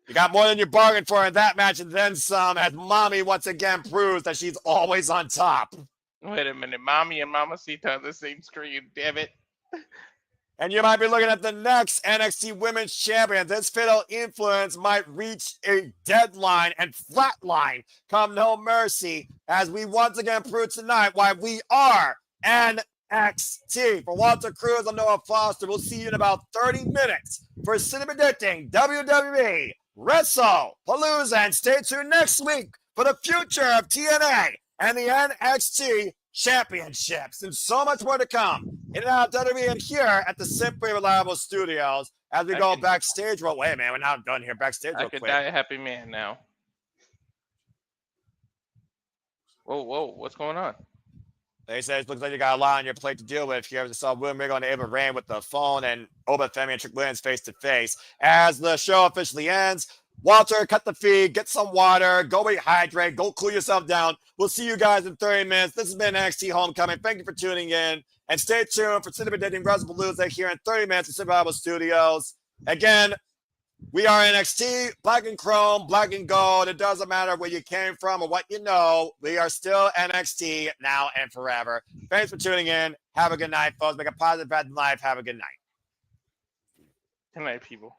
You got more than you bargained for in that match and then some, as Mommy once again proves that she's always on top.
Wait a minute. Mommy and Mamacita on the same screen. Damn it.
And you might be looking at the next NXT Women's Champion. This fatal influence might reach a deadline and flatline come no mercy as we once again prove tonight why we are NXT. For Walter Cruz, I'm Noah Foster. We'll see you in about 30 minutes for City Predicting WWE WrestlePalooza. And stay tuned next week for the future of TNA and the NXT Championships, and so much more to come in and out of WWE and here at the Simply Reliable Studios as we go backstage. Well, wait a minute, we're not done here backstage.
I could die a happy man now. Whoa, what's going on?
They say it looks like you got a lot on your plate to deal with here. We saw William Regal and Ava Rain with the phone and Oba Femi and Trick Williams face to face. As the show officially ends, Walter, cut the feed, get some water, go rehydrate, go cool yourself down. We'll see you guys in 30 minutes. This has been NXT Homecoming. Thank you for tuning in. And stay tuned for City Predicting WrestlePalooza here in 30 minutes at Super Bible Studios. Again, We are NXT, black and chrome, black and gold. It doesn't matter where you came from or what you know. We are still NXT now and forever. Thanks for tuning in. Have a good night, folks. Make a positive impact in life. Have a good night.
Good night, people.